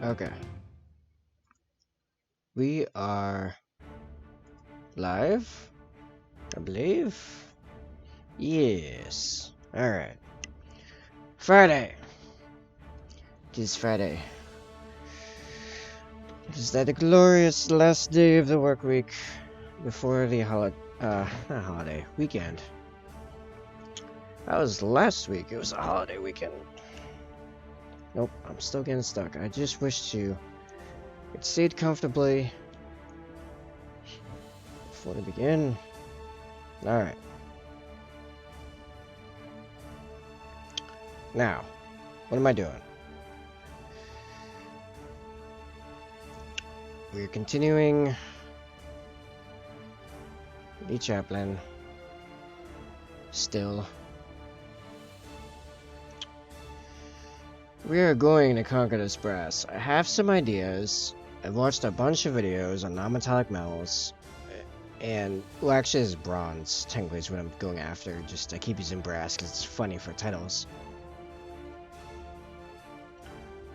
Okay. We are live, I believe. Yes. Alright. Friday. It is Friday. It is that glorious last day of the work week before the not holiday, weekend. That was last week. It was a holiday weekend. Nope, I'm still getting stuck. I just wish to get seated comfortably before we begin. Alright. Now, what am I doing? We're continuing the chaplain. Still. We are going to conquer this brass. I have some ideas. I've watched a bunch of videos on non-metallic metals. And, well, actually it's bronze, technically is what I'm going after. Just, I keep using brass because it's funny for titles.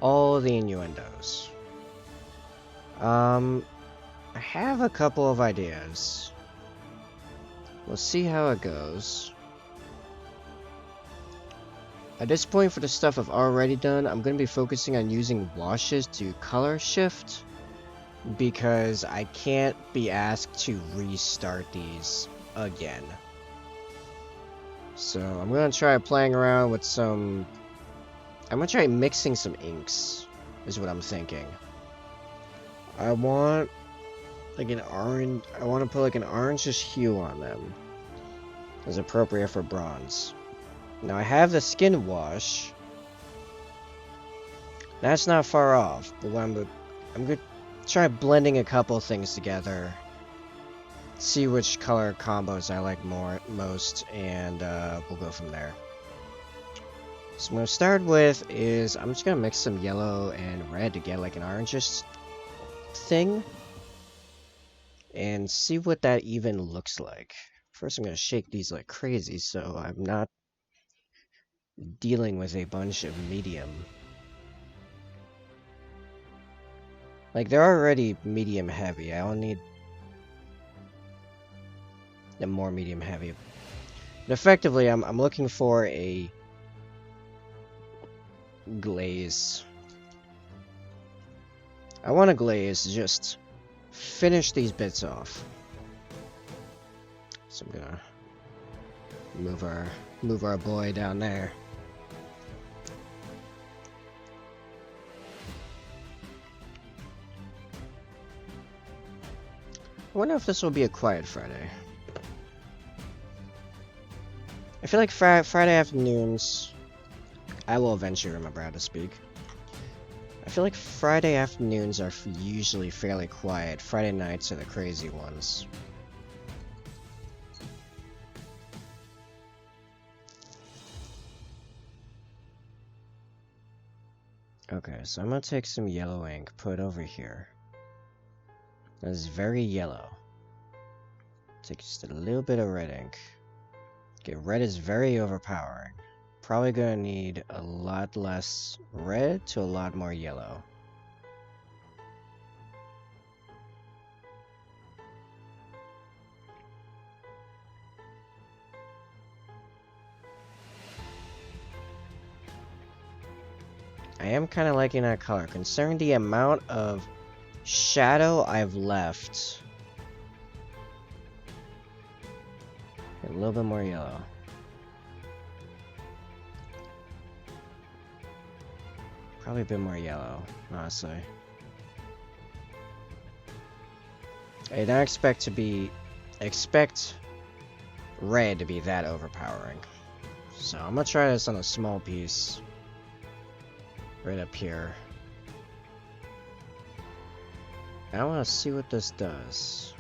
All the innuendos. I have a couple of ideas. We'll see how it goes. At this point, for the stuff I've already done, I'm going to be focusing on using washes to color shift, because I can't be asked to restart these again. So I'm going to try playing around with some... I'm going to try mixing some inks, is what I'm thinking. I want like an orange... I want to put like an orangish hue on them, as appropriate for bronze. Now I have the skin wash. That's not far off, but I'm gonna try blending a couple things together. See which color combos I like most, and we'll go from there. So I'm gonna start with is I'm just gonna mix some yellow and red to get like an orangish thing, and see what that even looks like. First, I'm gonna shake these like crazy, so I'm not dealing with a bunch of medium. Like, they're already medium heavy. I don't need them more medium heavy. But effectively, I'm looking for a glaze. I want a glaze to just finish these bits off. So I'm gonna move our boy down there. I wonder if this will be a quiet Friday. I feel like Friday afternoons... I will eventually remember how to speak. I feel like Friday afternoons are usually fairly quiet. Friday nights are the crazy ones. Okay, so I'm gonna take some yellow ink, put it over here. This is very yellow. Take just a little bit of red ink. Okay, red is very overpowering. Probably gonna need a lot less red to a lot more yellow. I am kind of liking that color. Considering the amount of shadow I've left. A little bit more yellow. Probably a bit more yellow, honestly. I don't expect red to be that overpowering. So I'm gonna try this on a small piece. Right up here. I wanna see what this does.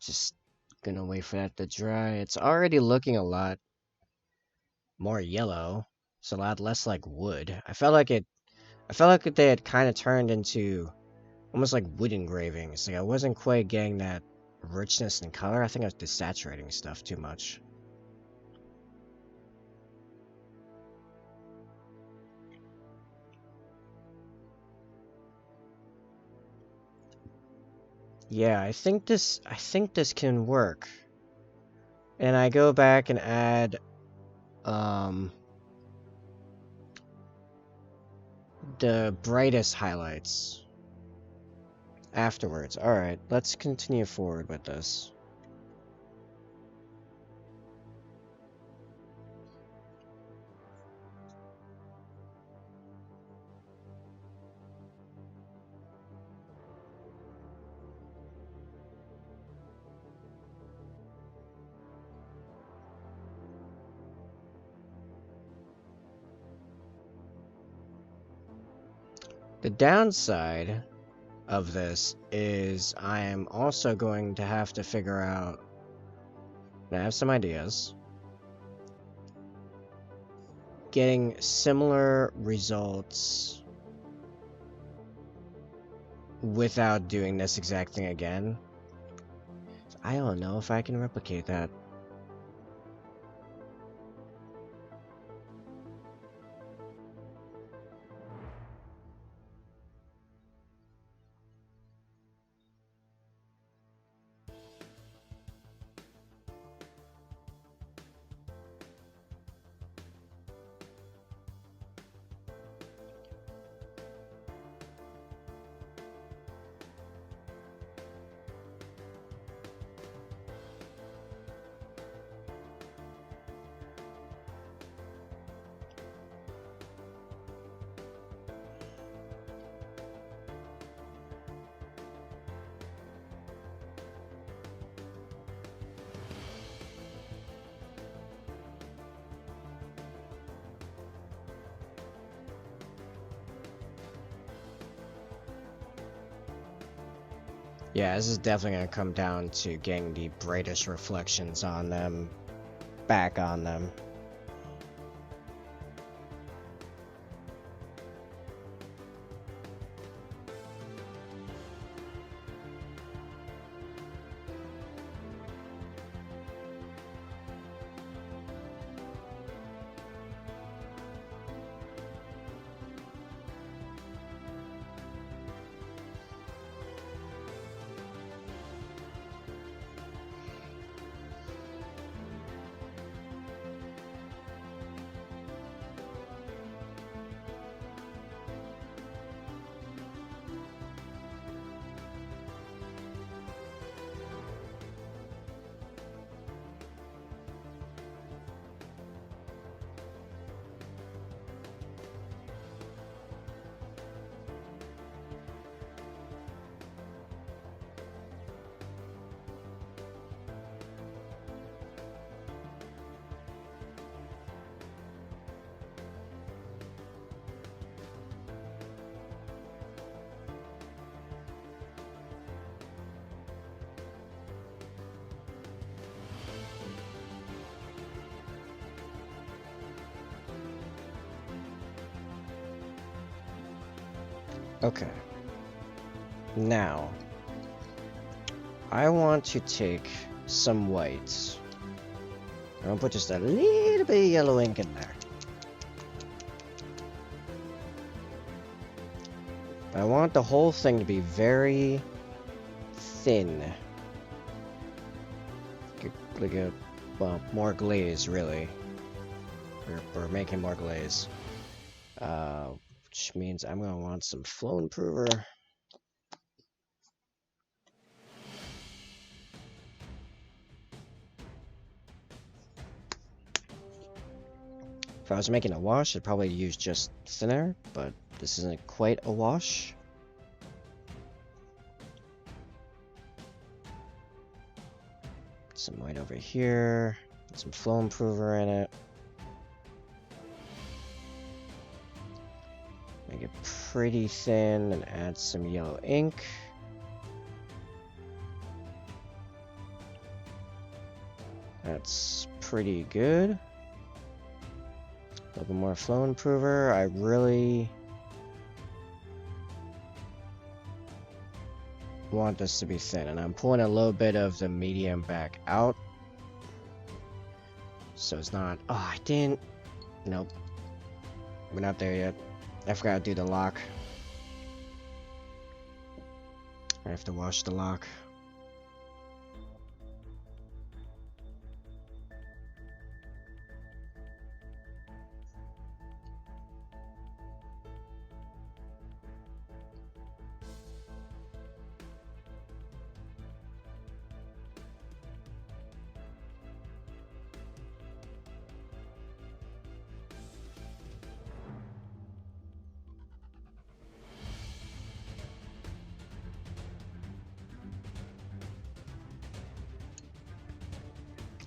Just gonna wait for that to dry. It's already looking a lot more yellow. It's a lot less like wood. I felt like they had kind of turned into almost like wood engravings. Like I wasn't quite getting that richness and color. I think I was desaturating stuff too much. Yeah, I think this can work. And I go back and add the brightest highlights afterwards. Alright, let's continue forward with this. The downside of this is I am also going to have to figure out, I have some ideas, getting similar results without doing this exact thing again. I don't know if I can replicate that. Yeah, this is definitely going to come down to getting the brightest reflections on them, back on them. Okay. Now, I want to take some whites. I'm gonna put just a little bit of yellow ink in there. I want the whole thing to be very thin. Well, more glaze, really. We're making more glaze. Which means I'm gonna want some flow improver. If I was making a wash, I'd probably use just thinner, but this isn't quite a wash. Some white over here, some flow improver in it. Make it pretty thin and add some yellow ink. That's pretty good. A little more flow improver. I really want this to be thin, and I'm pulling a little bit of the medium back out. So it's not... Oh, I didn't... Nope. We're not there yet. I forgot to do the lock. I have to wash the lock.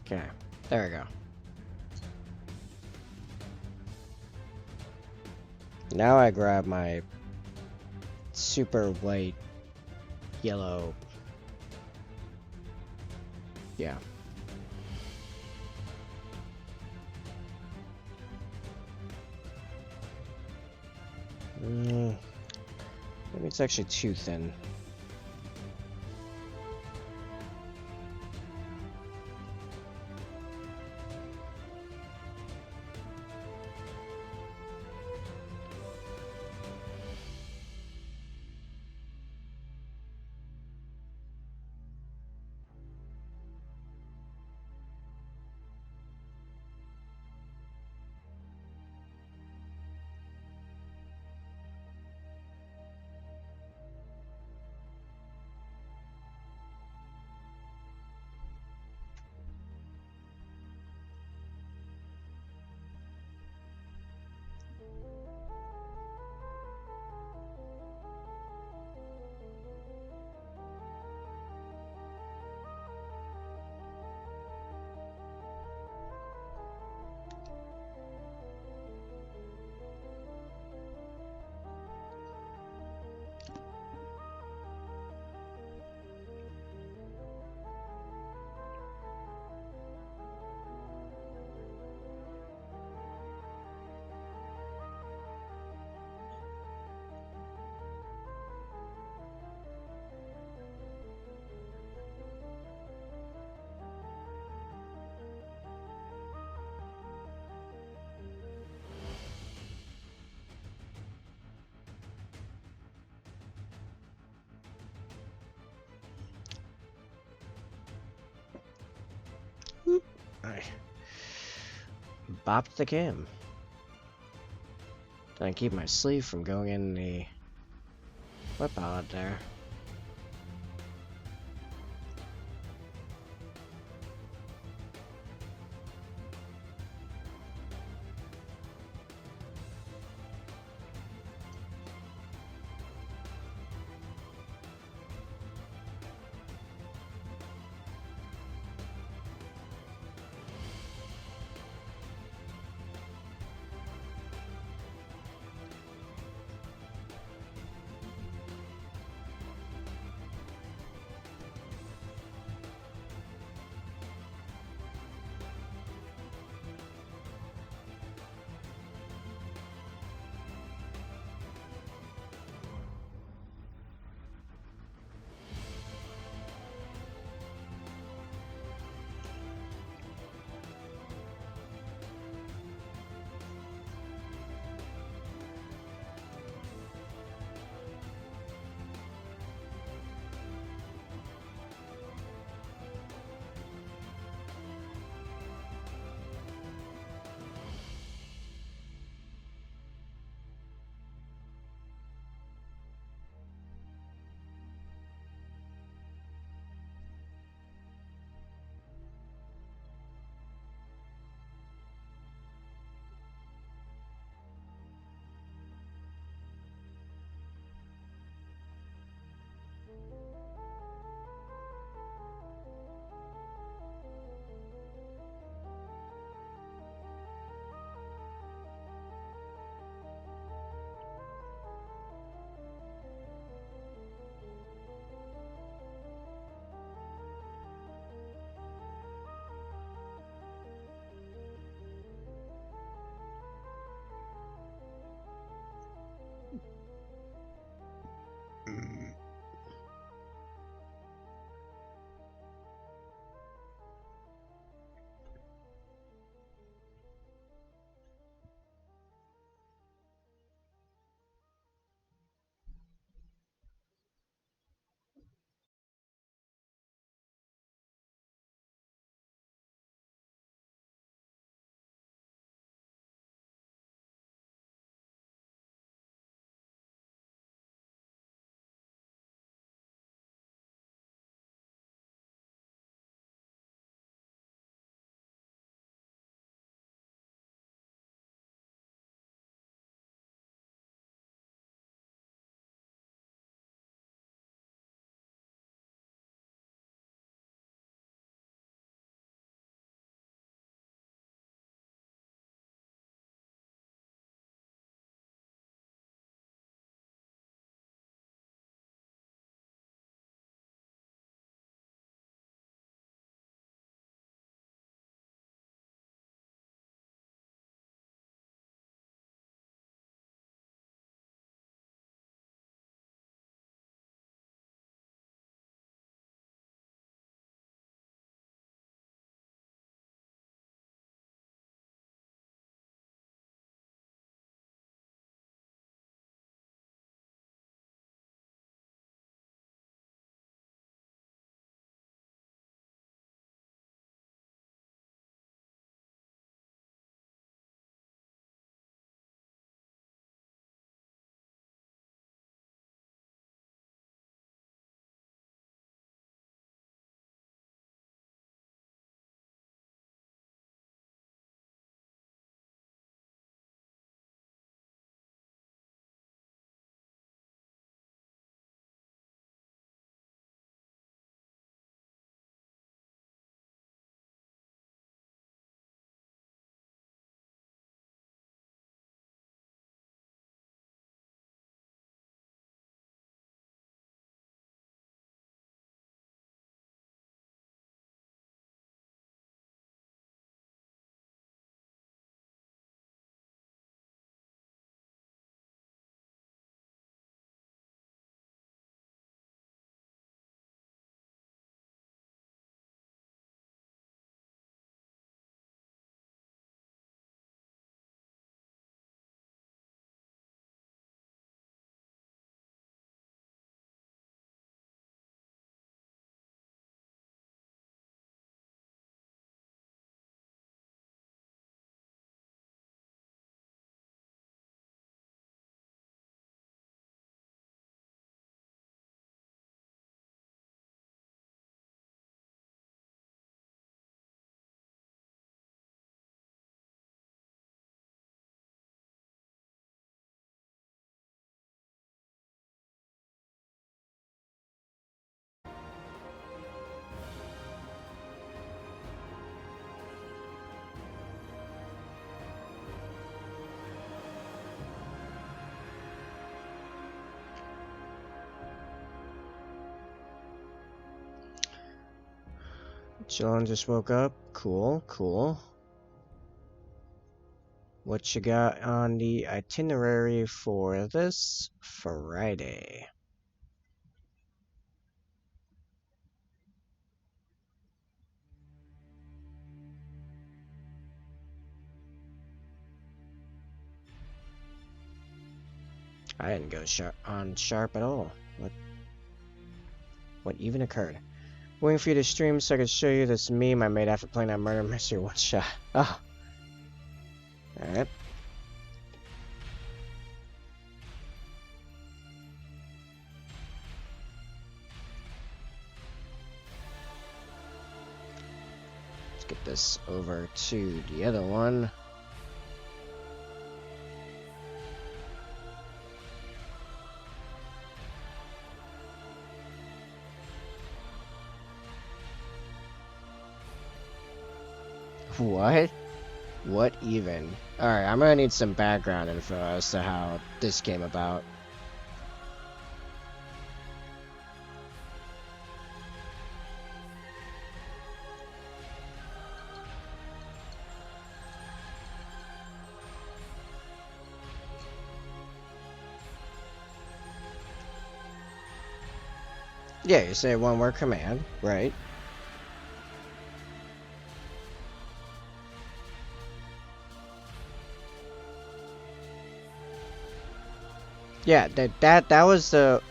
Okay, there we go. Now I grab my super white, yellow. Yeah. Maybe it's actually too thin. I bopped the cam. Trying to keep my sleeve from going in the whip out there. John just woke up. Cool, cool. What you got on the itinerary for this Friday? I didn't go sharp at all. What even occurred? Waiting for you to stream so I could show you this meme I made after playing that murder mystery one shot. Oh. Alright. Let's get this over to the other one. What? What even? Alright, I'm gonna need some background info as to how this came about. Yeah, you say one word command, right? Yeah, that was the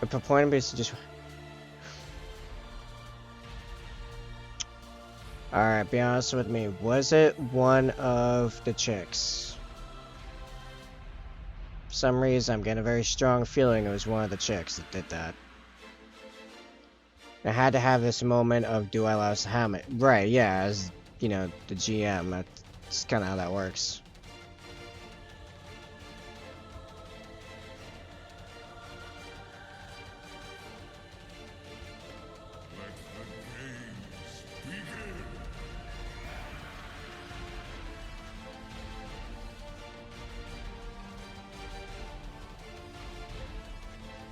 point of it. Just all right. Be honest with me. Was it one of the chicks? For some reason, I'm getting a very strong feeling it was one of the chicks that did that. I had to have this moment of do I allow us to ham it? Right? Yeah, as you know, the GM. That's kind of how that works.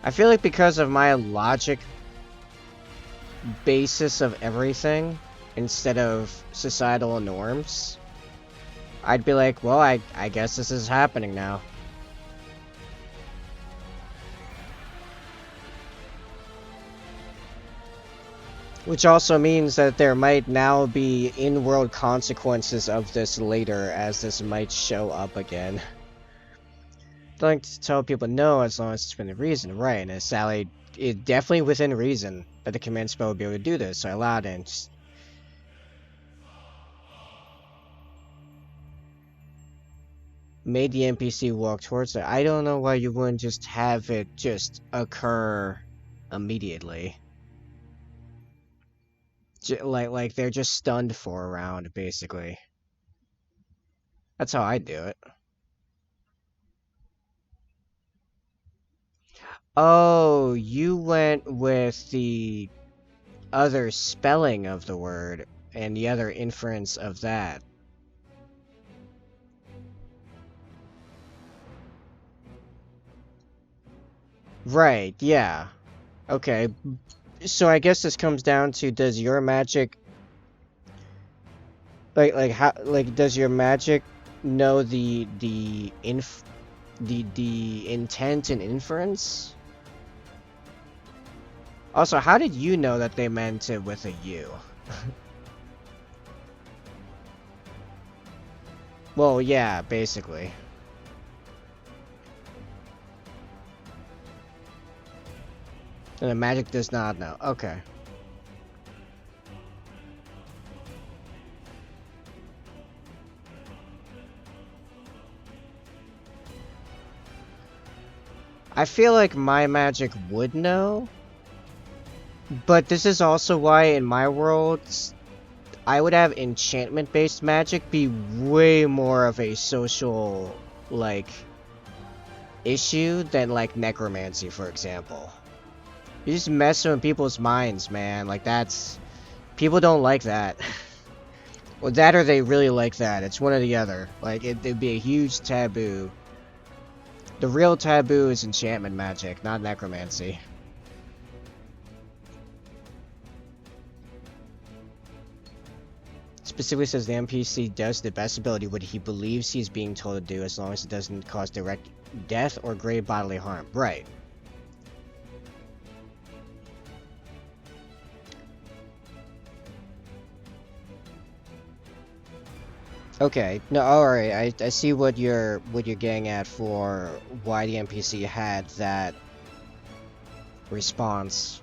I feel like because of my logic basis of everything, instead of societal norms, I'd be like, well, I guess this is happening now. Which also means that there might now be in-world consequences of this later, as this might show up again. I like to tell people no, as long as it's within reason, right? And it's Sally, it definitely within reason that the command spell would be able to do this, so I allowed it. Made the NPC walk towards it. I don't know why you wouldn't just have it just occur immediately. Like they're just stunned for a round, basically. That's how I do it. Oh, you went with the other spelling of the word and the other inference of that. Right, yeah. Okay. So I guess this comes down to, does your magic does your magic know the intent and inference? Also, how did you know that they meant it with a U? Well, yeah, basically. And the magic does not know. Okay. I feel like my magic would know. But this is also why in my world, I would have enchantment-based magic be way more of a social, like, issue than, like, necromancy, for example. You're just messing with people's minds, man. Like, that's... People don't like that. Well, that or they really like that. It's one or the other. Like, it'd be a huge taboo. The real taboo is enchantment magic, not necromancy. specifically says the NPC does the best ability what he believes he's being told to do, as long as it doesn't cause direct death or grave bodily harm. Right. Okay, no, alright, I see what you're getting at for why the NPC had that response.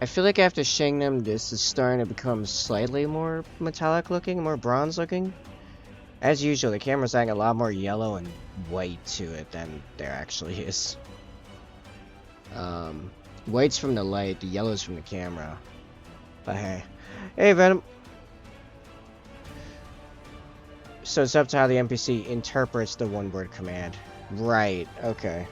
I feel like after Shingnam, this is starting to become slightly more metallic looking, more bronze looking. As usual, the camera's adding a lot more yellow and white to it than there actually is. White's from the light, the yellow's from the camera. But hey. Hey, Venom! So it's up to how the NPC interprets the one-word command. Right, okay.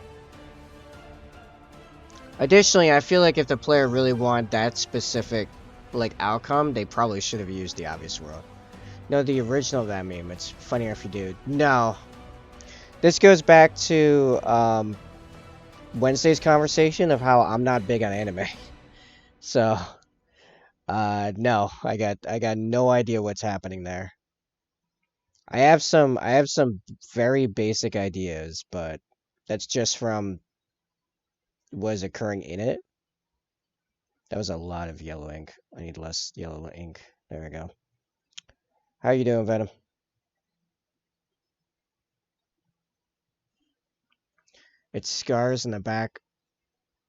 Additionally, I feel like if the player really wanted that specific, like, outcome, they probably should have used the obvious world. No, the original of that meme. It's funnier if you do. No. This goes back to, Wednesday's conversation of how I'm not big on anime. So, no. I got no idea what's happening there. I have some very basic ideas, but that's just from what is occurring in it. That was a lot of yellow ink. I need less yellow ink. There we go. How you doing, Venom? Its scars in the back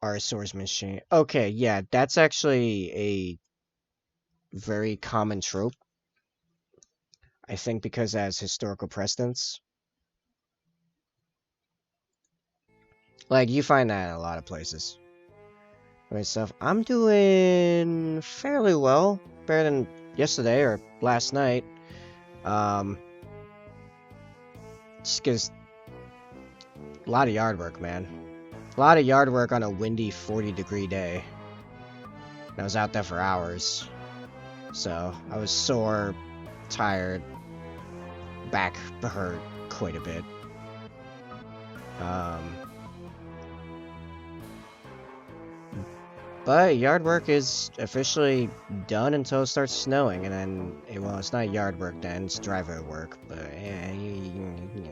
are a swordsman's. Okay, yeah, that's actually a very common trope. I think because it has historical precedence. Like, you find that in a lot of places. Myself, I'm doing fairly well. Better than yesterday or last night. Just because a lot of yard work, man. A lot of yard work on a windy 40-degree day. And I was out there for hours. So, I was sore, tired, back hurt quite a bit. But yard work is officially done until it starts snowing, and then, well, it's not yard work then, it's driveway work, but yeah, you know.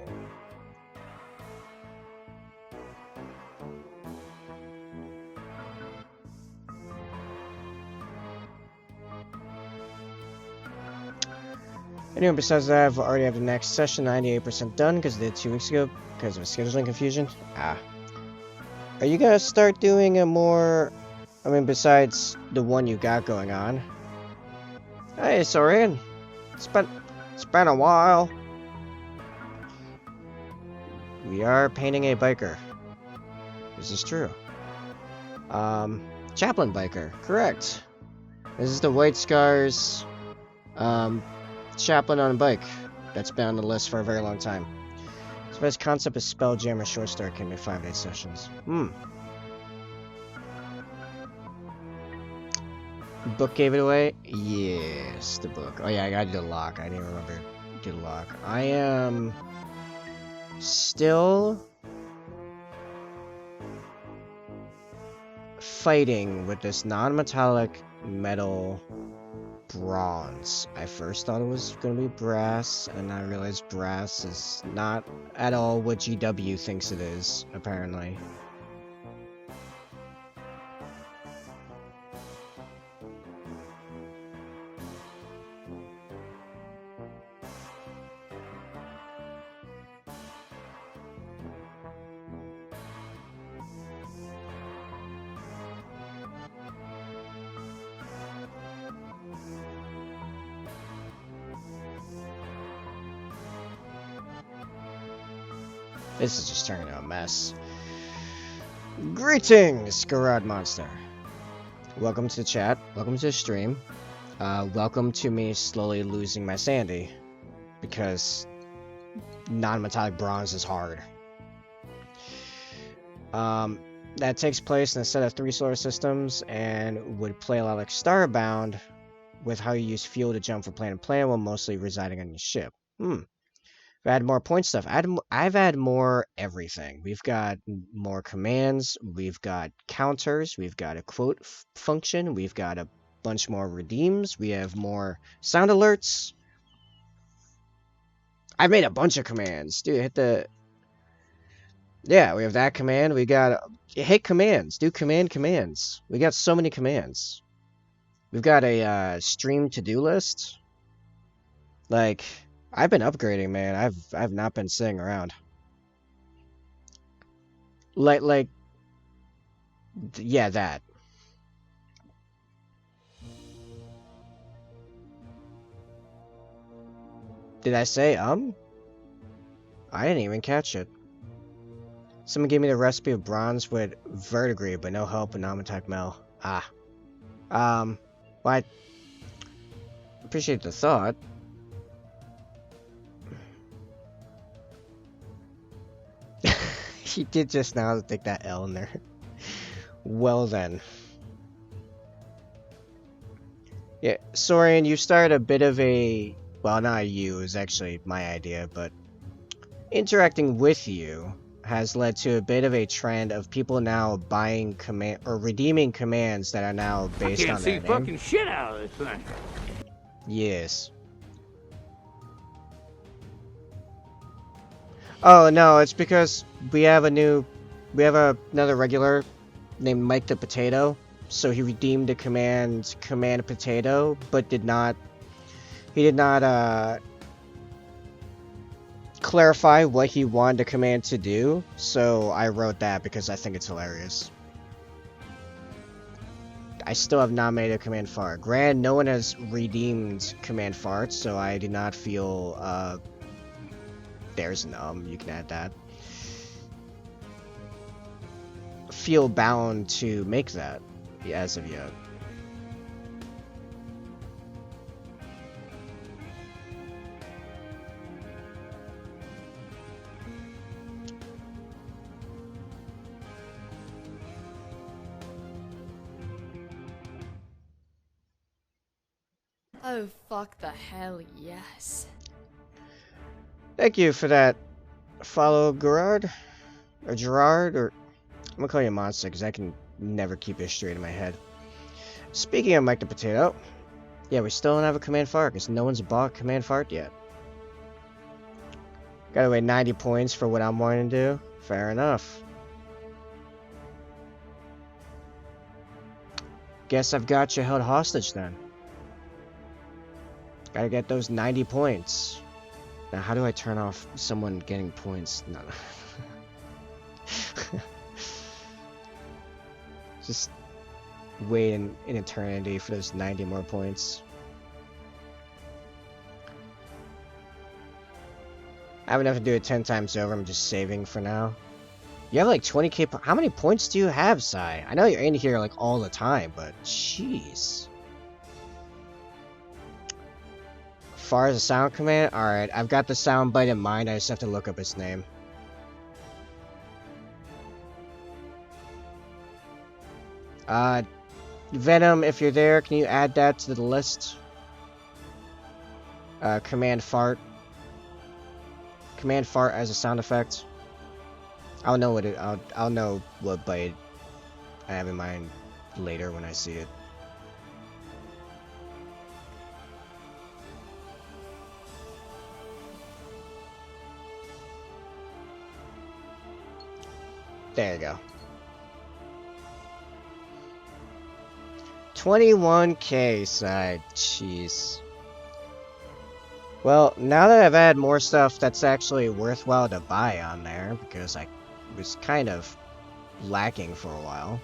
Anyway, besides that, I've already have the next session 98% done because I did 2 weeks ago because of scheduling confusion. Are you gonna start doing a more, I mean, besides the one you got going on? Hey, Soren. It's been a while. We are painting a biker. This is true. Chaplain biker, correct. This is the White Scars, chaplain on a bike. That's been on the list for a very long time. So best concept is Spelljammer Short Story can be 5-8 sessions. Book gave it away? Yes, the book. Oh yeah, I gotta do the lock. I didn't remember to do the lock. I am still fighting with this non-metallic metal bronze. I first thought it was gonna be brass, and I realized brass is not at all what GW thinks it is, apparently. This is just turning into a mess. Greetings, Garad Monster. Welcome to the chat. Welcome to the stream. Welcome to me slowly losing my sanity. Because non-metallic bronze is hard. That takes place in a set of 3 solar systems and would play a lot like Starbound, with how you use fuel to jump from planet to planet while mostly residing on your ship. Add more point stuff. I've added more everything. We've got more commands. We've got counters. We've got a quote function. We've got a bunch more redeems. We have more sound alerts. I made a bunch of commands. Dude, hit the... Yeah, we have that command. We got... Hit commands. Do commands. We got so many commands. We've got a stream to-do list. Like... I've been upgrading, man. I've not been sitting around. Yeah, that. Did I say I didn't even catch it. Someone gave me the recipe of bronze with verdigris, but no help with non-attack Mel. Well, I appreciate the thought. He did just now take that L in there. Well then. Yeah, Sorian, you started a bit of a... Well, not you, it was actually my idea, but... Interacting with you has led to a bit of a trend of people now buying command... or redeeming commands that are now based on their name. I can't see fucking shit out of this thing. Yes. Oh, no, it's because we have another regular named Mike the Potato. So he redeemed the command Potato, but he did not clarify what he wanted the command to do. So I wrote that because I think it's hilarious. I still have not made a command fart. Granted, no one has redeemed command fart, so I do not feel there's an you can add that. Feel bound to make that as of yet. Oh, fuck the hell, yes. Thank you for that follow, Gerard. Or Gerard, or... I'm gonna call you Monster, because I can never keep it straight in my head. Speaking of Mike the Potato, yeah, we still don't have a command fart, because no one's bought command fart yet. Gotta wait 90 points for what I'm wanting to do. Fair enough. Guess I've got you held hostage then. Gotta get those 90 points. Now, how do I turn off someone getting points? No. Just wait an eternity for those 90 more points. I have enough to do it 10 times over. I'm just saving for now. You have like 20k. How many points do you have, Sai? I know you're in here like all the time, but jeez. Far as a sound command? Alright, I've got the sound bite in mind. I just have to look up its name. Venom, if you're there, can you add that to the list? Command fart. Command fart as a sound effect. I'll know what I'll know what bite I have in mind later when I see it. There you go. 21k side. Jeez. Well, now that I've added more stuff that's actually worthwhile to buy on there, because I was kind of lacking for a while.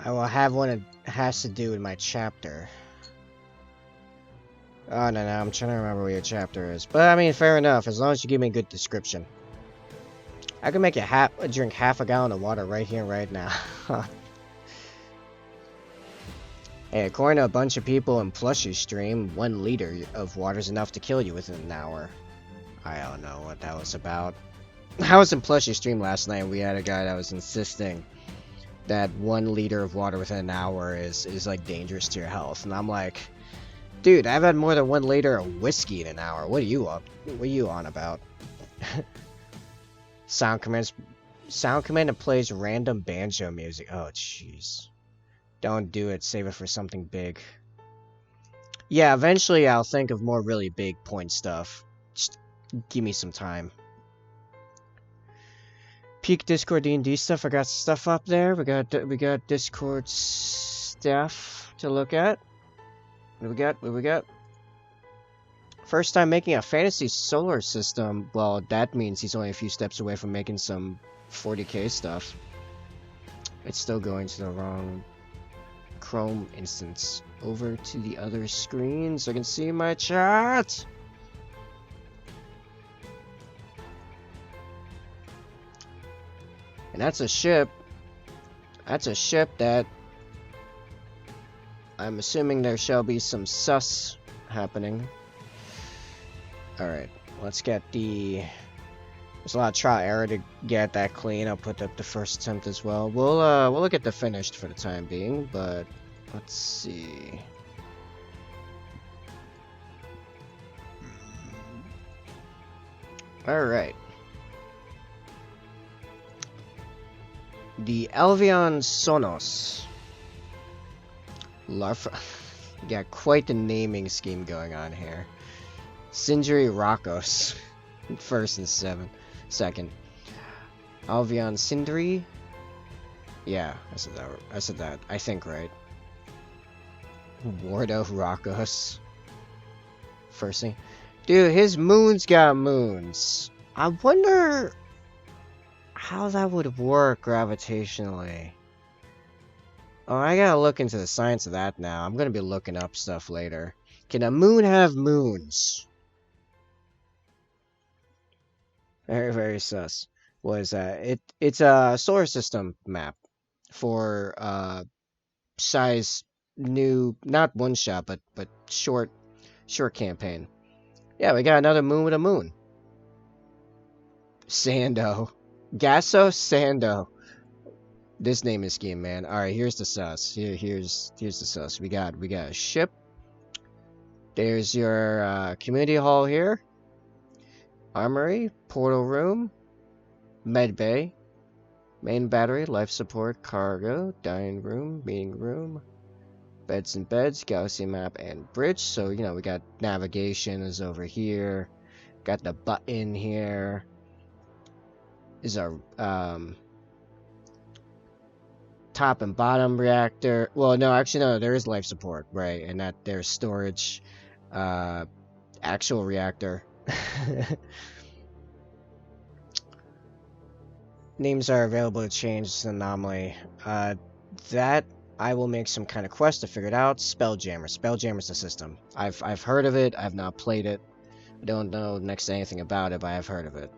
I will have one that has to do with my chapter. Oh, no, I'm trying to remember where your chapter is. But, I mean, fair enough, as long as you give me a good description. I can make you drink half a gallon of water right here, right now. Hey, according to a bunch of people in Plushie Stream, 1 liter of water is enough to kill you within an hour. I don't know what that was about. I was in Plushie Stream last night and we had a guy that was insisting that 1 liter of water within an hour is like dangerous to your health. And I'm like, dude, I've had more than 1 liter of whiskey in an hour. What are you on about? Sound command that plays random banjo music. Oh, jeez. Don't do it. Save it for something big. Yeah, eventually I'll think of more really big point stuff. Just give me some time. Peak Discord D&D stuff. I got stuff up there. We got Discord stuff to look at. What do we got? First time making a fantasy solar system. Well, that means he's only a few steps away from making some 40k stuff. It's still going to the wrong Chrome instance. Over to the other screen so I can see my chat. And that's a ship. That's a ship that I'm assuming there shall be some sus happening. Alright, let's get the... There's a lot of trial error to get that clean. I'll put up the first attempt as well. We'll look at the finished for the time being, but let's see. Alright. The Alvion Sonos. Larfa. Got quite the naming scheme going on here. Sindri Rakos. First and second. Alvion Sindri. Yeah, I said that. I think right. Wardo Rakos. First thing. Dude, his moon's got moons. I wonder how that would work gravitationally. Oh, I gotta look into the science of that now. I'm gonna be looking up stuff later. Can a moon have moons? Very, very sus. What is that? It's a solar system map for size new, not one shot, but short campaign. Yeah, we got another moon with a moon. Sando. Gasso Sando. This name is scheme, man. Alright, here's the sus. Here's the sus. We got a ship. There's your community hall here. Armory, portal room, med bay, main battery, life support, cargo, dining room, meeting room, beds and beds, galaxy map, and bridge. So, you know, we got navigation is over here. Got the button here. Is our top and bottom reactor. Well, no, actually, no, there is life support, right? And that there's storage, actual reactor. Names are available to change. It's an anomaly. That I will make some kind of quest to figure it out. Spelljammer. Spelljammer's the system. I've heard of it. I've not played it. I don't know next to anything about it, but I've heard of it.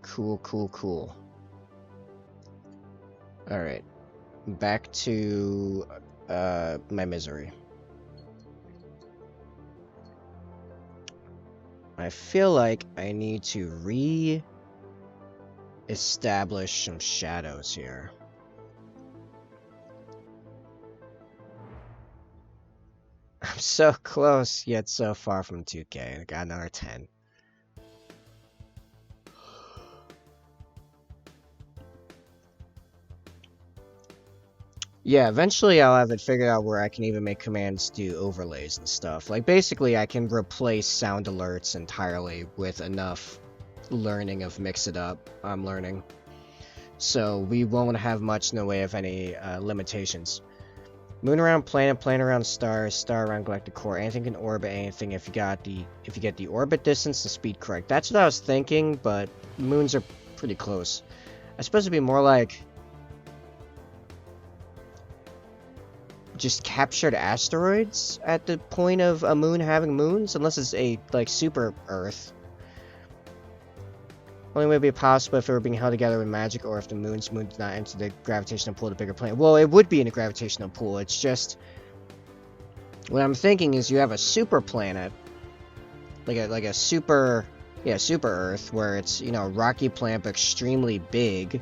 Cool. Alright. Back to my misery. I feel like I need to re-establish some shadows here. I'm so close, yet so far from 2K. I got another 10. Yeah, eventually I'll have it figured out where I can even make commands do overlays and stuff. Like, basically I can replace sound alerts entirely with enough learning of Mix It Up I'm learning. So we won't have much in the way of any limitations. Moon around planet, planet around star, star around galactic core. Anything can orbit anything if you get the orbit distance and speed correct. That's what I was thinking, but moons are pretty close. I suppose it'd be more like just captured asteroids at the point of a moon having moons, unless it's a, like, super Earth. Only way it would be possible if it were being held together with magic, or if the moon's moon did not enter the gravitational pull of the bigger planet. Well, it would be in a gravitational pull, it's just... What I'm thinking is you have a super planet, like a super, yeah, super Earth, where it's, you know, a rocky planet but extremely big,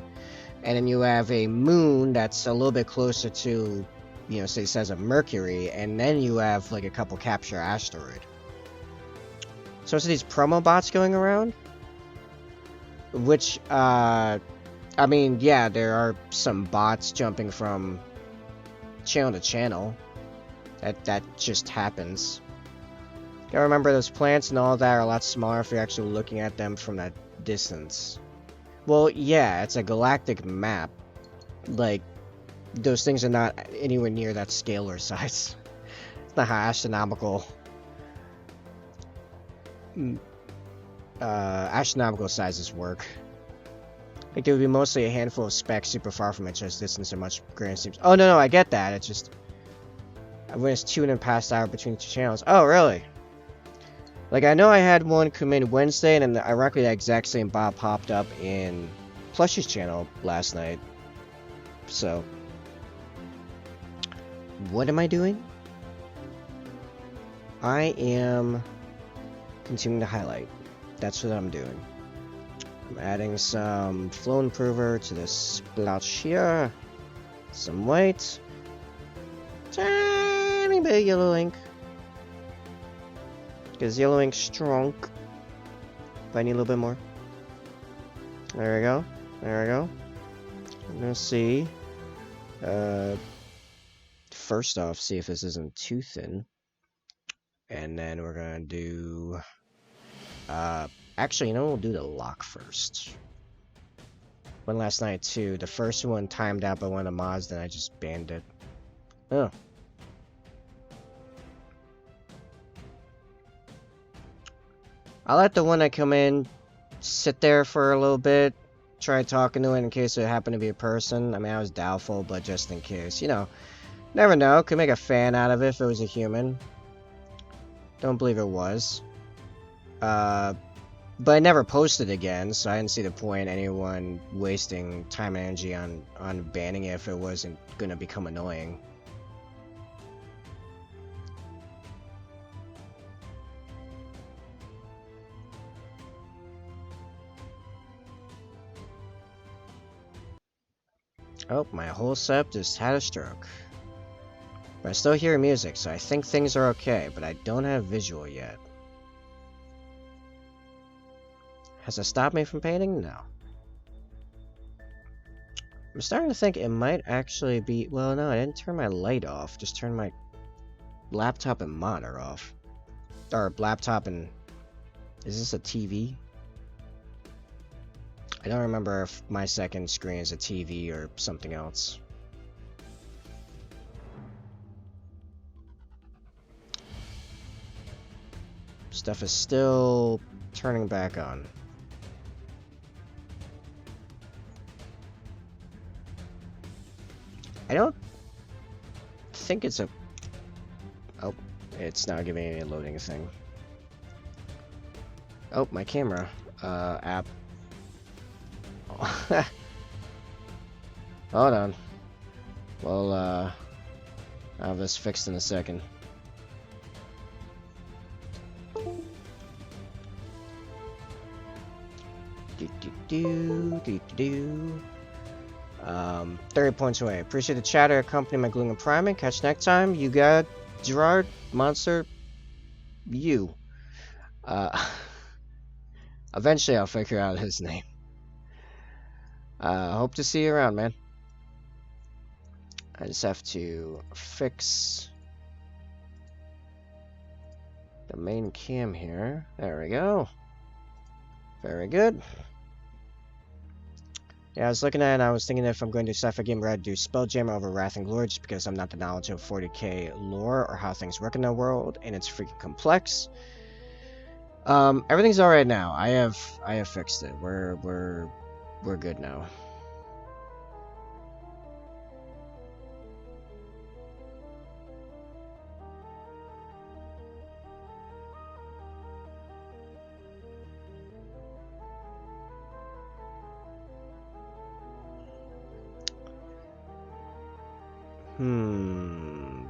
and then you have a moon that's a little bit closer to, you know, say the size of Mercury, and then you have like a couple capture asteroid. So it's these promo bots going around, which, I mean, yeah, there are some bots jumping from channel to channel. That just happens. Gotta remember those plants and all that are a lot smaller if you're actually looking at them from that distance. Well, yeah, it's a galactic map. Like, those things are not anywhere near that scale or size. It's not how astronomical... astronomical sizes work. Like, there would be mostly a handful of specks super far from each other's distance and much greater seems... Oh, no, I get that. It's just... I witnessed 2 and a past hour between the 2 channels. Oh, really? Like, I know I had one come in Wednesday, and then ironically that exact same bot popped up in Plush's channel last night. So... What am I doing? I am... continuing to highlight. That's what I'm doing. I'm adding some flow improver to this splotch here. Some white. Tiny bit of yellow ink. Because yellow ink's strong. But I need a little bit more. There we go. There we go. I'm gonna see. First off, see if this isn't too thin. And then we're gonna do... actually, you know, we'll do the lock first. One last night, too. The first one timed out by one of the mods, then I just banned it. Oh. I'll let the one that come in sit there for a little bit. Try talking to it in case it happened to be a person. I mean, I was doubtful, but just in case. You know, never know. Could make a fan out of it if it was a human. Don't believe it was. But I never posted again, so I didn't see the point anyone wasting time and energy on banning it if it wasn't gonna become annoying. Oh, my whole setup just had a stroke. But I still hear music, so I think things are okay, but I don't have visual yet. Has it stopped me from painting? No. I'm starting to think it might actually be... Well, no, I didn't turn my light off. Just turned my laptop and monitor off. Or laptop and... Is this a TV? I don't remember if my second screen is a TV or something else. Stuff is still turning back on. I don't think it's a... Oh, it's not giving me a loading thing. Oh, my camera app. Hold on. Well, I'll have this fixed in a second. Do. 30 points away. Appreciate the chatter accompanying my gloom and priming. Catch next time. You got Gerard Monster. You. Eventually I'll figure out his name. Hope to see you around, man. I just have to fix the main cam here. There we go. Very good. Yeah, I was looking at it and I was thinking if I'm going to sci-fi game where I'd do Spelljammer over Wrath and Glory just because I'm not the knowledge of 40k lore or how things work in the world, and it's freaking complex. Everything's alright now. I have fixed it. We're good now. Hmm.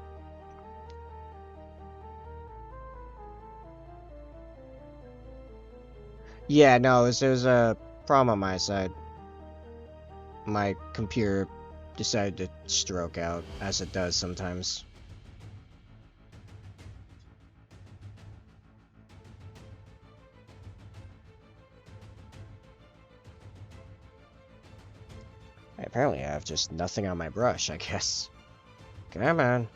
Yeah, no, it was a problem on my side. My computer decided to stroke out, as it does sometimes. Apparently I have just nothing on my brush, I guess. Come on.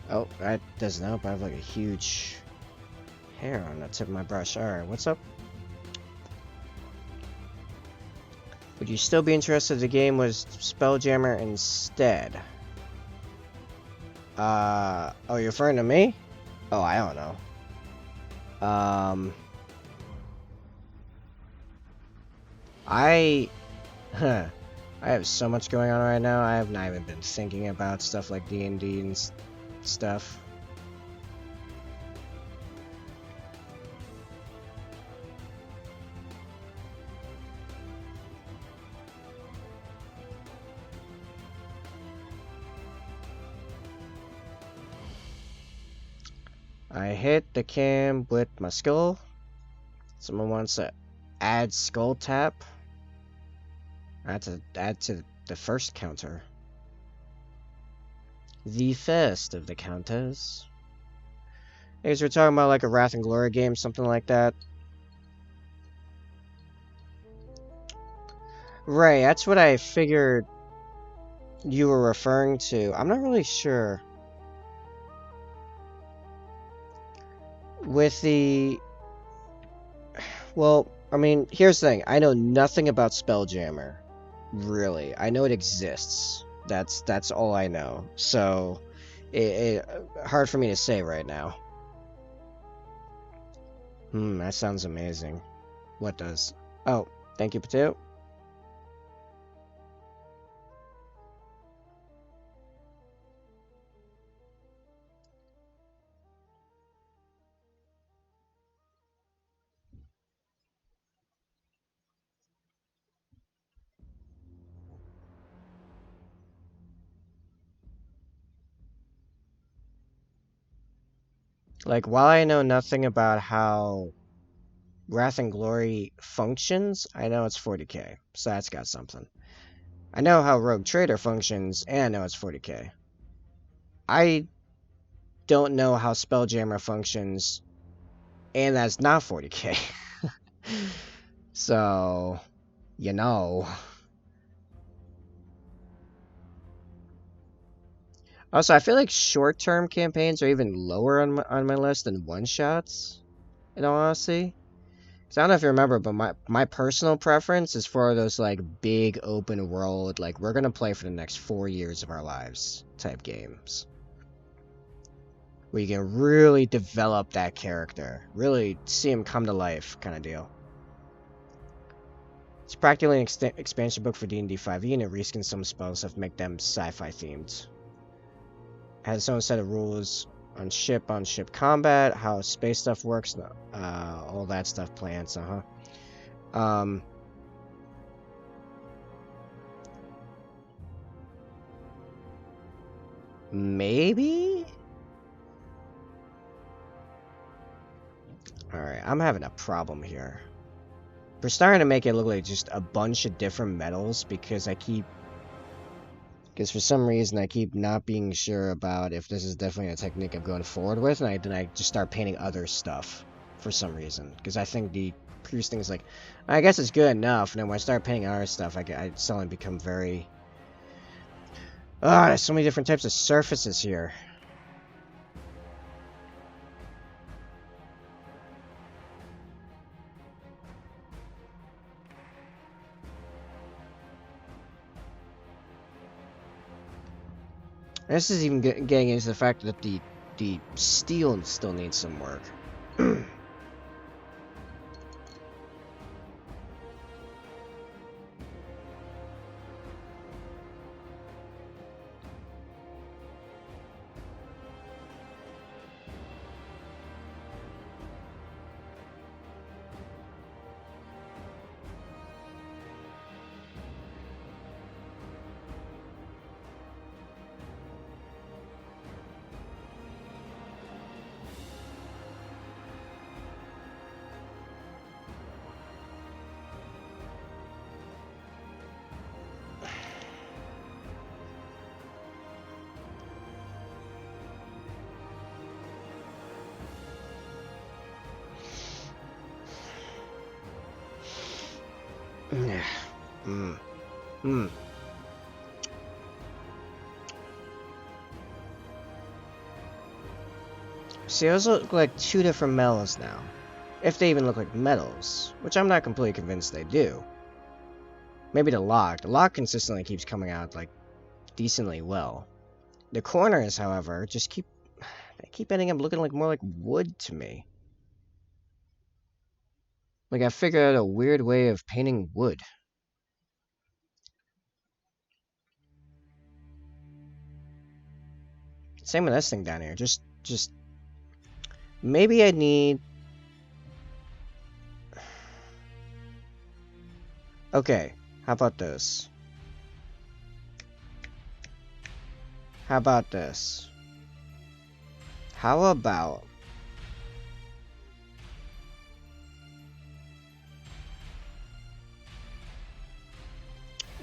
Oh, that doesn't help. I have like a huge hair on the tip of my brush. Alright, what's up? Would you still be interested if the game was Spelljammer instead? Oh, you're referring to me? Oh, I don't know. Huh. I have so much going on right now. I have not even been thinking about stuff like D&D and stuff. I hit the cam with my skull. Someone wants to add skull tap. I have to add to the first counter. The first of the counters. I guess we're talking about like a Wrath and Glory game, something like that. Right, that's what I figured you were referring to. I'm not really sure. With the... Well, I mean, here's the thing. I know nothing about Spelljammer. Really. I know it exists. That's all I know. So, hard for me to say right now. That sounds amazing. What does? Oh, thank you, Potato. Like, while I know nothing about how Wrath and Glory functions, I know it's 40k, so that's got something. I know how Rogue Trader functions, and I know it's 40k. I don't know how Spelljammer functions, and that's not 40k. So, you know. Also, I feel like short-term campaigns are even lower on my list than one-shots, in all honesty. So I don't know if you remember, but my personal preference is for those like big open world, like we're gonna play for the next 4 years of our lives type games. Where you can really develop that character, really see him come to life kind of deal. It's practically an expansion book for D&D 5e, and it reskins some spells to make them sci-fi themed. It has its own set of rules on ship combat, how space stuff works, all that stuff, plants, maybe? Alright, I'm having a problem here. We're starting to make it look like just a bunch of different metals because for some reason I keep not being sure about if this is definitely a technique I'm going forward with, and then I just start painting other stuff for some reason. Because I think the previous thing is like, I guess it's good enough, and then when I start painting other stuff, I suddenly become very... there's so many different types of surfaces here. This is even getting into the fact that the the steel still needs some work. mm. Mm. See, those look like two different metals now. If they even look like metals, which I'm not completely convinced they do. Maybe the lock. The lock consistently keeps coming out, like, decently well. The corners, however, just keep ending up looking like more like wood to me. Like I figured out a weird way of painting wood. Same with this thing down here. Just maybe I need. Okay, how about this? How about this? How about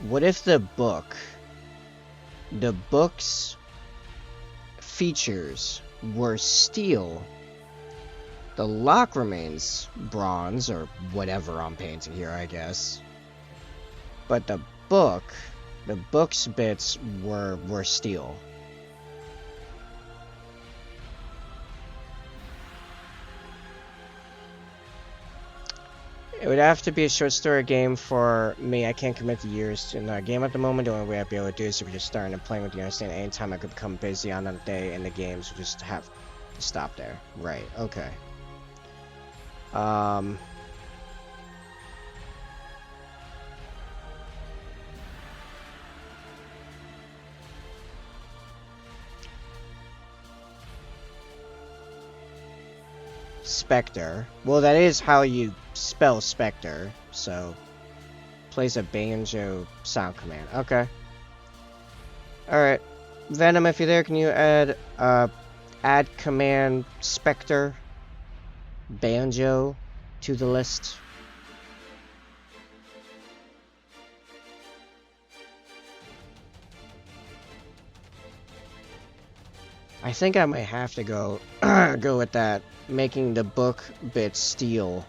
what if the book's features were steel, the lock remains bronze or whatever I'm painting here, I guess, but the book's bits were steel. It would have to be a short story game for me. I can't commit to years in a game at the moment. The only way I'd be able to do is if we're just starting and playing with you. Understand? Anytime I could become busy on that day in the games, we just have to stop there. Right? Okay. Spectre. Well, that is how you spell Spectre, so plays a banjo sound command. Okay. Alright. Venom, if you're there, can you add command Spectre banjo to the list? I think I might have to go go with that, making the book bit steel,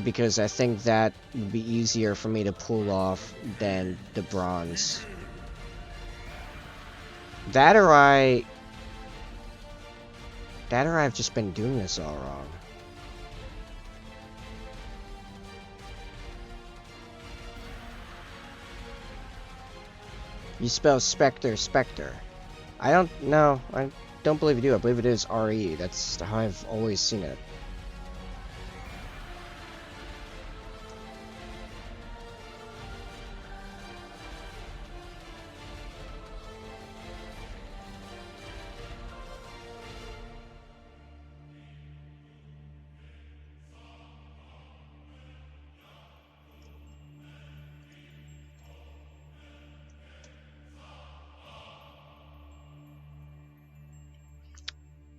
because I think that would be easier for me to pull off than the bronze. That or I've just been doing this all wrong. You spell Spectre, Spectre. I don't know. I don't believe you do. I believe it is RE. That's how I've always seen it.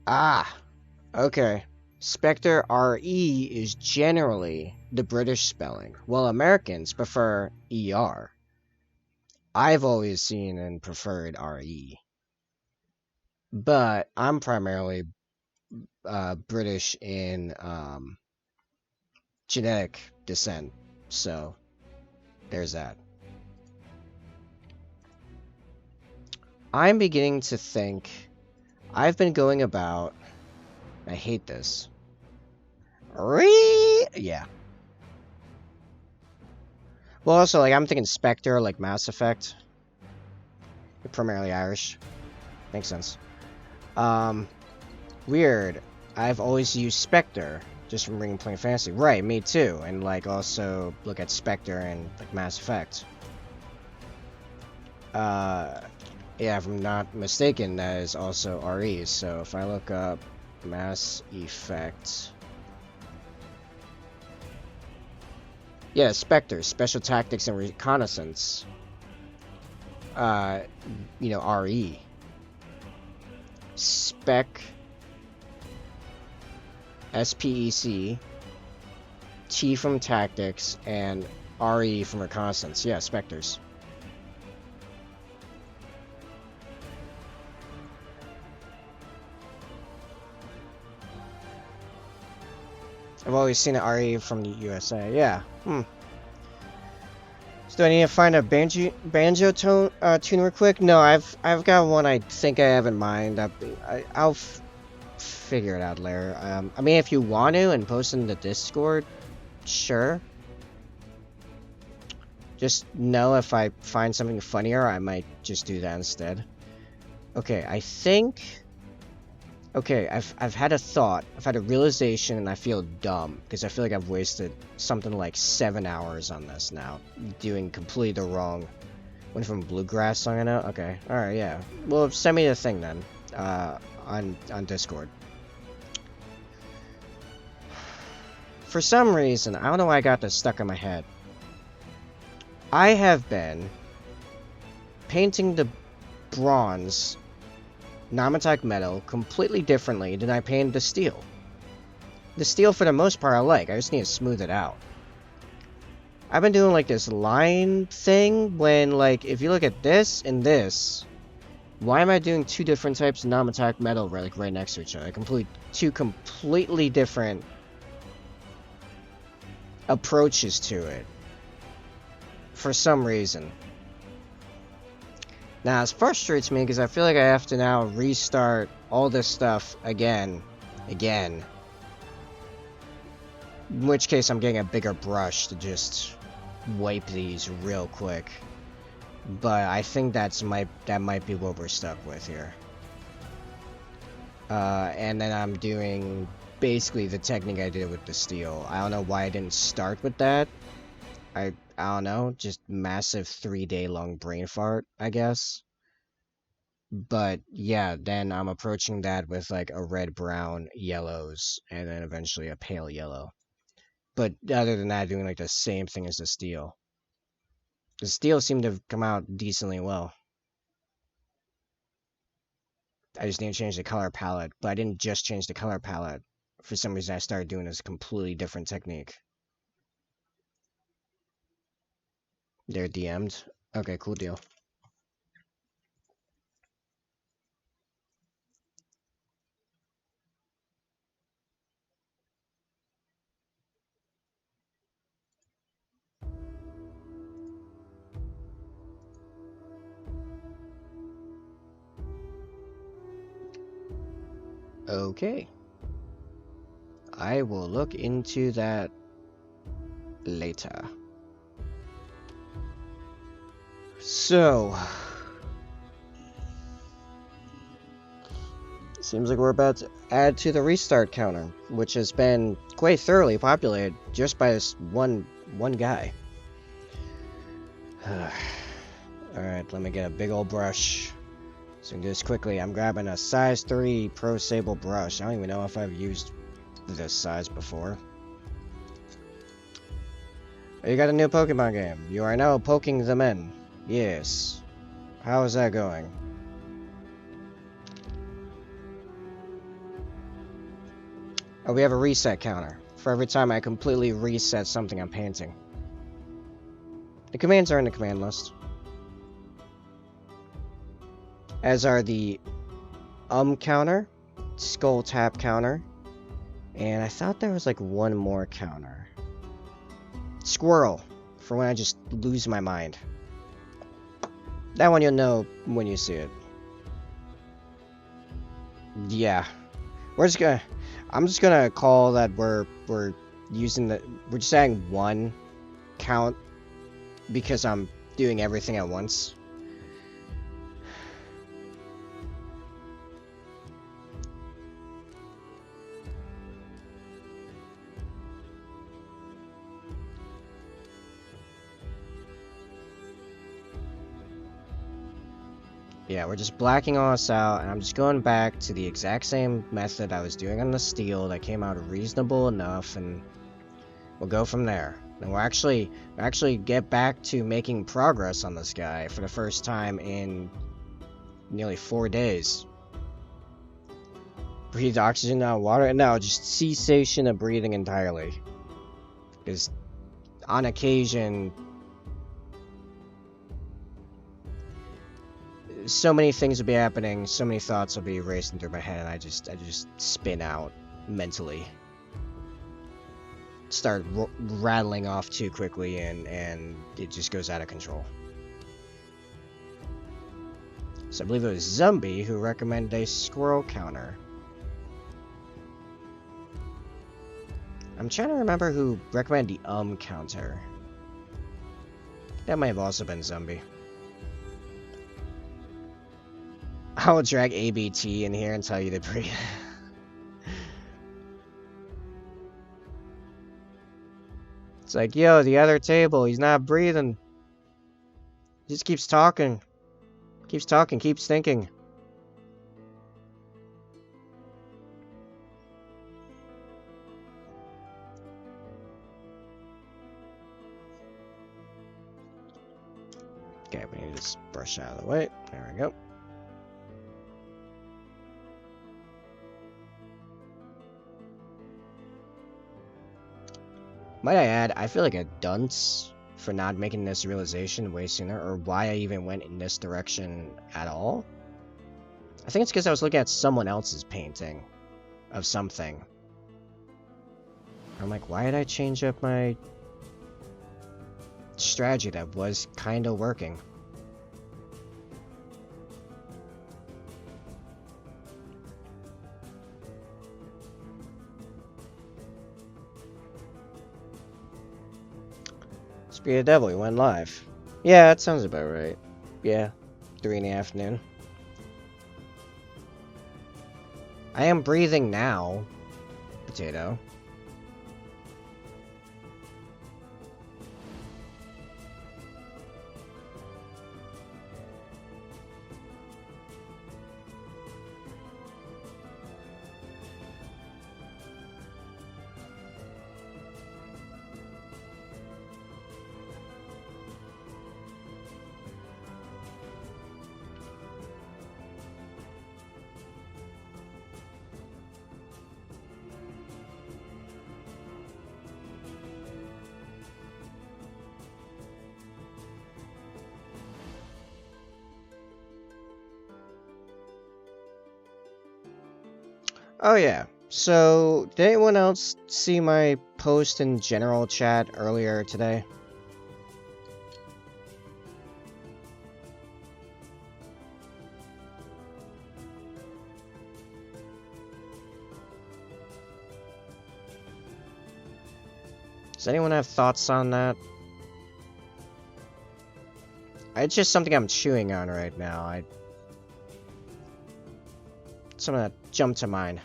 Ah, okay. Spectre RE is generally the British spelling, while Americans prefer ER. I've always seen and preferred RE. But I'm primarily British in genetic descent, so there's that. I'm beginning to think I've been going about. I hate this. Yeah. Well, also, like, I'm thinking Spectre, like Mass Effect. You're primarily Irish. Makes sense. Weird. I've always used Spectre, just from Ring Plain Fantasy. Right, me too. And, like, also look at Spectre and, like, Mass Effect. Yeah, if I'm not mistaken, that is also RE. So if I look up Mass Effect... Yeah, Spectre, Special Tactics and Reconnaissance. You know, RE. Spec... SPEC, T from Tactics, and RE from Reconnaissance. Yeah, Spectres. I've always seen an RE from the USA. Yeah. So do I need to find a banjo tune real quick? No, I've got one I think I have in mind. I'll figure it out later. I mean, if you want to and post in the Discord, sure. Just know if I find something funnier, I might just do that instead. Okay, I think... Okay, I've had a thought, I've had a realization, and I feel dumb, because I feel like I've wasted something like 7 hours on this now, doing completely the wrong... Went from Bluegrass song I know? Okay, alright, yeah. Well, send me the thing then, on Discord. For some reason, I don't know why I got this stuck in my head. I have been painting the bronze non-metallic metal completely differently than I painted the steel. The steel, for the most part, I like. I just need to smooth it out. I've been doing like this line thing when, like, if you look at this and this, why am I doing two different types of non-metallic metal right next to each other? Two completely different approaches to it. For some reason. Now, it frustrates me because I feel like I have to now restart all this stuff again. In which case, I'm getting a bigger brush to just wipe these real quick. But I think that might be what we're stuck with here. And then I'm doing basically the technique I did with the steel. I don't know why I didn't start with that. I don't know, just massive 3-day long brain fart, I guess. But yeah, then I'm approaching that with like a red, brown, yellows, and then eventually a pale yellow. But other than that, doing like the same thing as the steel. The steel seemed to have come out decently well. I just need to change the color palette, but I didn't just change the color palette. For some reason, I started doing this completely different technique. They're DM'd? Okay, cool deal. Okay. I will look into that later. So... seems like we're about to add to the restart counter, which has been quite thoroughly populated just by this one guy. Alright, let me get a big old brush. So do this quickly. I'm grabbing a size 3 Pro Sable brush. I don't even know if I've used this size before. Oh, you got a new Pokemon game. You are now poking them in. Yes. How is that going? Oh, we have a reset counter. For every time I completely reset something I'm painting. The commands are in the command list. As are the counter, skull tap counter, and I thought there was like one more counter. Squirrel, for when I just lose my mind. That one you'll know when you see it. Yeah. I'm just gonna call that we're just adding one count because I'm doing everything at once. Yeah, we're just blacking all this out, and I'm just going back to the exact same method I was doing on the steel that came out reasonable enough, and we'll go from there. And we'll actually get back to making progress on this guy for the first time in nearly 4 days. Breathe oxygen, not water. No, just cessation of breathing entirely. Because on occasion, so many things will be happening, so many thoughts will be racing through my head, and I just spin out mentally. Start rattling off too quickly, and it just goes out of control. So I believe it was Zombie who recommended a squirrel counter. I'm trying to remember who recommended the counter. That might have also been Zombie. I'll drag ABT in here and tell you to breathe. It's like, yo, the other table, he's not breathing. He just keeps talking. Keeps talking, keeps thinking. Okay, we need to just brush out of the way. There we go. Might I add, I feel like a dunce for not making this realization way sooner, or why I even went in this direction at all. I think it's because I was looking at someone else's painting of something. I'm like, why did I change up my strategy that was kind of working? Speed of Devil, we went live. Yeah, that sounds about right. Yeah, 3 in the afternoon. I am breathing now, Potato. Oh yeah, so did anyone else see my post in general chat earlier today? Does anyone have thoughts on that? It's just something I'm chewing on right now. Something that jumped to mind.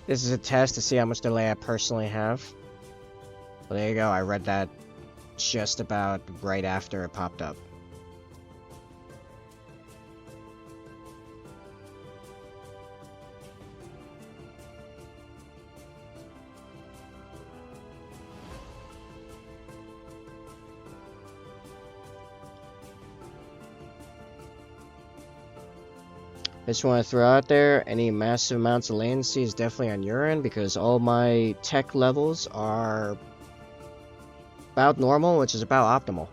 This is a test to see how much delay I personally have. Well, there you go. I read that just about right after it popped up. I just want to throw out there, any massive amounts of latency is definitely on your end, because all my tech levels are about normal, which is about optimal.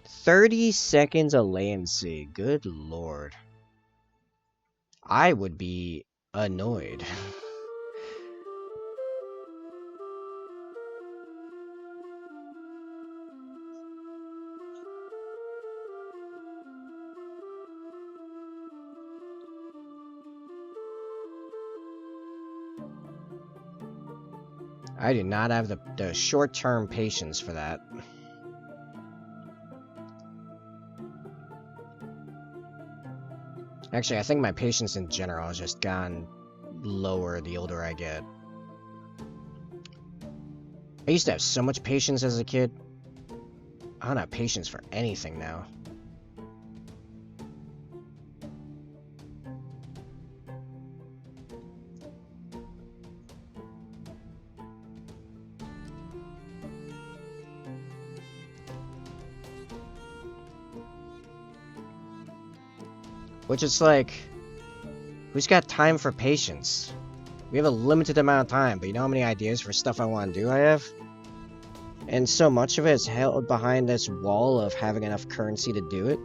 30 seconds of latency, good lord. I would be annoyed. I do not have the short-term patience for that. Actually, I think my patience in general has just gone lower the older I get. I used to have so much patience as a kid. I don't have patience for anything now. Which is like, who's got time for patience? We have a limited amount of time, but you know how many ideas for stuff I want to do I have? And so much of it is held behind this wall of having enough currency to do it.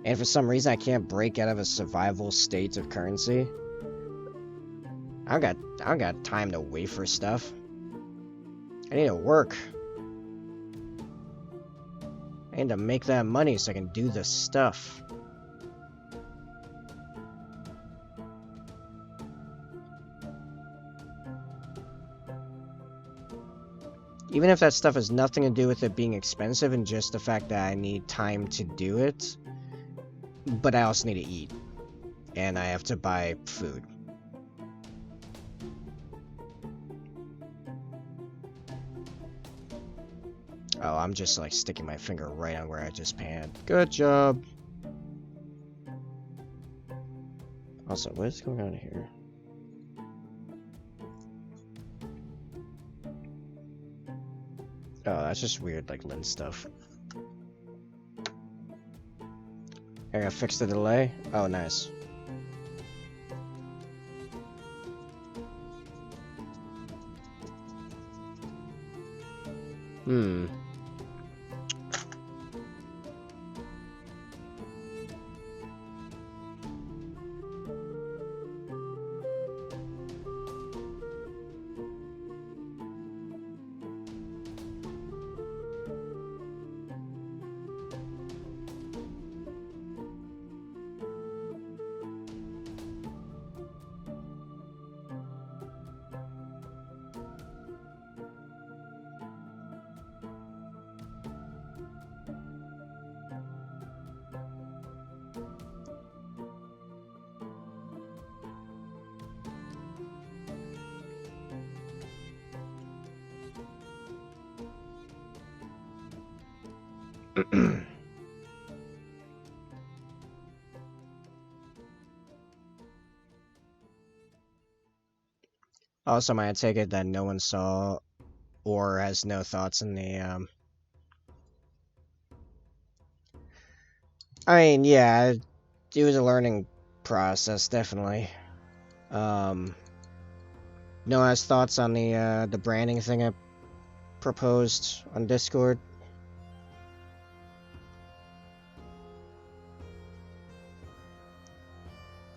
And for some reason I can't break out of a survival state of currency. I don't got time to wait for stuff. I need to work. I need to make that money so I can do this stuff. Even if that stuff has nothing to do with it being expensive and just the fact that I need time to do it. But I also need to eat. And I have to buy food. Oh, I'm just like sticking my finger right on where I just panned. Good job. Also, what is going on here? Oh, that's just weird, like lens stuff. I gotta fix the delay. Oh, nice. Hmm. Also, might I take it that no one saw or has no thoughts in the, I mean, yeah, it was a learning process, definitely. No one has thoughts on the branding thing I proposed on Discord?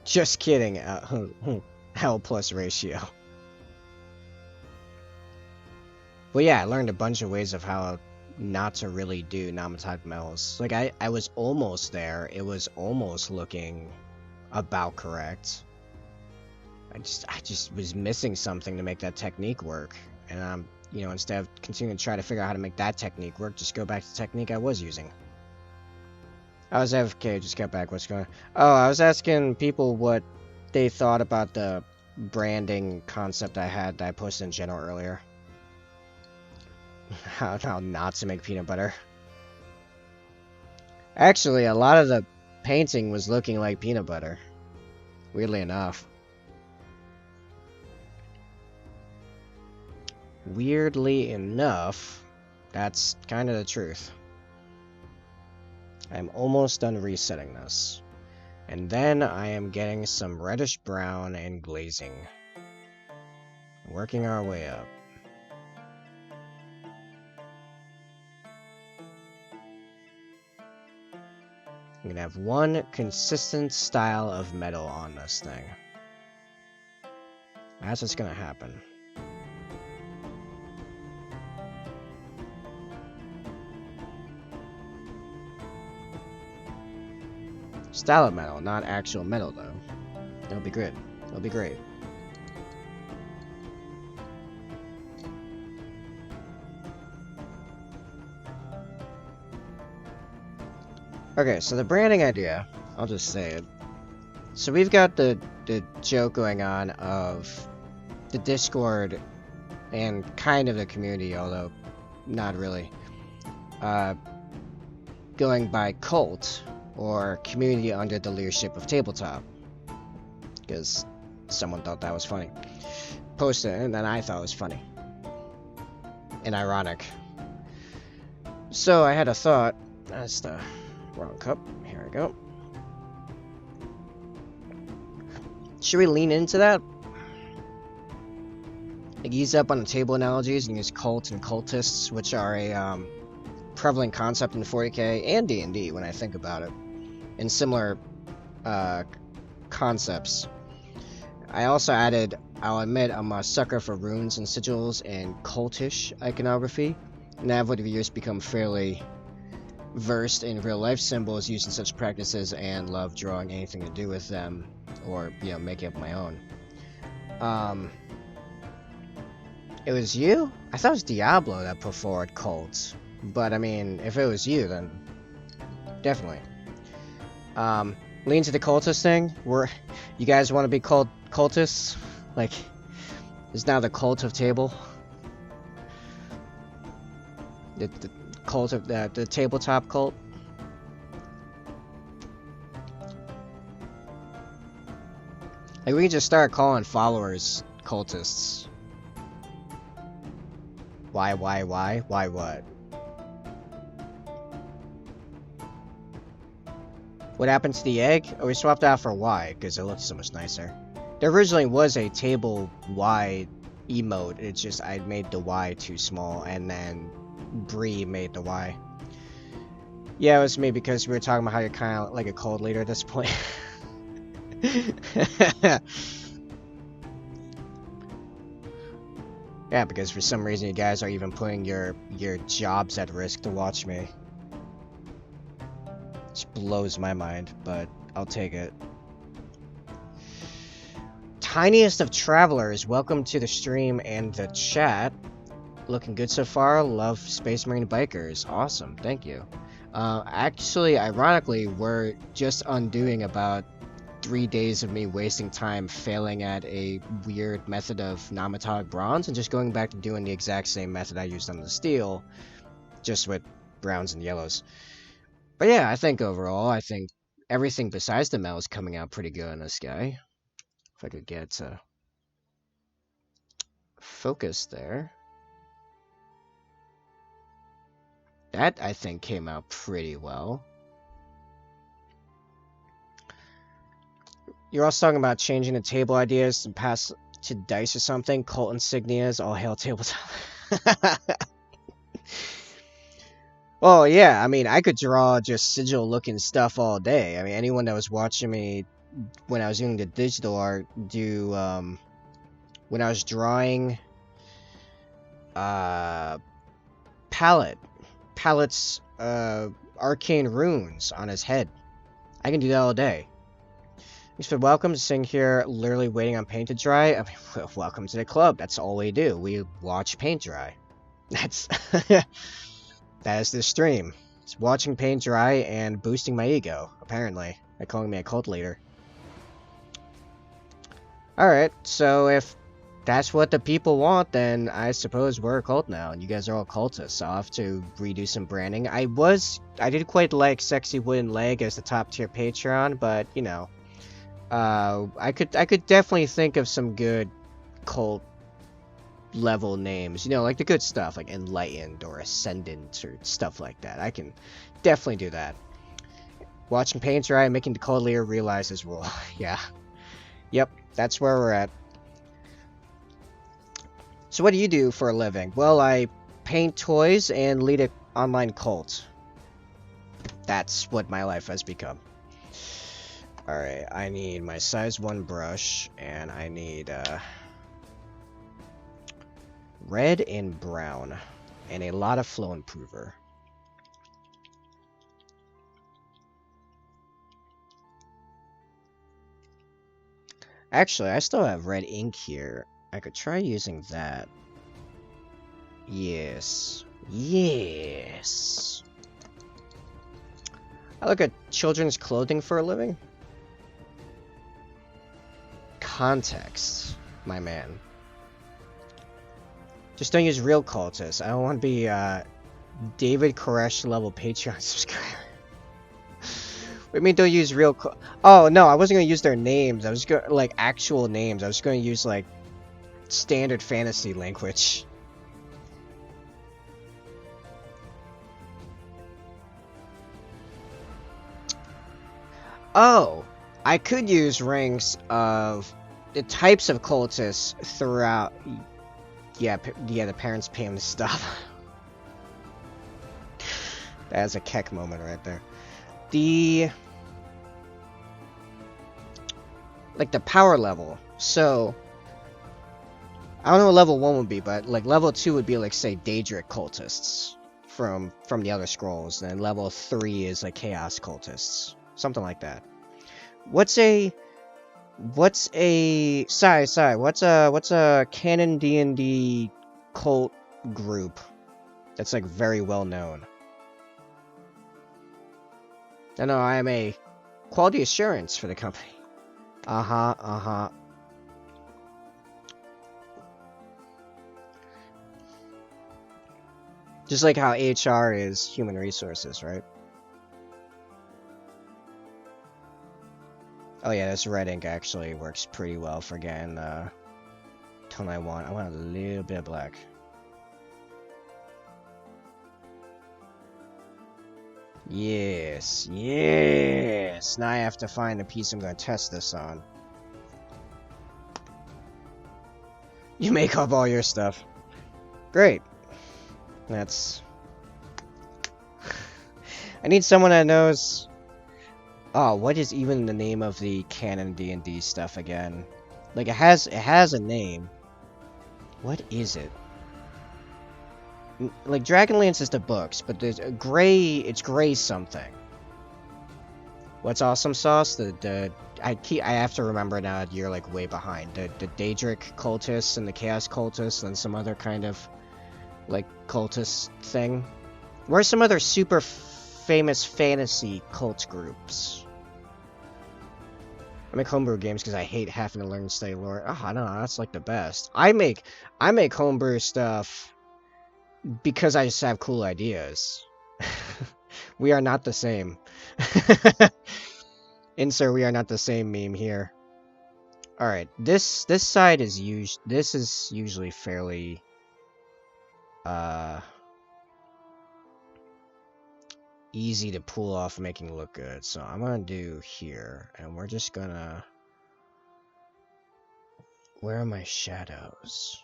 Just kidding, L plus ratio. Well, yeah, I learned a bunch of ways of how not to really do non-metallic metals. Like, I was almost there. It was almost looking about correct. I just was missing something to make that technique work. And you know, instead of continuing to try to figure out how to make that technique work, just go back to the technique I was using. I was AFK, just got back. What's going on? Oh, I was asking people what they thought about the branding concept I had that I posted in general earlier. How not to make peanut butter. Actually, a lot of the painting was looking like peanut butter. Weirdly enough. Weirdly enough, that's kind of the truth. I'm almost done resetting this. And then I am getting some reddish brown and glazing. Working our way up. I'm gonna have one consistent style of metal on this thing. That's what's gonna happen. Style of metal, not actual metal though. That'll be good. That'll be great. Okay, so the branding idea, I'll just say it. So we've got the joke going on of the Discord and kind of the community, although not really, going by cult or community under the leadership of Tabletop, because someone thought that was funny. Posted it, and then I thought it was funny and ironic. So I had a thought. That's the wrong cup. Here we go. Should we lean into that? Like, ease up on the table analogies and use cult and cultists, which are a prevalent concept in 40k and D&D when I think about it, and similar concepts. I also added, I'll admit, I'm a sucker for runes and sigils and cultish iconography, and I've over the years become fairly versed in real-life symbols using such practices and love drawing anything to do with them, or, you know, making up my own. It was you? I thought it was Diablo that put forward cults. But, I mean, if it was you, then definitely. Lean to the cultist thing? You guys want to be called cultists? Like, it's now the cult of table? The cult of the tabletop cult? Like, we can just start calling followers cultists. Why? Why what? What happened to the egg? Oh, we swapped out for Y, because it looked so much nicer. There originally was a table Y emote, it's just I made the Y too small, and then Bree made the Y. Yeah, it was me, because we were talking about how you're kind of like a cult leader at this point. Yeah, because for some reason you guys are even putting your jobs at risk to watch me. Which blows my mind, but I'll take it. Tiniest of Travelers, welcome to the stream and the chat. Looking good so far. Love Space Marine Bikers. Awesome, thank you. Actually, ironically, we're just undoing about 3 days of me wasting time failing at a weird method of non-metallic bronze and just going back to doing the exact same method I used on the steel, just with browns and yellows. But yeah, I think overall, I think everything besides the metal is coming out pretty good in this guy. If I could get focus there. That, I think, came out pretty well. You're also talking about changing the table ideas and pass to dice or something. Cult insignias, all hail tabletop. Well, yeah, I mean, I could draw just sigil-looking stuff all day. I mean, anyone that was watching me when I was doing the digital art do, when I was drawing, Pallet's, arcane runes on his head. I can do that all day. Thanks for welcome, sitting here literally waiting on paint to dry. I mean, well, welcome to the club. That's all we do. We watch paint dry. That's that is the stream. It's watching paint dry and boosting my ego, apparently. They're calling me a cult leader. Alright, so if that's what the people want, then I suppose we're a cult now, and you guys are all cultists, so I'll have to redo some branding. I did quite like Sexy Wooden Leg as the top tier Patreon, but, you know, I could definitely think of some good cult level names, you know, like the good stuff, like Enlightened or Ascendant or stuff like that. I can definitely do that. Watching paint dry and making the cult leader realize his role. Yeah. Yep, that's where we're at. So what do you do for a living? Well, I paint toys and lead an online cult. That's what my life has become. Alright, I need my size 1 brush, and I need red and brown, and a lot of flow improver. Actually, I still have red ink here. I could try using that. Yes. Yes. I look at children's clothing for a living. Context, my man. Just don't use real cultists. I don't want to be David Koresh level Patreon subscriber. What do you mean don't use real oh no, I wasn't gonna use their names. I was going like actual names. I was gonna use like standard fantasy language. Oh, I could use ranks of the types of cultists throughout. Yeah, yeah, the parents pay him to stop. That's a Keck moment right there. Like the power level. So I don't know what level 1 would be, but like level 2 would be like say Daedric cultists from the other scrolls, and level 3 is like Chaos cultists. Something like that. What's a canon D&D cult group that's like very well known? No, I am a quality assurance for the company. Just like how HR is human resources, right? Oh yeah, this red ink actually works pretty well for getting the tone I want. I want a little bit of black. Yes, yes! Now I have to find the piece I'm going to test this on. You make up all your stuff. Great. That's... I need someone that knows... Oh, what is even the name of the canon D&D stuff again? Like, it has a name. What is it? Like, Dragonlance is the books, but there's a gray... It's gray something. What's Awesome Sauce? I have to remember now that you're, like, way behind. The Daedric cultists and the Chaos cultists and some other kind of, like, cultist thing. Where's some other super famous fantasy cult groups? I make homebrew games because I hate having to learn and study lore. Oh, I don't know, that's like the best. I make homebrew stuff because I just have cool ideas. We are not the same. Insert we are not the same meme here. Alright, this side is usually fairly easy to pull off making look good. So I'm gonna do here, and we're just gonna... Where are my shadows?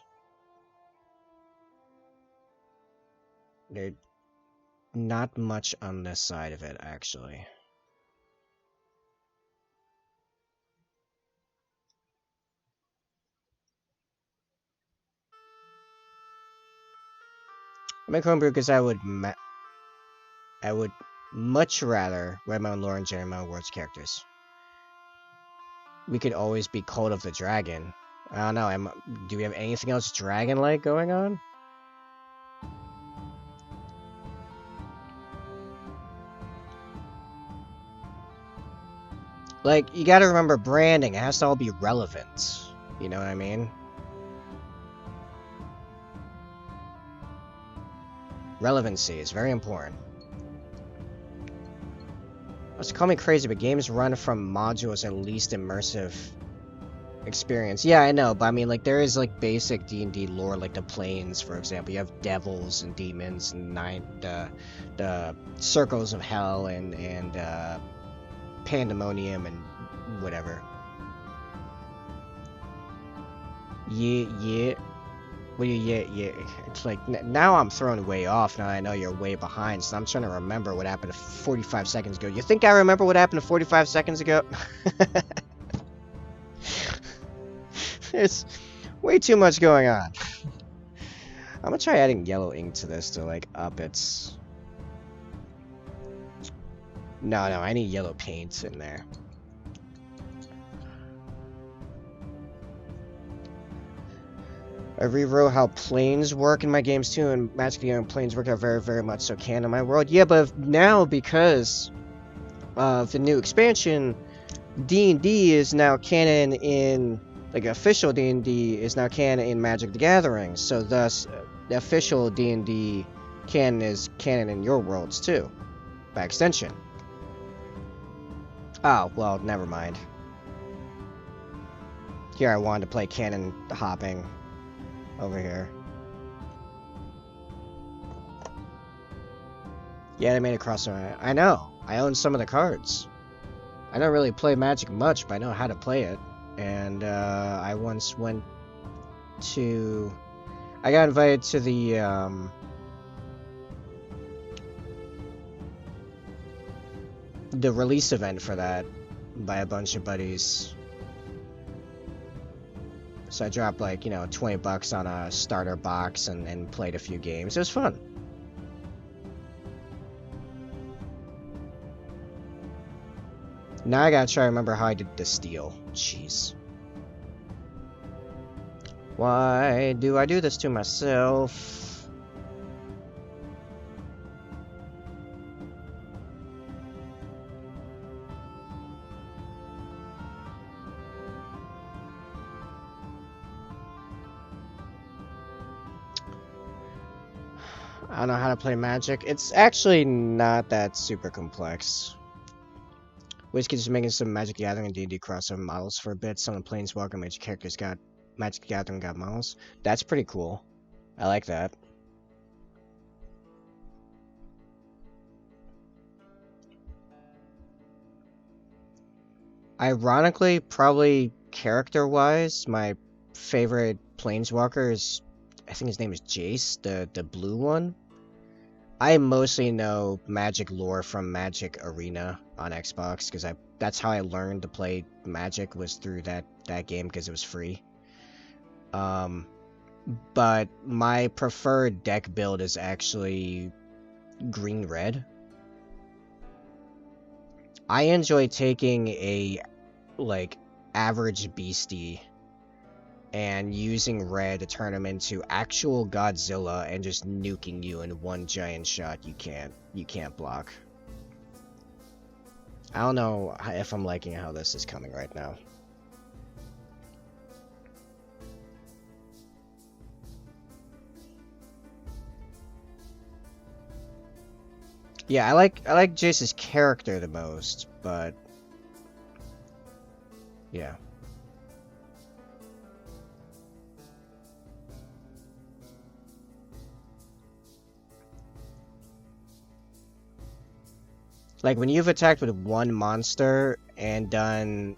They're not much on this side of it, actually. I make homebrew because I would much rather write my own lore and generate my own world's characters. We could always be Cult of the Dragon. I don't know, do we have anything else dragon-like going on? Like, you gotta remember branding, it has to all be relevant. You know what I mean? Relevancy is very important. Let's call me crazy, but games run from modules at least immersive experience. Yeah, I know, but I mean, like, there is, like, basic D&D lore, like the planes, for example. You have devils and demons and the circles of hell and pandemonium and whatever. Yeah. What do you, yeah. It's like, now I'm thrown way off now I know you're way behind, so I'm trying to remember what happened 45 seconds ago. You think I remember what happened 45 seconds ago? There's way too much going on. I'm gonna try adding yellow ink to this to, like, up its... No, I need yellow paint in there. I rewrote how planes work in my games too, and Magic the Gathering planes work out very, very much so canon in my world. Yeah, but now because of the new expansion, D&D is now canon in... Like, official D&D is now canon in Magic the Gathering, so thus, the official D&D canon is canon in your worlds too, by extension. Oh, well, never mind. Here I wanted to play canon hopping over here. Yeah, they made a crossover. I know. I own some of the cards. I don't really play Magic much, but I know how to play it. And I once went to... I got invited to the release event for that by a bunch of buddies. So I dropped like, you know, 20 bucks on a starter box and played a few games. It was fun. Now I gotta try to remember how I did the steal. Jeez. Why do I do this to myself? I don't know how to play Magic. It's actually not that super complex. WizKids is making some Magic Gathering and D&D crossover models for a bit. Some of the Planeswalker Magic characters got Magic Gathering got models. That's pretty cool. I like that. Ironically, probably character-wise, my favorite Planeswalker is, I think his name is Jace, the blue one. I mostly know Magic lore from Magic Arena on Xbox because that's how I learned to play Magic, was through that game because it was free. But my preferred deck build is actually green-red. I enjoy taking a like average beastie and using red to turn him into actual Godzilla and just nuking you in one giant shot. You can't block. I don't know if I'm liking how this is coming right now. Yeah, I like Jace's character the most, but yeah. Like, when you've attacked with one monster and done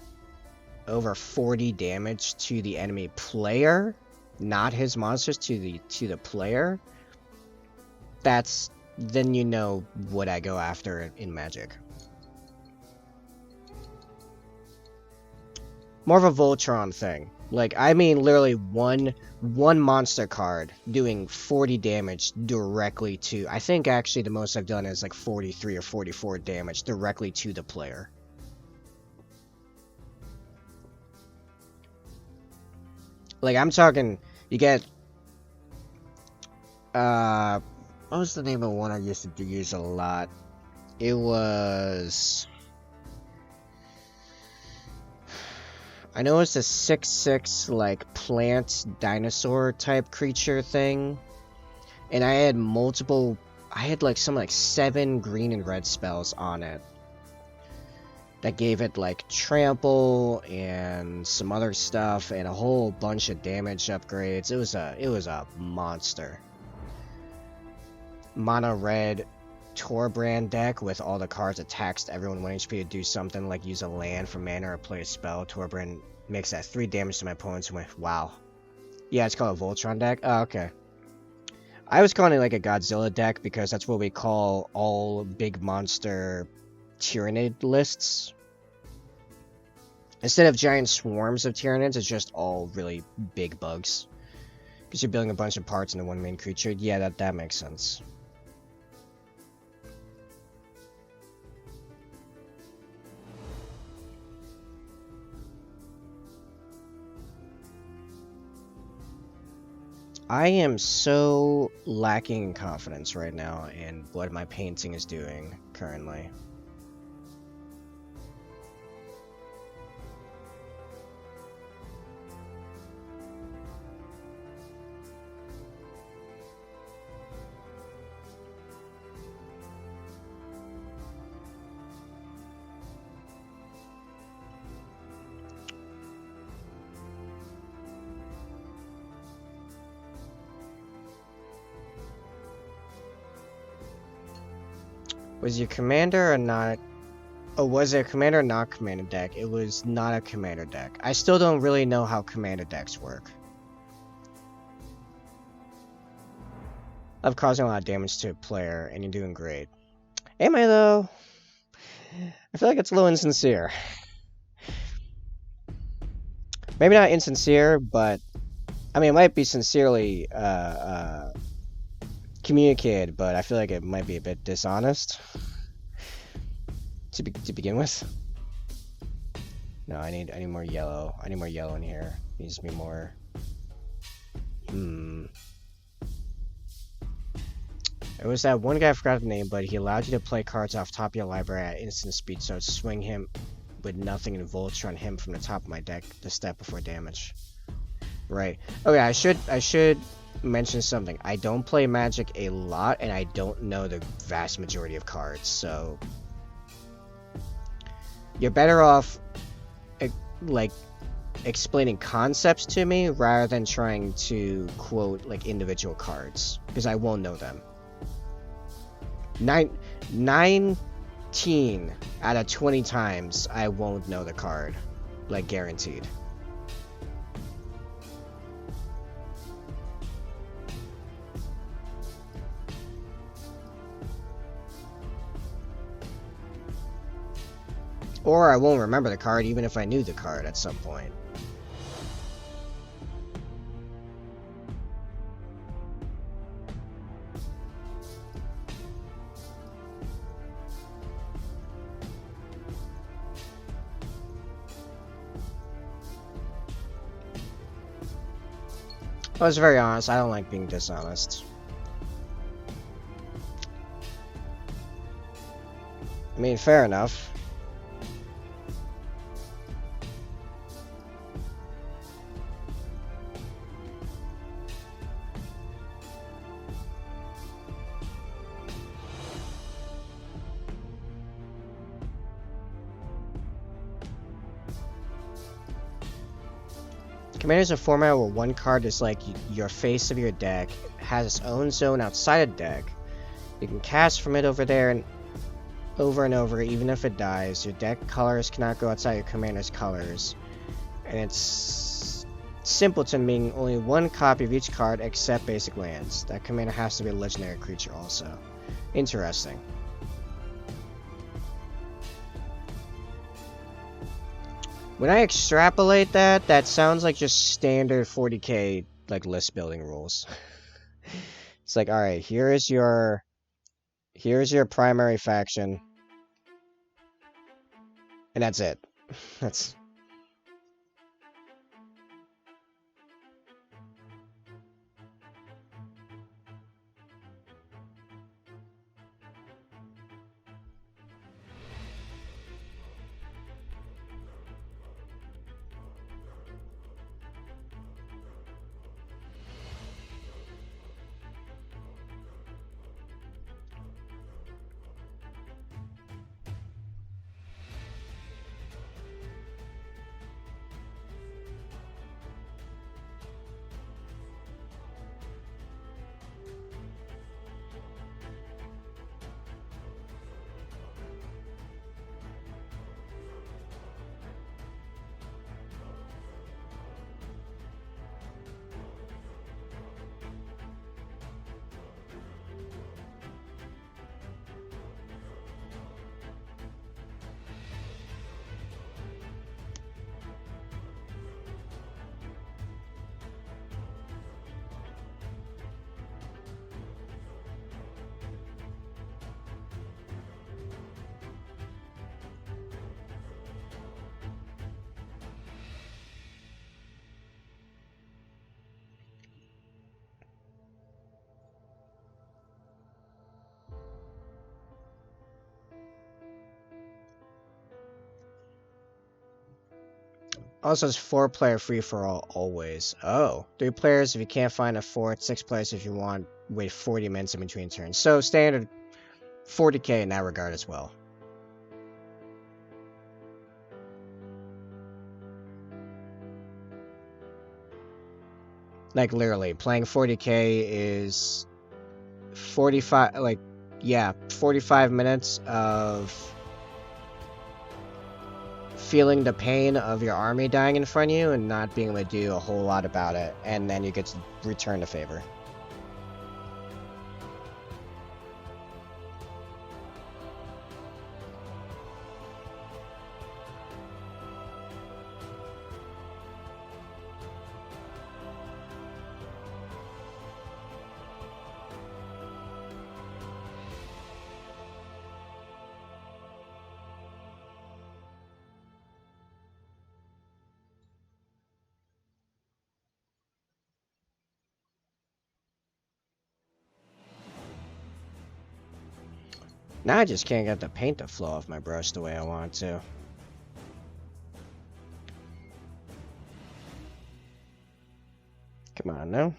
over 40 damage to the enemy player, not his monsters, to the player, then you know what I go after in Magic. More of a Voltron thing. Like, I mean literally one monster card doing 40 damage directly to... I think actually the most I've done is like 43 or 44 damage directly to the player. Like, I'm talking... You get... what was the name of one I used to use a lot? It was... I know it's a 6/6 like plant dinosaur type creature thing, and I had multiple. I had like 7 green and red spells on it that gave it like trample and some other stuff and a whole bunch of damage upgrades. It was a monster. Mono red Torbrand deck with all the cards attached to everyone 1 HP to do something like use a land for mana or play a spell. Torbrand makes that 3 damage to my opponents and went, wow. Yeah, it's called a Voltron deck? Oh, okay. I was calling it like a Godzilla deck because that's what we call all big monster Tyrannid lists. Instead of giant swarms of Tyrannids, it's just all really big bugs. Because you're building a bunch of parts into one main creature. Yeah, that makes sense. I am so lacking in confidence right now in what my painting is doing currently. Was your commander or not? Oh, was it a commander or not commander deck? It was not a commander deck. I still don't really know how commander decks work. I'm causing a lot of damage to a player, and you're doing great. Am I, though? I feel like it's a little insincere. Maybe not insincere, but... I mean, it might be sincerely communicated, but I feel like it might be a bit dishonest to begin with. No, I need more yellow. I need more yellow in here. Needs to be more. It was that one guy, I forgot the name, but he allowed you to play cards off top of your library at instant speed, so I'd swing him with nothing and Voltron him from the top of my deck the step before damage. Right. Okay, I should mention something. I don't play Magic a lot, and I don't know the vast majority of cards, so you're better off like explaining concepts to me rather than trying to quote like individual cards, because I won't know them. 19 out of 20 times I won't know the card, like guaranteed. Or I won't remember the card even if I knew the card at some point. I was very honest. I don't like being dishonest. I mean, fair enough. Commander is a format where one card is like your face of your deck, has its own zone outside of deck. You can cast from it over there and over, even if it dies. Your deck colors cannot go outside your commander's colors. And it's simpleton, meaning only one copy of each card except basic lands. That commander has to be a legendary creature also. Interesting. When I extrapolate that, that sounds like just standard 40k like list building rules. It's like, alright, here's your primary faction. And that's it. That's... Also, it's 4-player free-for-all always. Oh, 3 players if you can't find a 4th, 6 players if you want, wait 40 minutes in between turns. So standard 40k in that regard as well. Like literally, playing 40k is 45, like yeah, 45 minutes of feeling the pain of your army dying in front of you and not being able to do a whole lot about it, and then you get to return the favor. Now I just can't get the paint to flow off my brush the way I want to. Come on now.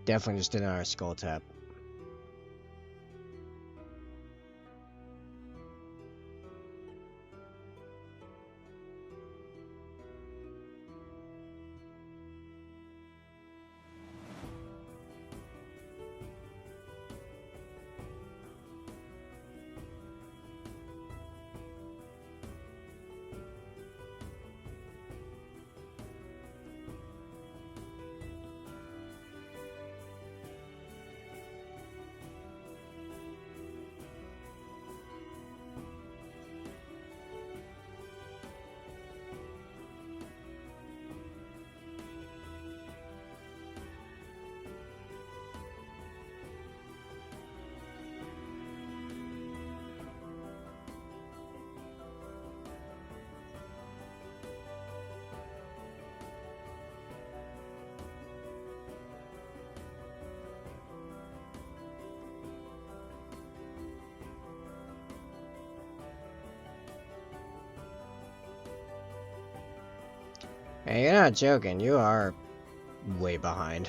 Definitely just did our skull tap. Hey, you're not joking. You are way behind.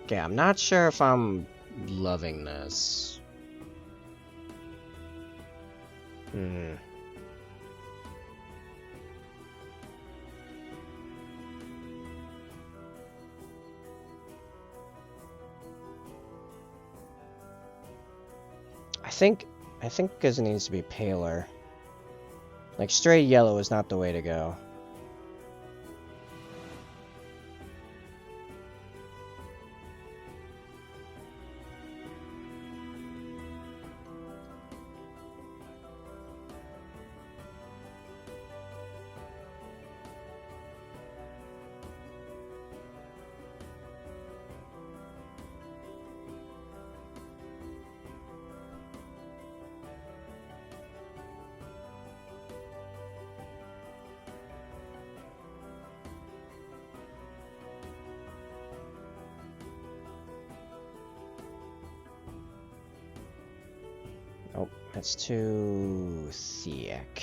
Okay, I'm not sure if I'm loving this. I think because it needs to be paler. Like, straight yellow is not the way to go. Oh, that's too thick.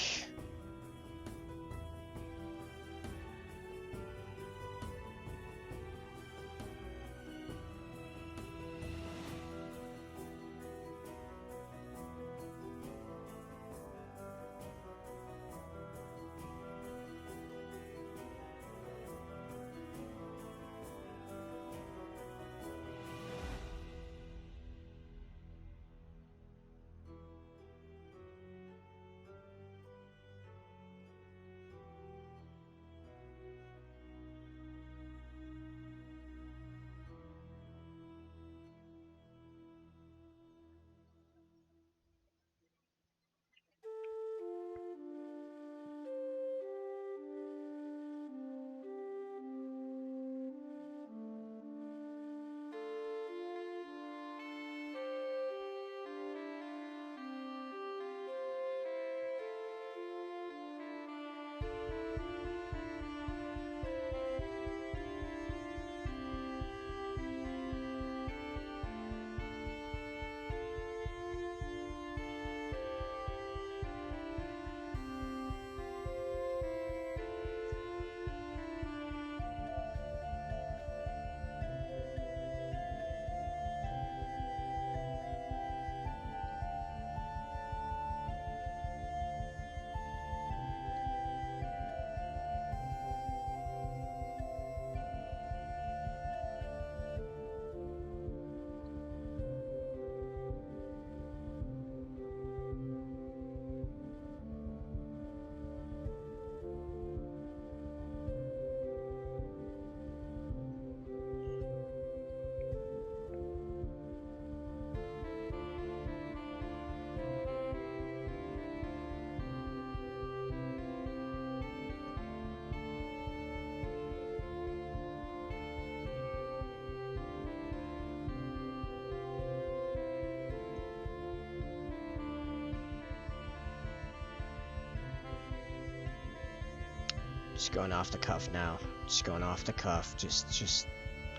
Just going off the cuff now. Just going off the cuff. Just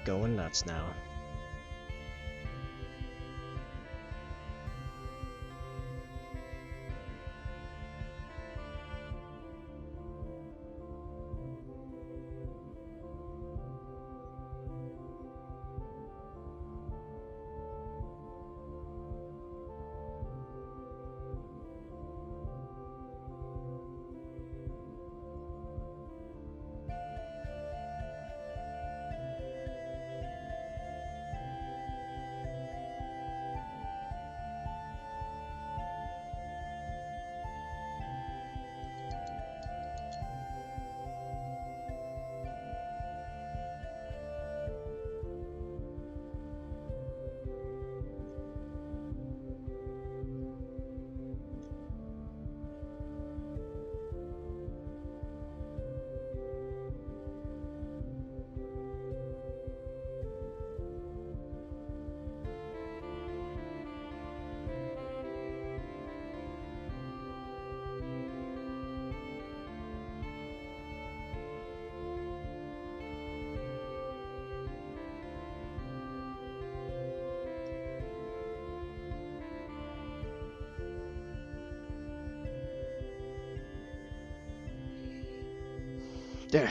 going nuts now. There.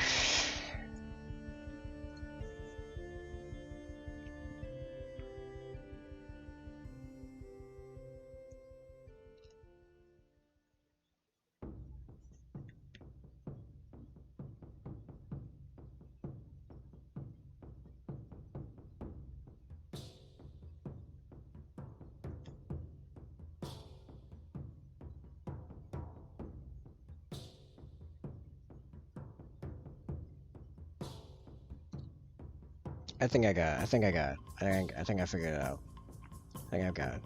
I think I got it. I think I figured it out. I think I've got it.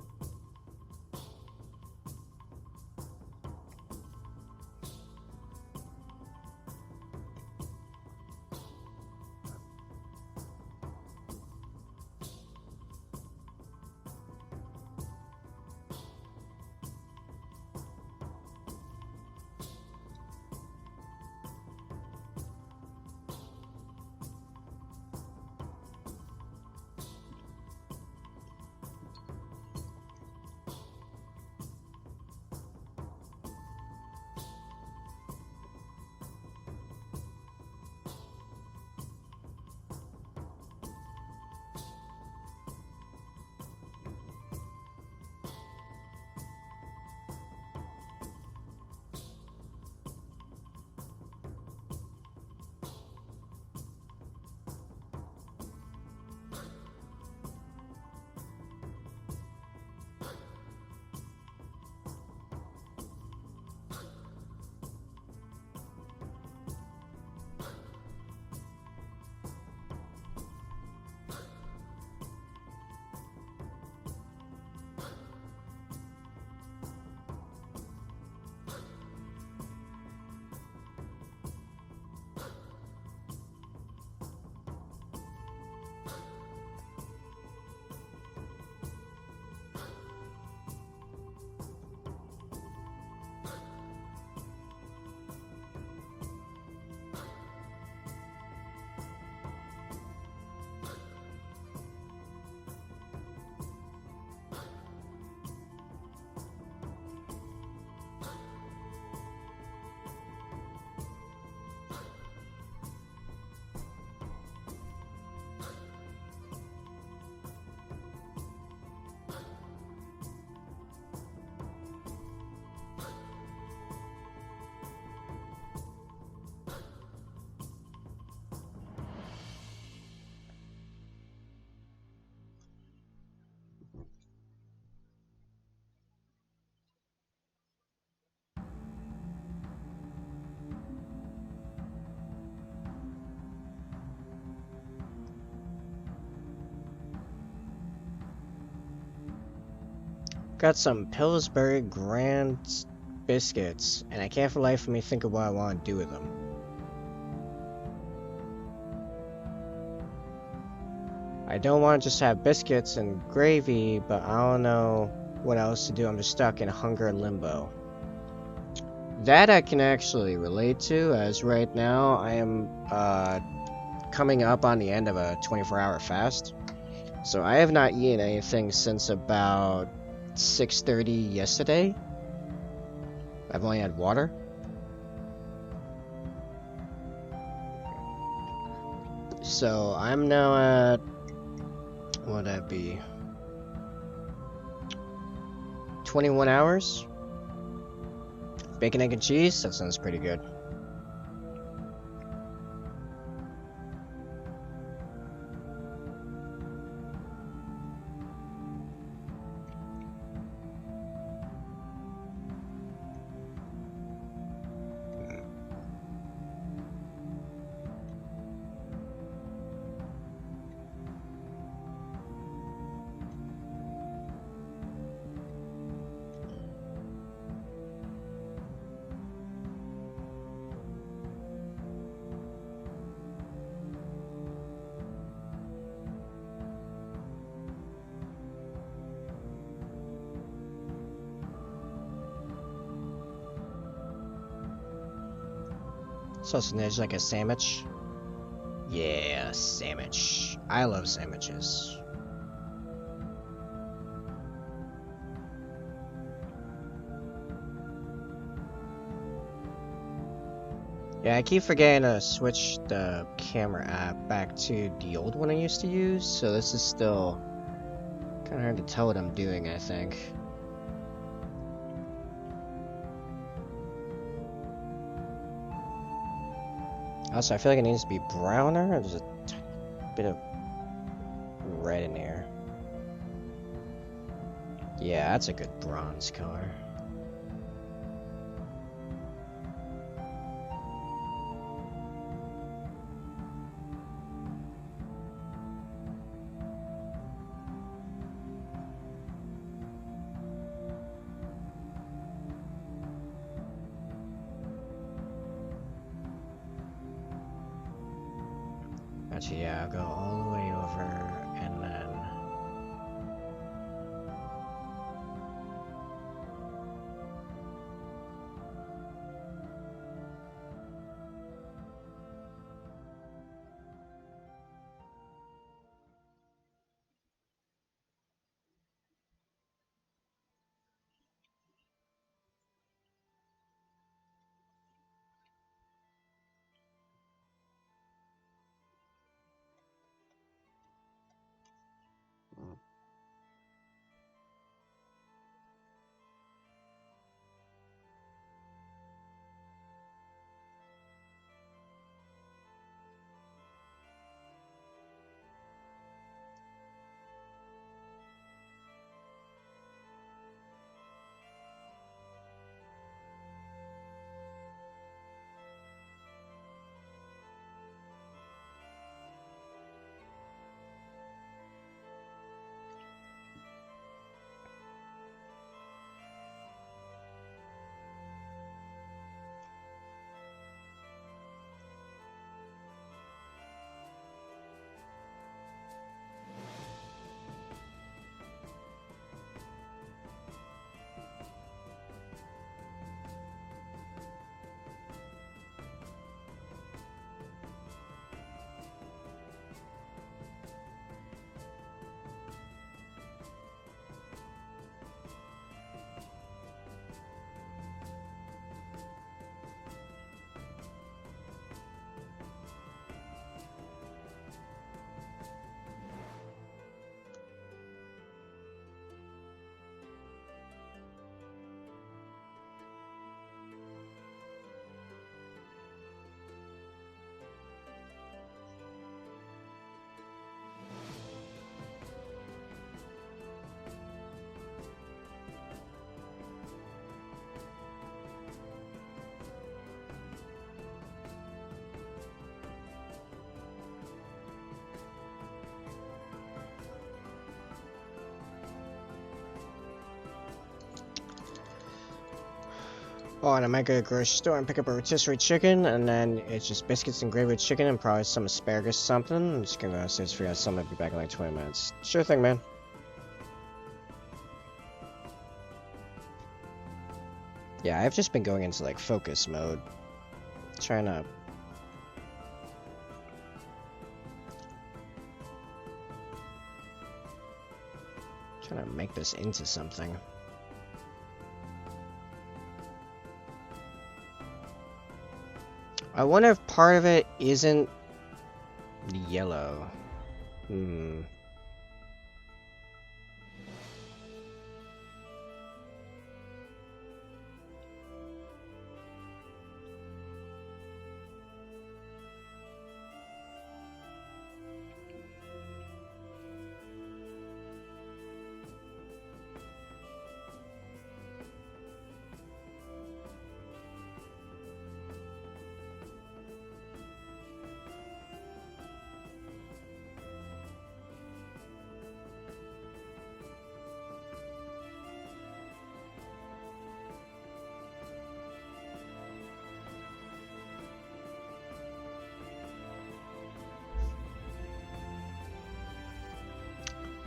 Got some Pillsbury Grand biscuits, and I can't for the life of me think of what I want to do with them. I don't want to just have biscuits and gravy, but I don't know what else to do. I'm just stuck in hunger limbo. That I can actually relate to, as right now I am coming up on the end of a 24-hour fast. So I have not eaten anything since about 6:30 yesterday. I've only had water. So I'm now at, what would that be? 21 hours? Bacon, egg, and cheese? That sounds pretty good. Sausage like a sandwich? Yeah, sandwich. I love sandwiches. Yeah, I keep forgetting to switch the camera app back to the old one I used to use, so this is still kind of hard to tell what I'm doing, I think. Also, I feel like it needs to be browner, or there's a bit of red in here. Yeah, that's a good bronze color. Actually, yeah, I'll go all the way over, and then... Oh, and I might go to the grocery store and pick up a rotisserie chicken, and then it's just biscuits and gravy with chicken and probably some asparagus or something. I'm just gonna say figure out something. I'll be back in like 20 minutes. Sure thing, man. Yeah, I've just been going into like focus mode, trying to make this into something. I wonder if part of it isn't yellow. Hmm.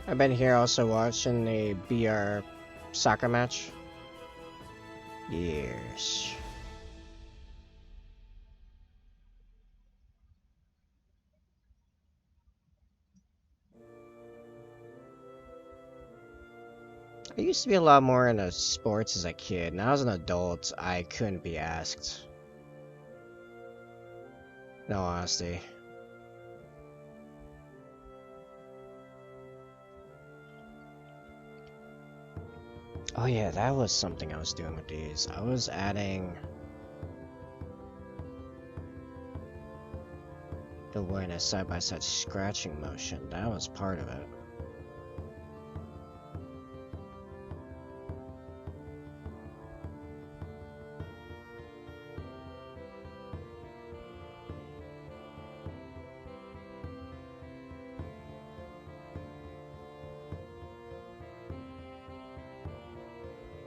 I've been here also watching a BR soccer match. Yes. I used to be a lot more into sports as a kid. Now as an adult, I couldn't be asked. No honesty. Oh yeah, that was something I was doing with these. I was adding the awareness side-by-side scratching motion. That was part of it.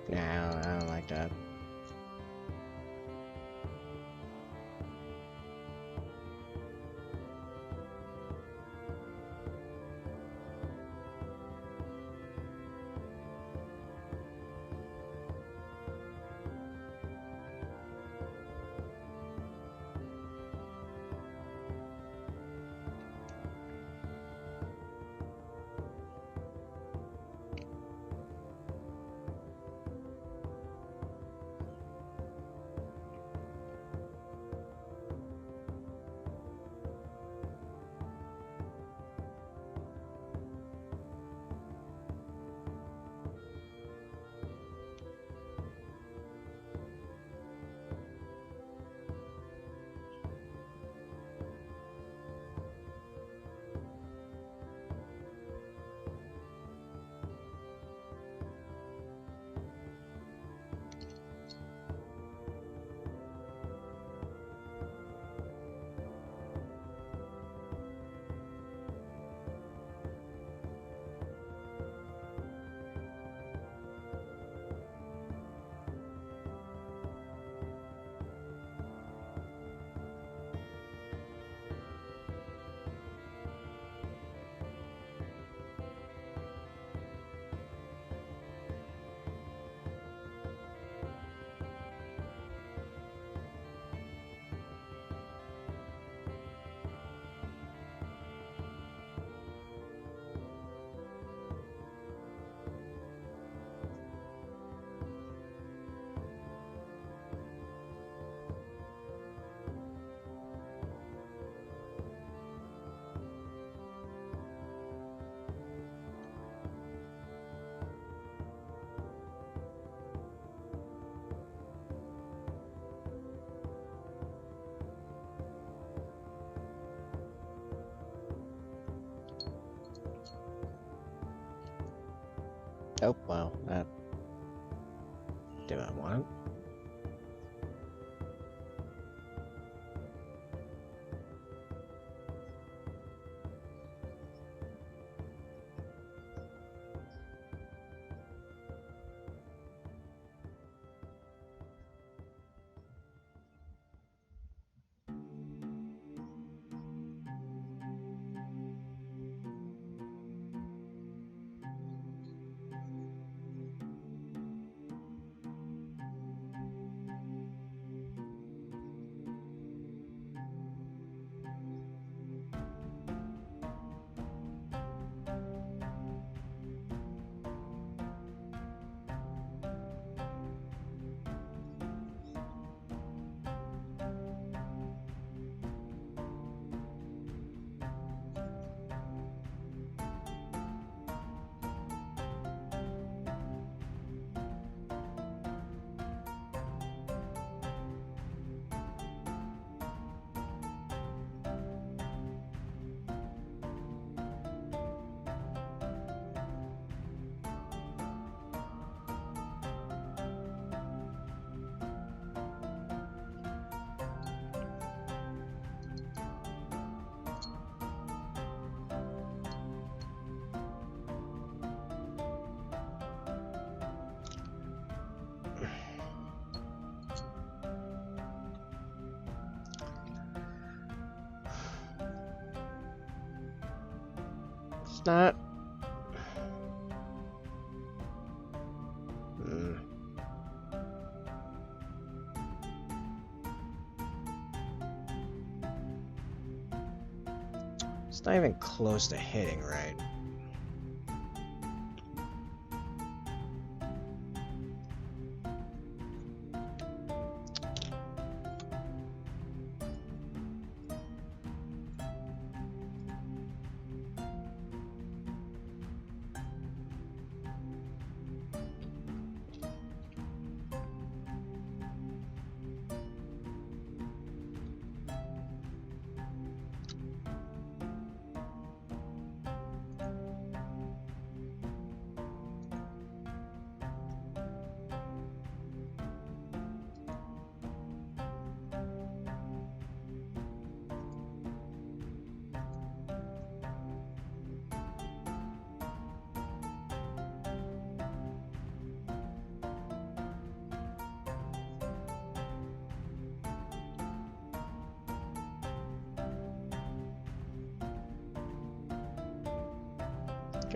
Nah, I don't like that. Oh, well, that did I want it? not... Hmm. It's not even close to hitting, right?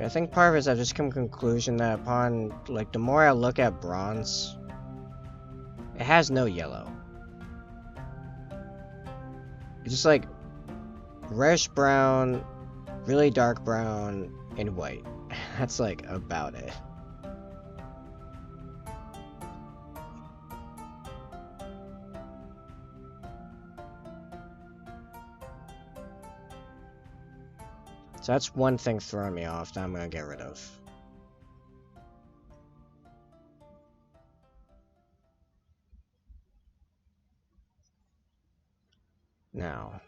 I think part of it is I've just come to the conclusion that upon, like, the more I look at bronze, it has no yellow. It's just like reddish brown, really dark brown, and white. That's like about it. So that's one thing throwing me off that I'm gonna get rid of. Now.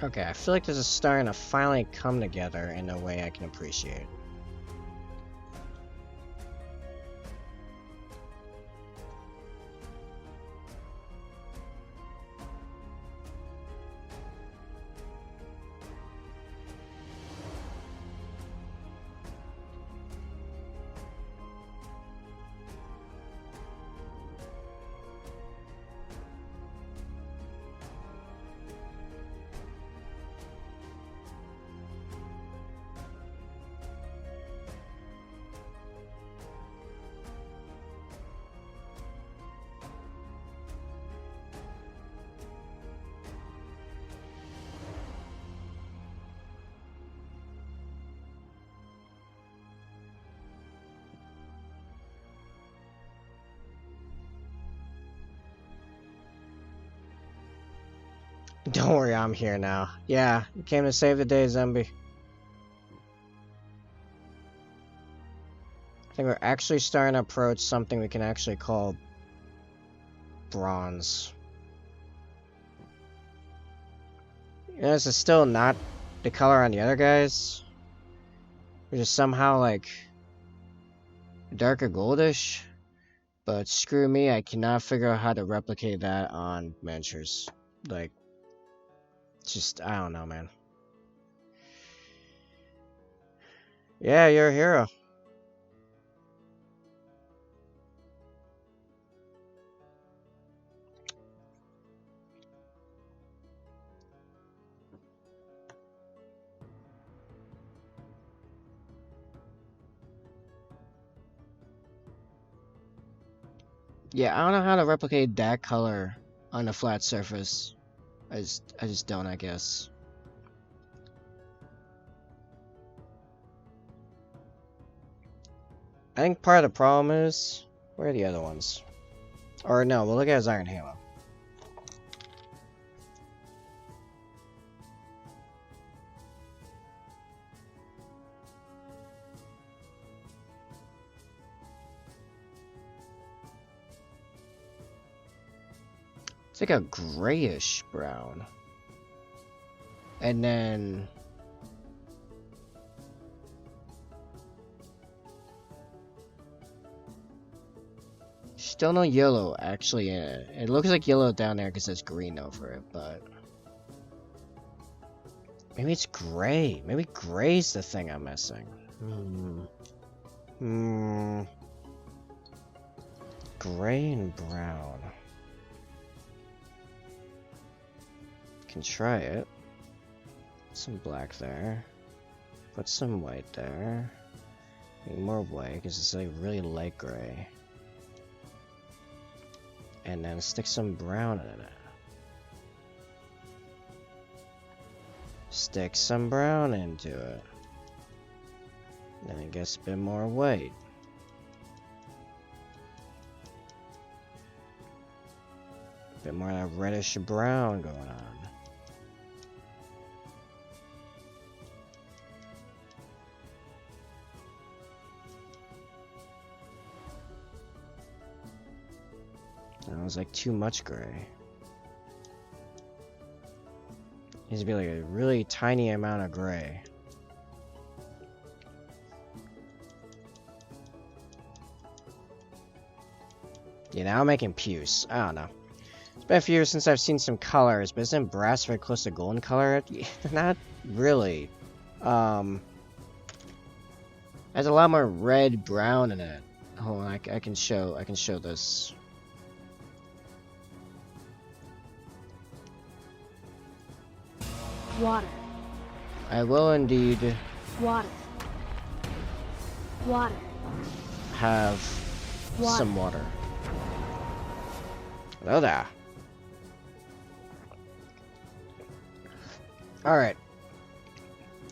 Okay, I feel like this is starting to finally come together in a way I can appreciate. Don't worry, I'm here now. Yeah, you came to save the day, Zombie. I think we're actually starting to approach something we can actually call bronze. You know, this is still not the color on the other guys, which is somehow like darker goldish. But screw me, I cannot figure out how to replicate that on miniatures. Like, just, I don't know, man. Yeah, you're a hero. Yeah, I don't know how to replicate that color on a flat surface. I just don't, I guess. I think part of the problem is, where are the other ones? Or no, we'll look at his Iron Halo. It's like a grayish brown. And then... still no yellow actually in it. It looks like yellow down there because there's green over it, but... maybe it's gray. Maybe gray's the thing I'm missing. Gray and brown. Can try it. Some black there. Put some white there. Need more white because it's like really light gray. And then stick some brown in it. Stick some brown into it. Then it gets a bit more white. A bit more of that reddish brown going on. That was like too much gray. Needs to be like a really tiny amount of gray. Yeah, now I'm making puce. I don't know. It's been a few years since I've seen some colors, but isn't brass very close to golden color? Not really. Has a lot more red brown in it. Hold on, I can show this. Water. I will indeed Water. Water. have Water. some water. Hello there. Alright.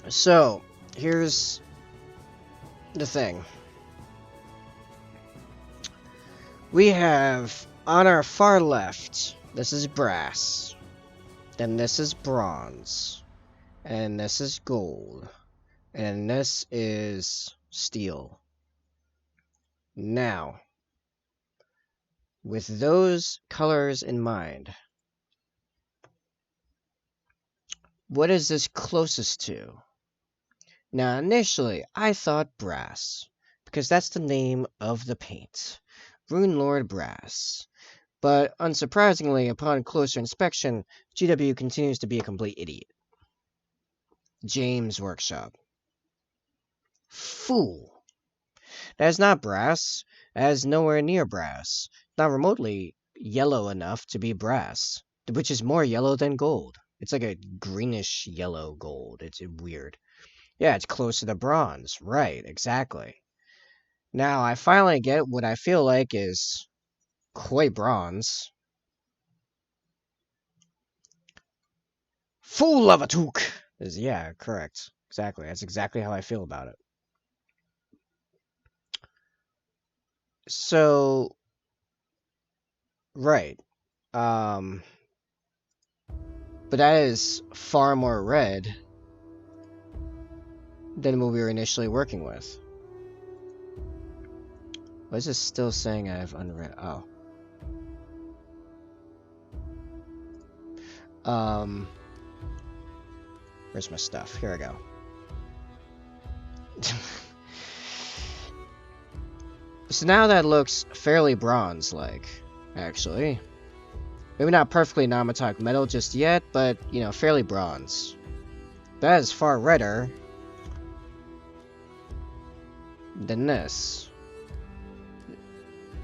So, here's the thing. We have, on our far left, this is brass. Then this is bronze. And this is gold. And this is steel. Now, with those colors in mind, what is this closest to? Now, initially, I thought brass, because that's the name of the paint. Rune Lord Brass. But unsurprisingly, upon closer inspection, GW continues to be a complete idiot. James Workshop. Fool. That is not brass. That is nowhere near brass. Not remotely yellow enough to be brass, which is more yellow than gold. It's like a greenish yellow gold. It's weird. Yeah, it's closer to bronze. Right, exactly. Now, I finally get what I feel like is koi bronze. Fool of a took! Yeah, correct. Exactly. That's exactly how I feel about it. So, right. But that is far more red than what we were initially working with. Why is this still saying I have unread? Oh. Where's my stuff? Here I go. So now that looks fairly bronze-like, actually. Maybe not perfectly non-metallic metal just yet, but, you know, fairly bronze. That is far redder than this.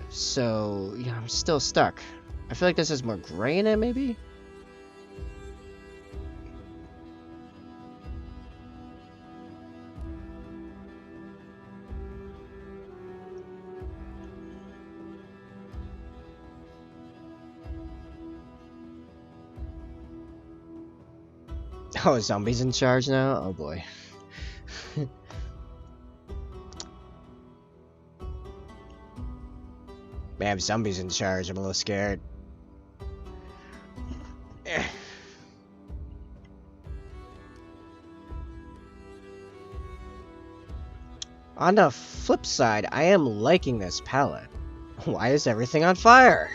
So, yeah, I'm still stuck. I feel like this has more gray in it, maybe? Oh, zombies in charge now? Oh boy. Man, if zombies in charge, I'm a little scared. On the flip side, I am liking this palette. Why is everything on fire?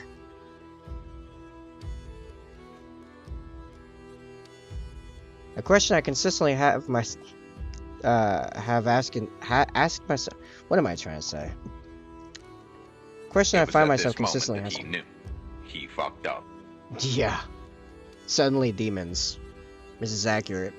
A question I consistently have asked myself. What am I trying to say? Question I find myself consistently asking. He knew. He fucked up. Yeah. Suddenly demons. This is accurate.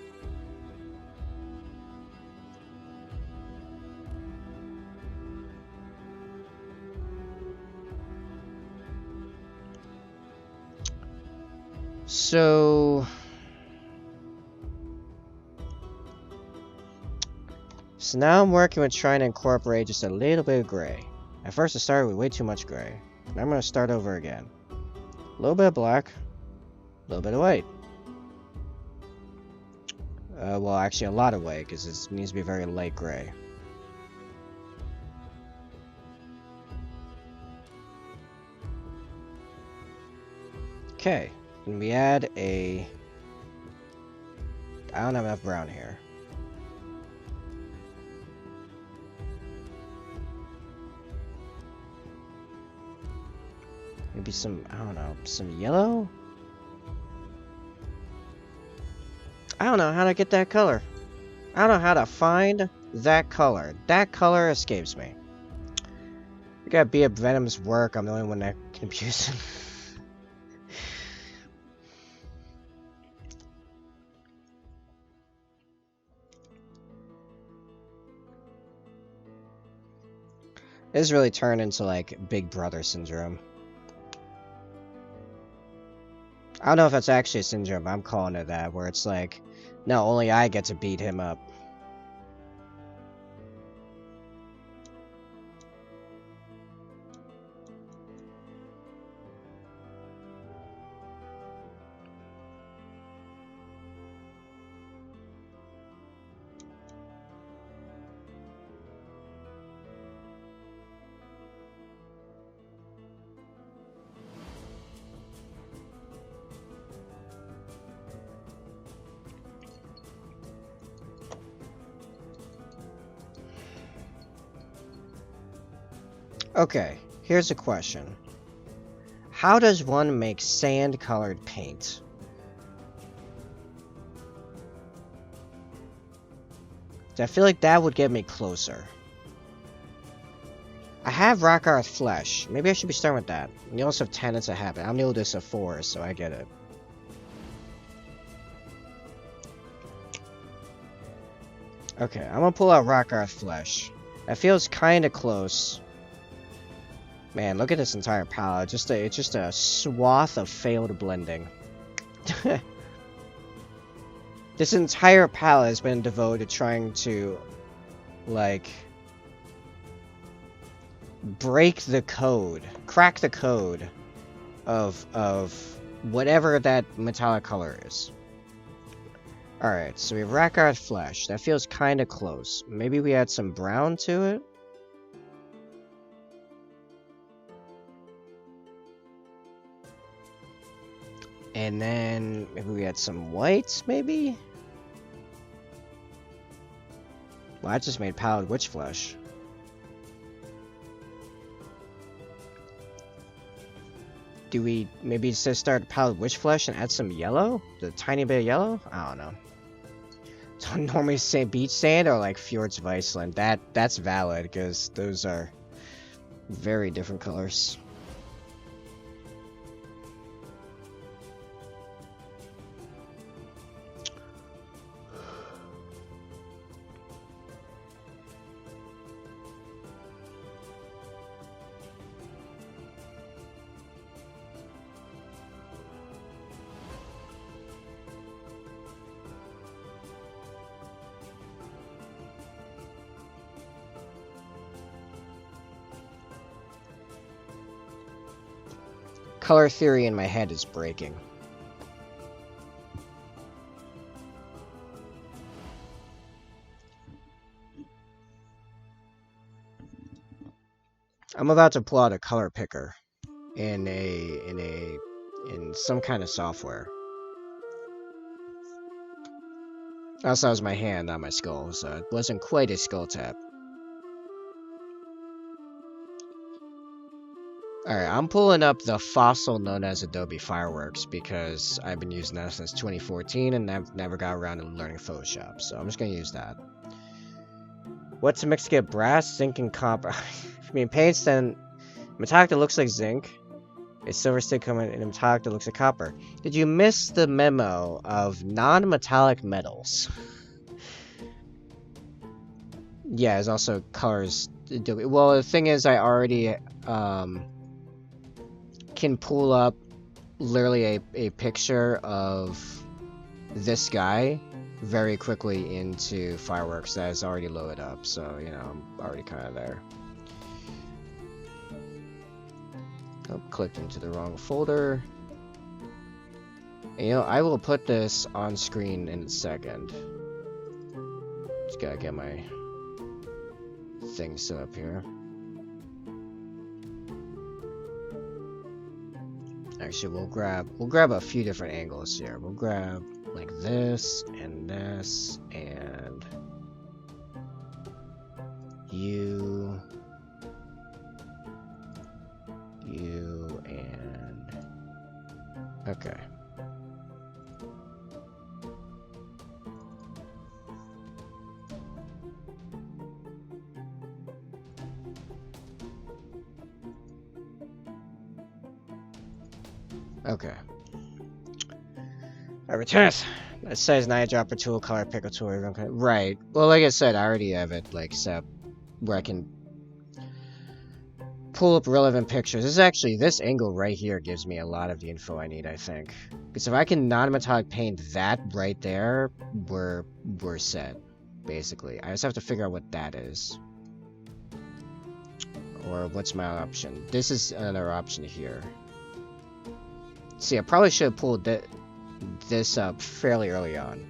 So now I'm working with trying to incorporate just a little bit of gray. At first I started with way too much gray. Now I'm going to start over again. A little bit of black. A little bit of white. Well, actually a lot of white, because it needs to be very light gray. Okay. Can we add a... I don't have enough brown here. Maybe some, I don't know, some yellow? I don't know how to get that color. I don't know how to find that color. That color escapes me. I gotta be at Venom's work. I'm the only one that can abuse him. This really turned into like Big Brother syndrome. I don't know if that's actually a syndrome, but I'm calling it that, where it's like, no, only I get to beat him up. Okay, here's a question. How does one make sand-colored paint? I feel like that would get me closer. I have Rock Earth Flesh. Maybe I should be starting with that. And you also have Tenets of Habit. I'm new to this a 4, so I get it. Okay, I'm gonna pull out Rock Earth Flesh. That feels kinda close. Man, look at this entire palette. It's just a swath of failed blending. This entire palette has been devoted to trying to, like, break the code, crack the code of whatever that metallic color is. Alright, so we have Rock Earth Flesh. That feels kind of close. Maybe we add some brown to it? And then maybe we add some whites, maybe? Well, I just made Pallid Witch Flesh. Do we maybe just start Pallid Witch Flesh and add some yellow? The tiny bit of yellow? I don't know. Don't normally say beach sand or like Fjords of Iceland. That's valid because those are very different colors. Color theory in my head is breaking. I'm about to pull out a color picker in some kind of software. Also, that was my hand, not my skull, so it wasn't quite a skull tap. Alright, I'm pulling up the fossil known as Adobe Fireworks because I've been using that since 2014 and I've never got around to learning Photoshop, so I'm just going to use that. What's a mix to get brass, zinc, and copper? I mean, paints then metallic that looks like zinc, a silver stick coming in a metallic that looks like copper. Did you miss the memo of non-metallic metals? Yeah, there's also colors. Well, the thing is, I already can pull up literally a picture of this guy very quickly into Fireworks that is already loaded up, so you know I'm already kind of there. Oh, clicked into the wrong folder. And, you know, I will put this on screen in a second. Just gotta get my thing set up here. Actually, we'll grab a few different angles here. We'll grab like this and you and okay. Okay. I return it. That says Night Dropper tool, color picker tool. Right. Well, like I said, I already have it like set where I can pull up relevant pictures. This is actually, this angle right here gives me a lot of the info I need, I think. Because if I can non-metallic paint that right there, we're set, basically. I just have to figure out what that is. Or what's my option? This is another option here. See, I probably should have pulled this up fairly early on.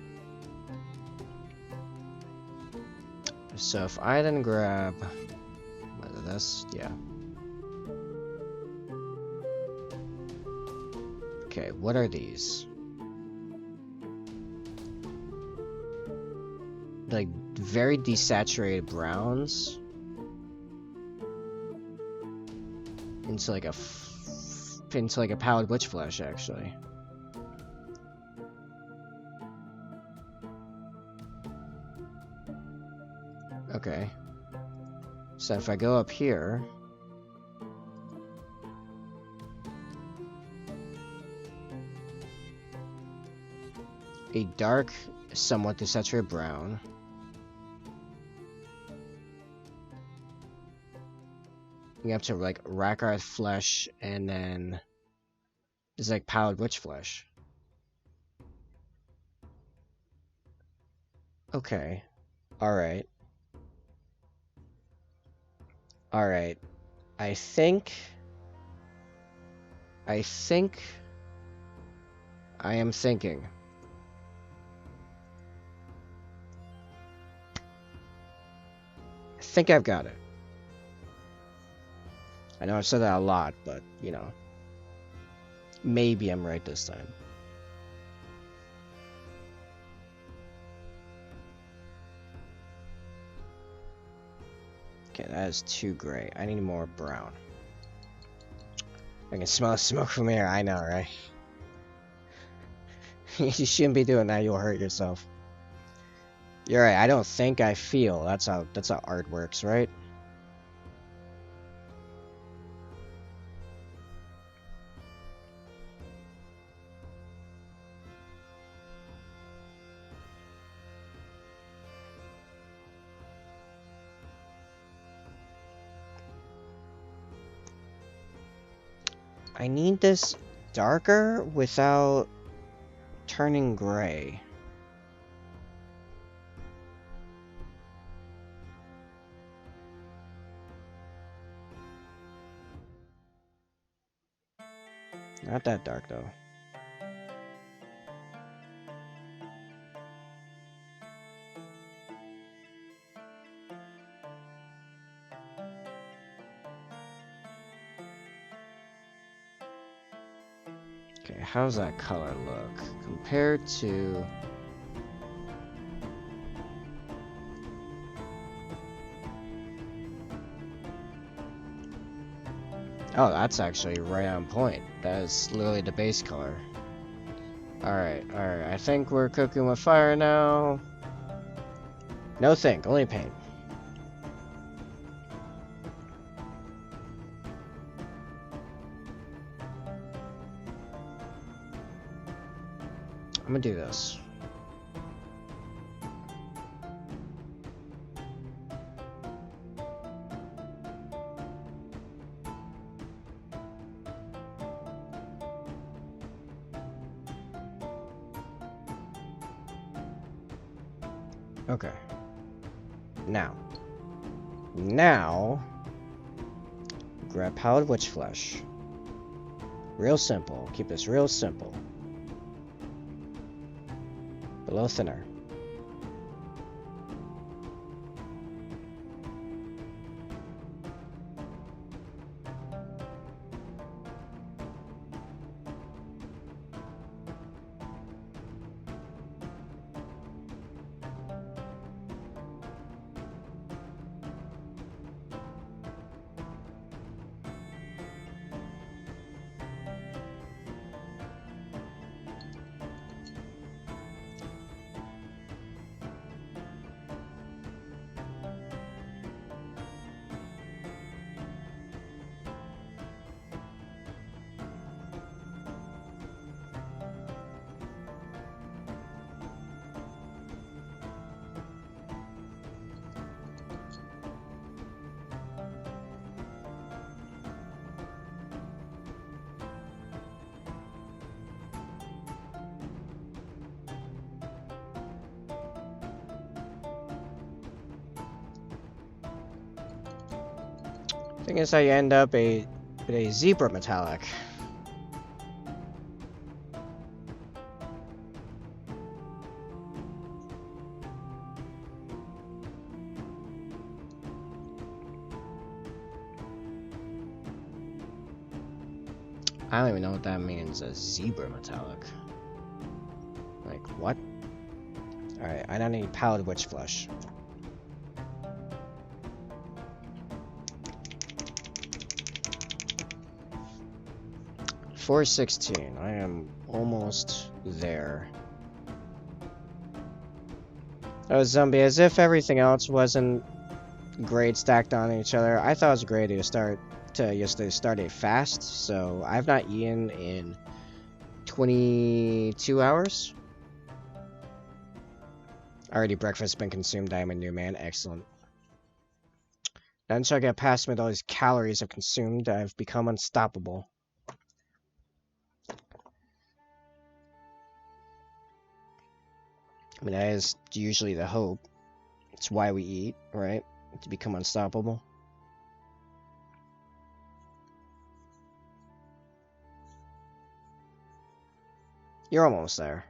So if I then grab this, yeah. Okay, what are these? Like very desaturated browns into like a Pallid Witch Flesh, actually. Okay. So if I go up here... a dark, somewhat desaturated brown. You have to like Rakarth flesh, and then there's like powdered witch flesh. Okay. Alright. Alright. I think I am thinking. I think I've got it. I know I've said that a lot, but, you know. Maybe I'm right this time. Okay, that is too gray. I need more brown. I can smell smoke from here. I know, right? You shouldn't be doing that. You'll hurt yourself. You're right. I don't think I feel. That's how art works, right? I need this darker without turning gray. Not that dark though. Okay, how's that color look compared to... Oh, that's actually right on point. That is literally the base color. Alright, alright. I think we're cooking with fire now. No think, only paint. I'm gonna do this. Okay. Now, grab powdered witch flesh. Real simple. Keep this real simple. Below thinner. Thing is, I end up with a zebra metallic. I don't even know what that means, a zebra metallic. Like, what? Alright, I don't need powdered witch flesh. $416. I am almost there. Oh, zombie, as if everything else wasn't grade stacked on each other. I thought it was a great idea to start it fast, so I've not eaten in 22 hours. Already breakfast been consumed. I am a new man. Excellent. Now until I get past me with all these calories I've consumed, I've become unstoppable. I mean, that is usually the hope. It's why we eat, right? To become unstoppable. You're almost there.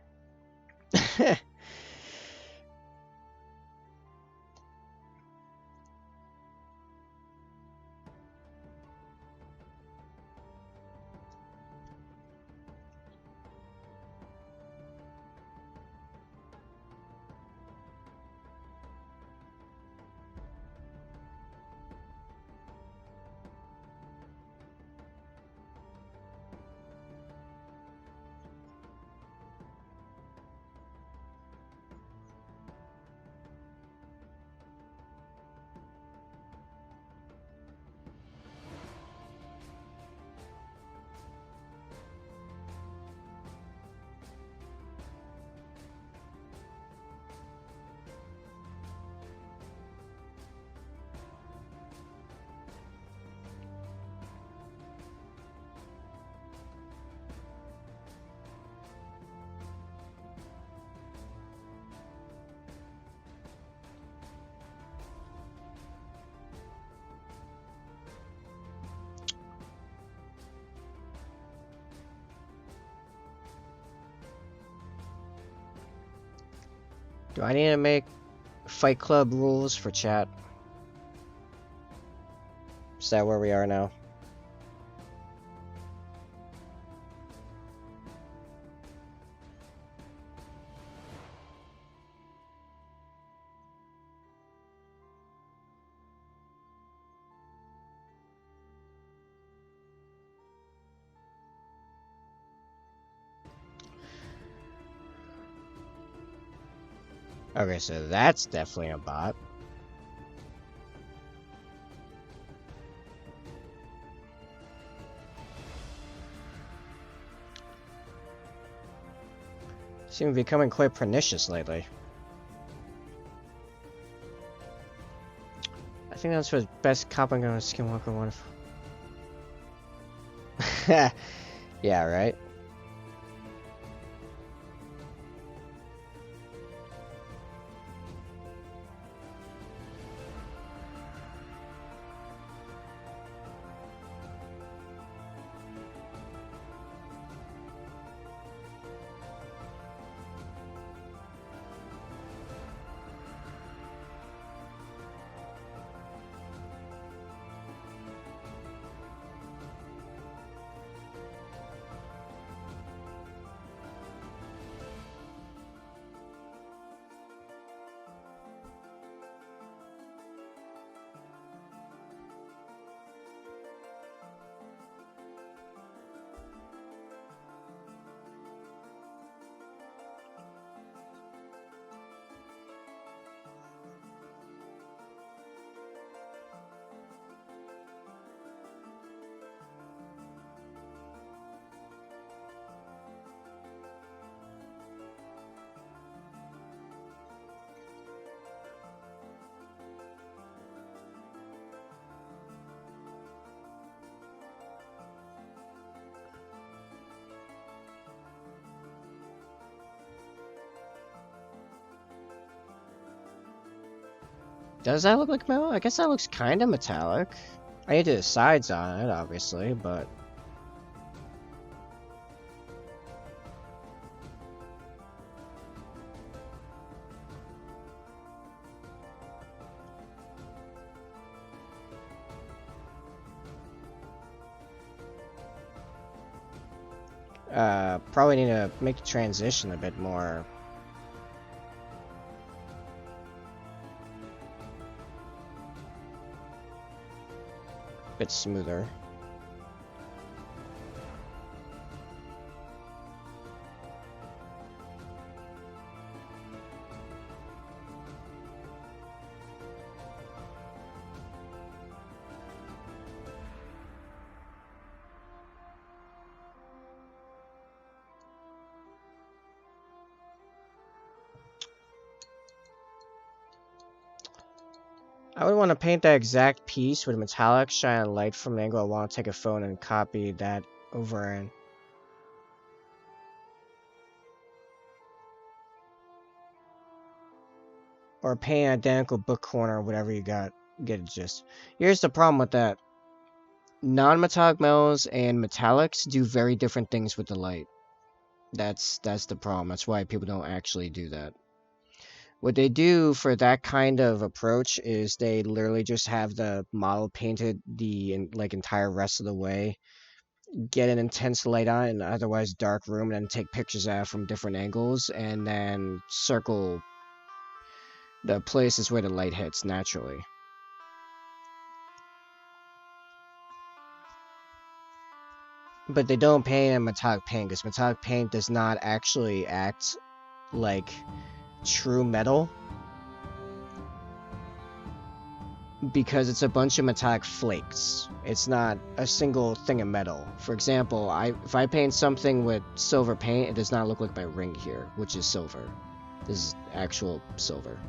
Do I need to make Fight Club rules for chat? Is that where we are now? Okay, so that's definitely a bot. Seem to be becoming quite pernicious lately. I think that's what best copping on a Skinwalker one. Yeah, right? Does that look like metal? I guess that looks kind of metallic. I need to do the sides on it, obviously, but... Probably need to make the transition a bit more... bit smoother. I would want to paint that exact piece with metallic, shine a light from an angle I want to take a phone and copy that over in. Or paint an identical book corner or whatever you got. Get it just. Here's the problem with that. Non-metallic metals and metallics do very different things with the light. That's the problem. That's why people don't actually do that. What they do for that kind of approach is they literally just have the model painted the entire rest of the way, get an intense light on an otherwise dark room, and then take pictures out from different angles, and then circle the places where the light hits naturally. But they don't paint in metallic paint, because metallic paint does not actually act like true metal, because it's a bunch of metallic flakes. It's not a single thing of metal. For example, if I paint something with silver paint, it does not look like my ring here, which is silver. This is actual silver.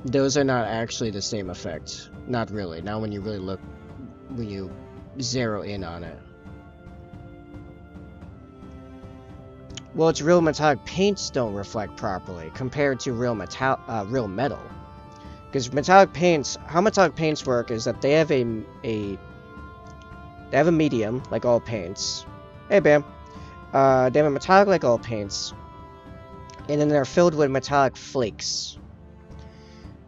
Those are not actually the same effect. Not really. Not when you really look, when you zero in on it. Well, it's real metallic paints don't reflect properly compared to real metal. Because metallic paints, how metallic paints work is that they have a medium like all paints. Hey, Bam. They have a metallic like all paints, and then they're filled with metallic flakes,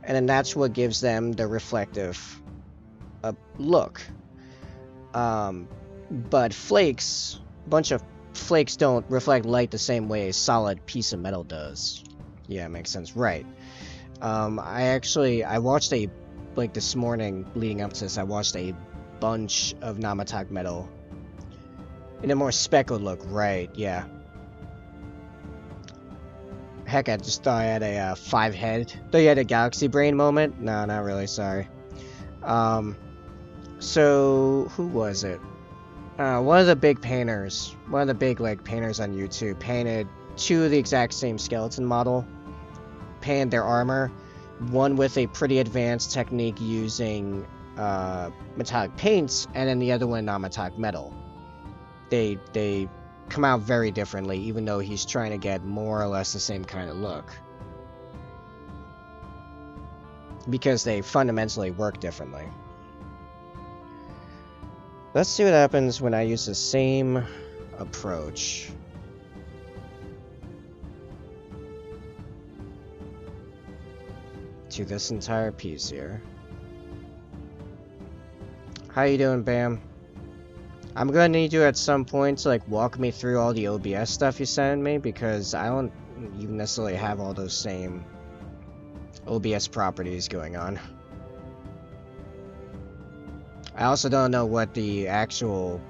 and then that's what gives them the reflective look. But flakes, a bunch of flakes don't reflect light the same way a solid piece of metal does. Yeah, makes sense. Right. I watched this morning leading up to this, I watched a bunch of non-metallic metal in a more speckled look. Right, yeah. Heck, I just thought I had a 5-head. Thought you had a galaxy brain moment? No, not really, sorry. So, who was it? One of the big painters, one of the big painters on YouTube, painted 2 of the exact same skeleton model, painted their armor, one with a pretty advanced technique using metallic paints, and then the other one non-metallic metal. They come out very differently, even though he's trying to get more or less the same kind of look, because they fundamentally work differently. Let's see what happens when I use the same approach. To this entire piece here. How you doing, Bam? I'm gonna need you at some point to walk me through all the OBS stuff you sent me, because I don't even necessarily have all those same OBS properties going on. I also don't know what the actual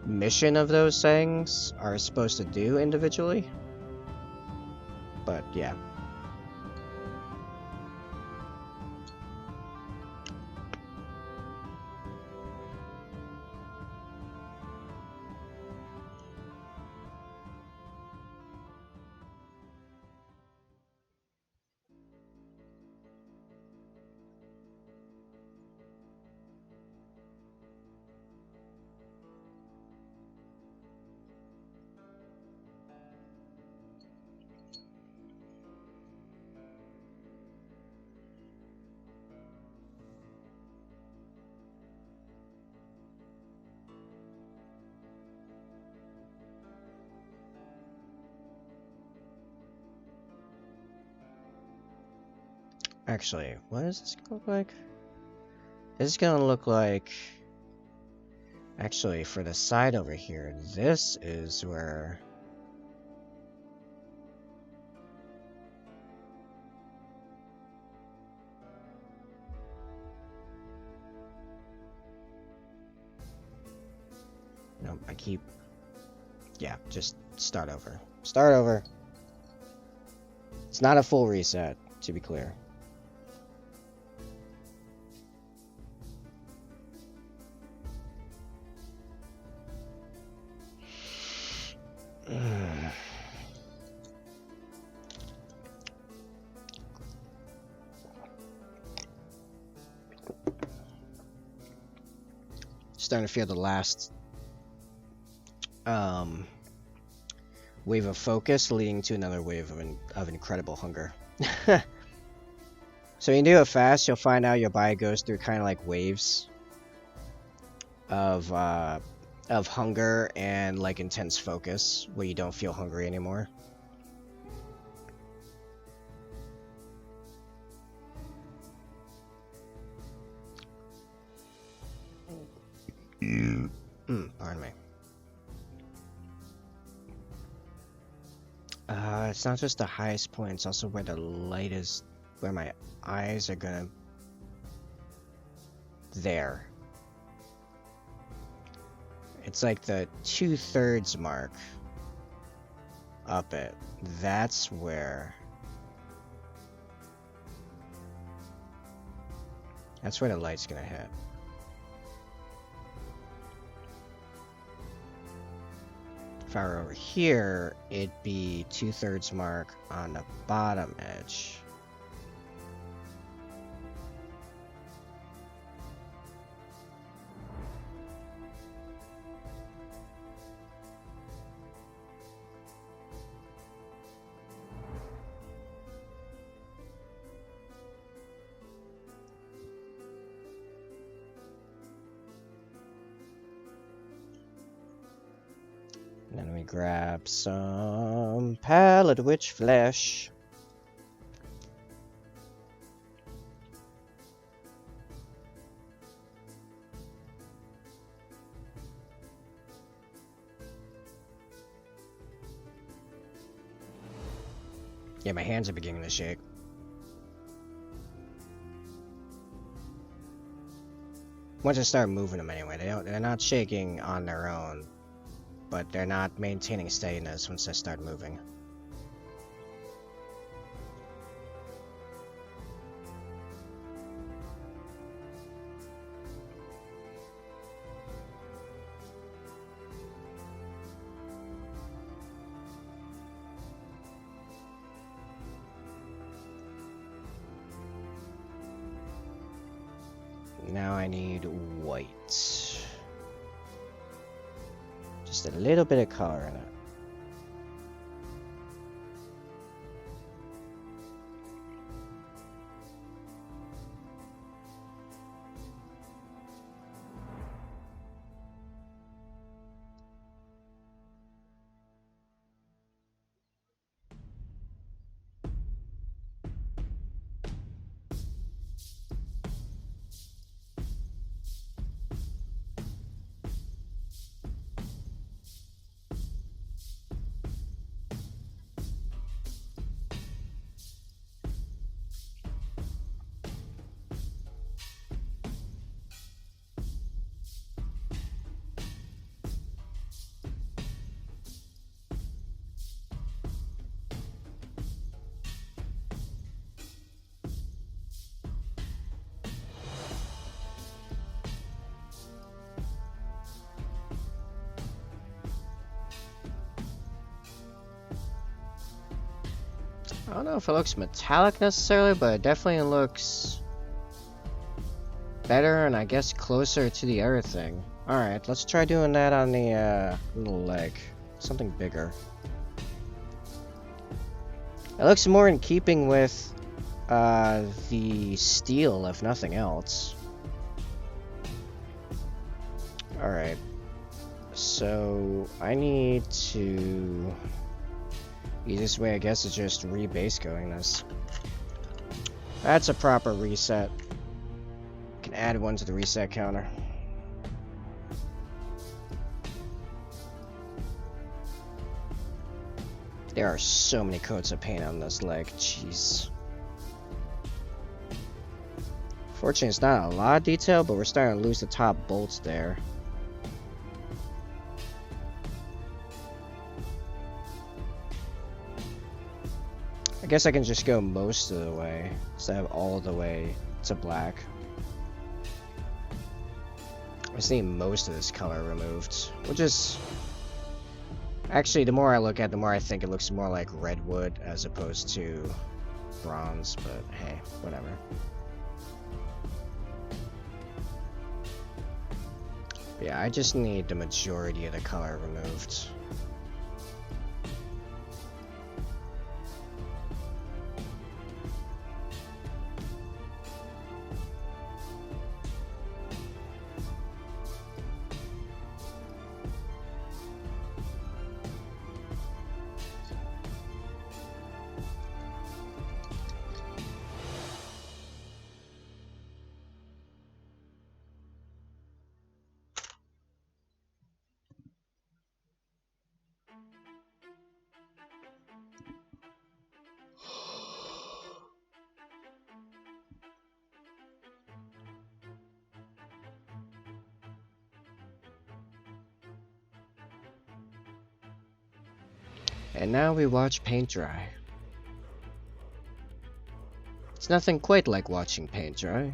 mission of those things are supposed to do individually. But yeah. Actually, what is this gonna look like? This is gonna look like... Actually, for the side over here, this is where... No, I keep... Yeah, just start over. Start over. It's not a full reset, to be clear. starting to feel the last wave of focus leading to another wave of incredible hunger. So you do it fast, you'll find out your body goes through kind of like waves of hunger and like intense focus where you don't feel hungry anymore. Pardon me. It's not just the highest point, it's also where the light is, where my eyes are gonna... There. It's like the 2/3 mark up it. That's where... That's where the light's gonna hit. If I were over here, it'd be 2/3 mark on the bottom edge. And then we grab some Pallid Witch flesh. Yeah, my hands are beginning to shake. Once I start moving them anyway, they're not shaking on their own. But they're not maintaining steadiness once I start moving. Now I need white. Just a little bit of color in it. I don't know if it looks metallic necessarily, but it definitely looks better and I guess closer to the other thing. Alright, let's try doing that on the little leg. Something bigger. It looks more in keeping with the steel, if nothing else. Alright. So, I need to... Easiest way, I guess, is just rebase going this. That's a proper reset. Can add one to the reset counter. There are so many coats of paint on this leg, jeez. Fortunately, it's not a lot of detail, but we're starting to lose the top bolts there. I guess I can just go most of the way, instead of all the way to black. I just need most of this color removed, which is... Actually, the more I look at it, the more I think it looks more like redwood as opposed to bronze, but hey, whatever. Yeah, I just need the majority of the color removed. And now we watch paint dry. It's nothing quite like watching paint dry.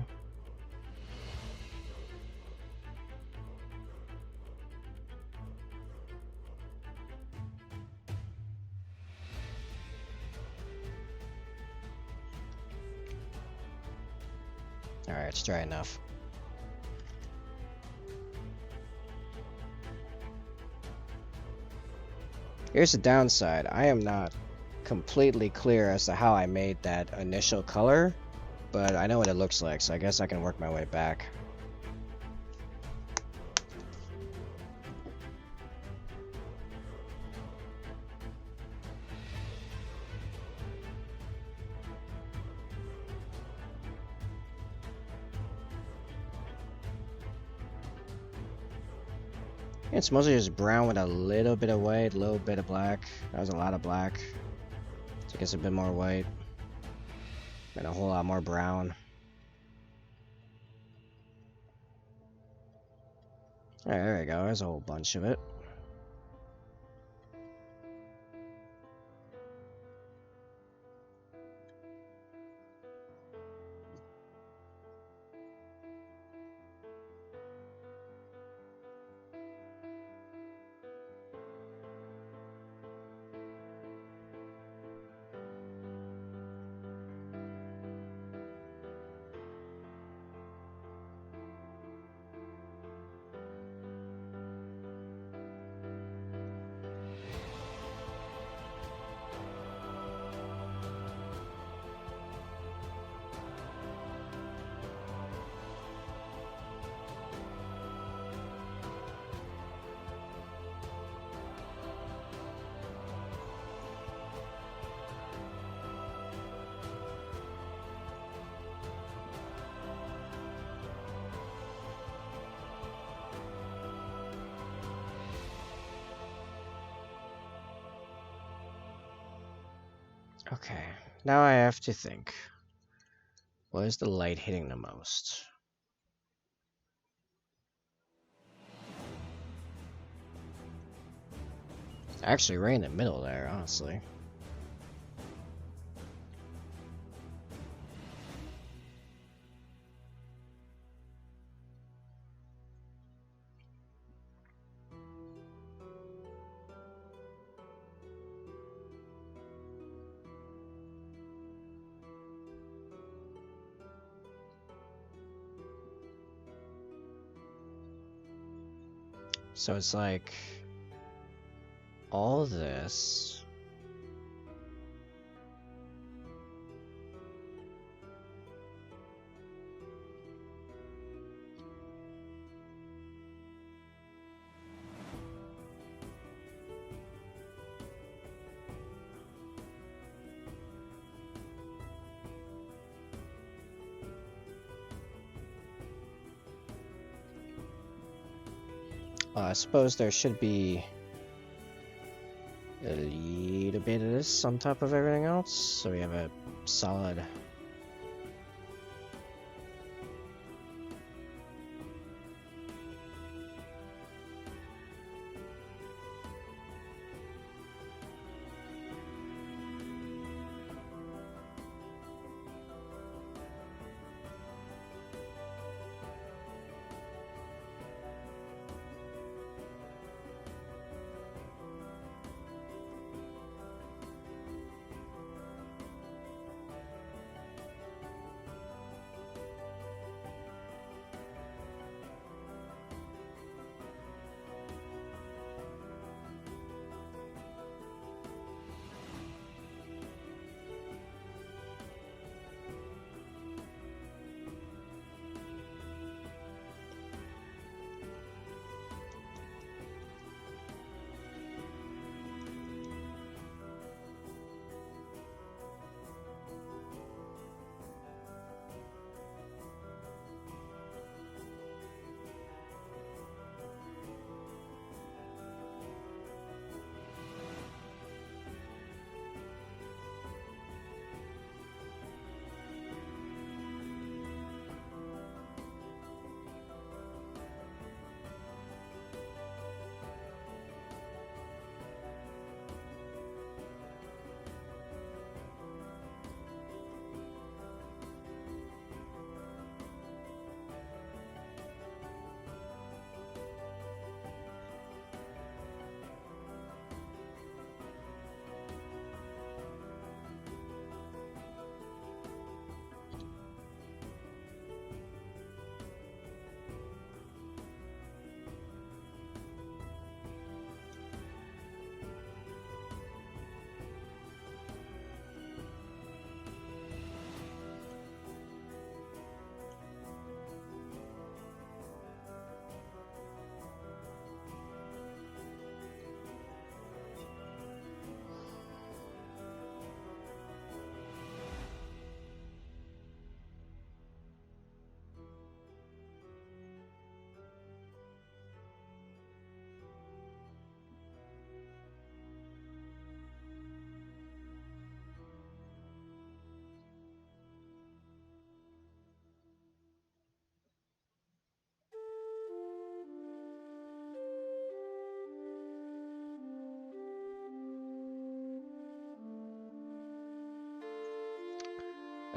Alright, it's dry enough. Here's the downside. I am not completely clear as to how I made that initial color, but I know what it looks like, so I guess I can work my way back. It's mostly just brown with a little bit of white, a little bit of black. That was a lot of black. So I guess a bit more white. And a whole lot more brown. Alright, there we go. There's a whole bunch of it. Okay, now I have to think. What is the light hitting the most? It's actually right in the middle there, honestly. So it's like all this. I suppose there should be a little bit of this on top of everything else, so we have a solid.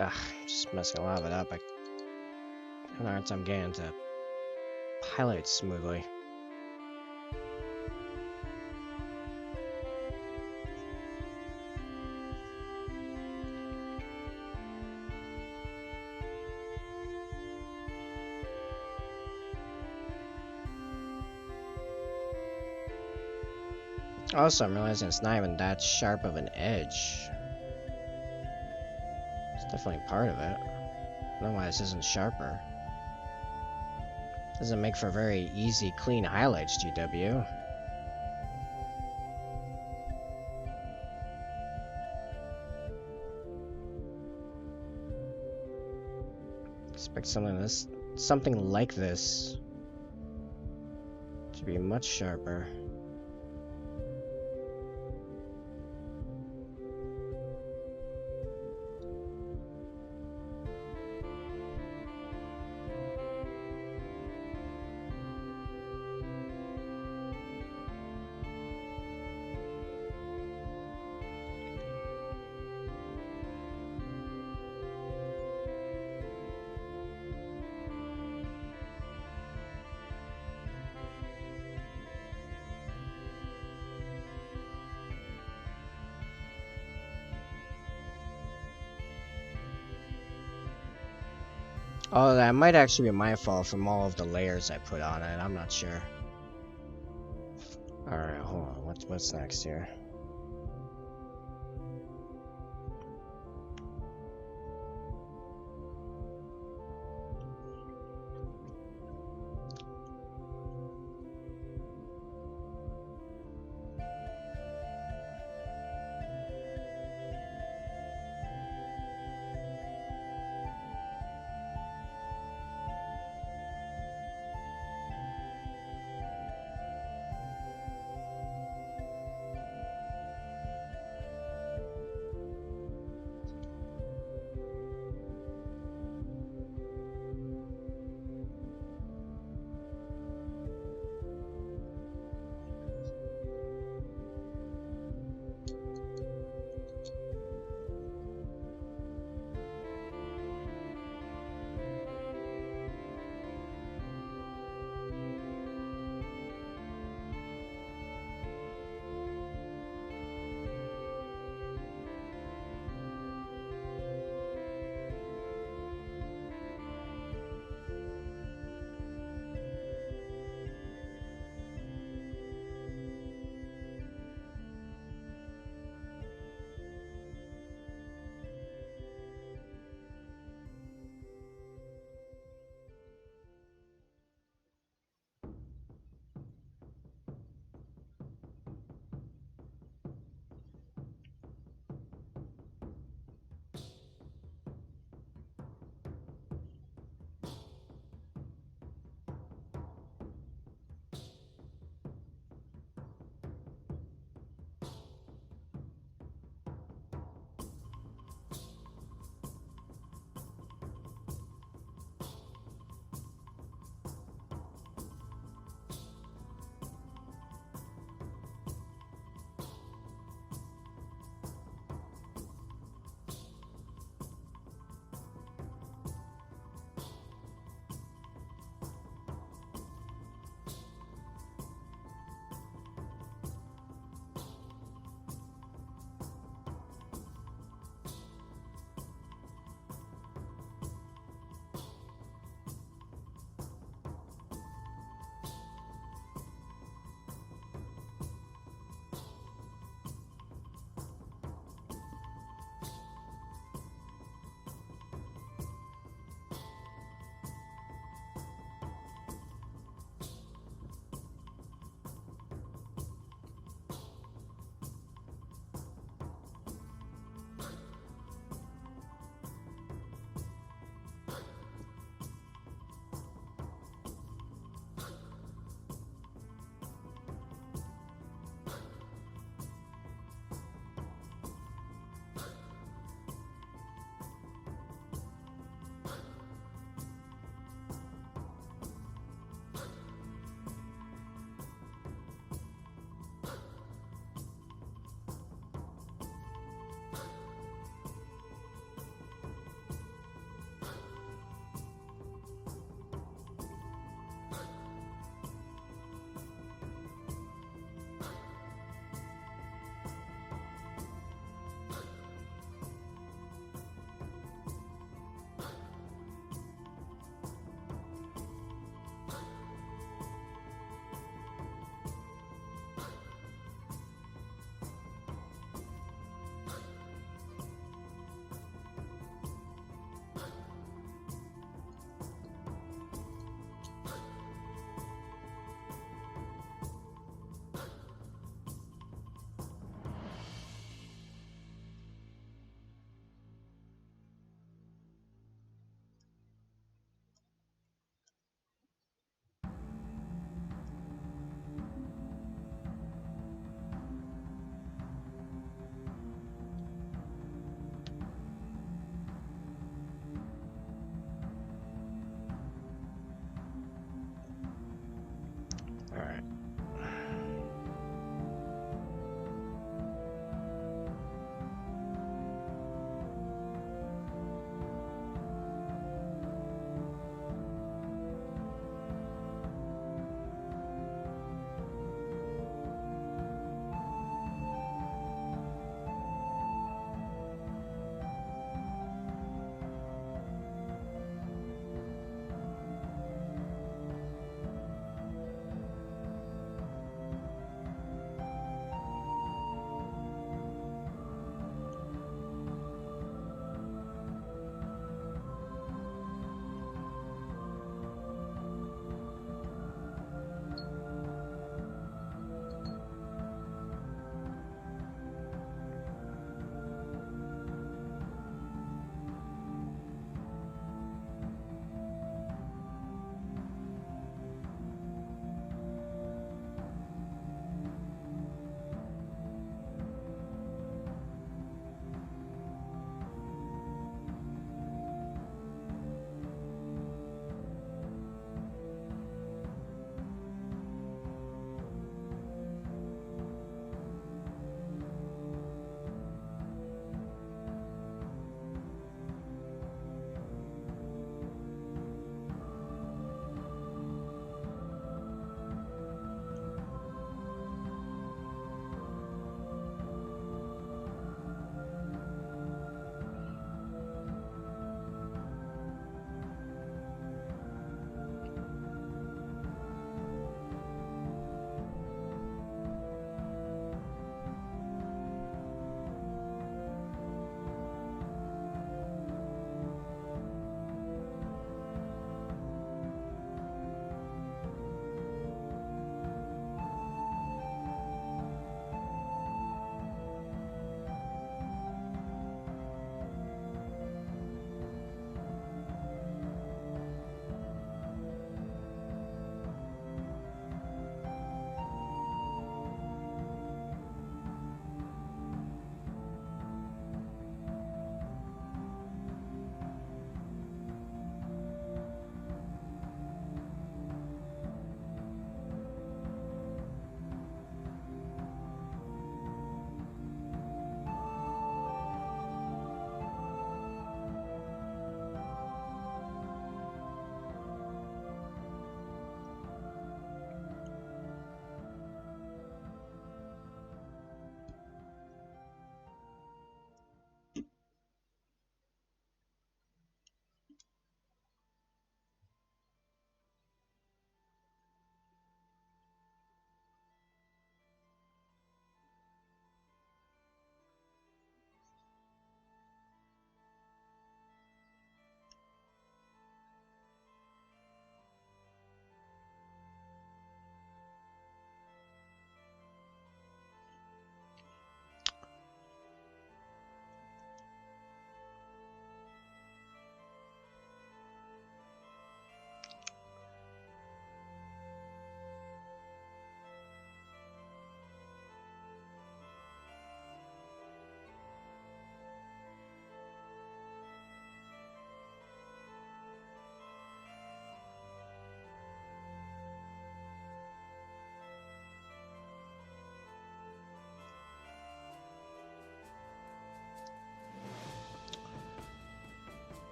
Ugh, just messing a lot of it up. I have a hard time getting to highlight smoothly. Also, I'm realizing it's not even that sharp of an edge. It's definitely part of it. I don't know why this isn't sharper. Doesn't make for very easy, clean highlights, GW. Expect something like this to be much sharper. Oh, that might actually be my fault from all of the layers I put on it. I'm not sure. Alright, hold on. What's next here?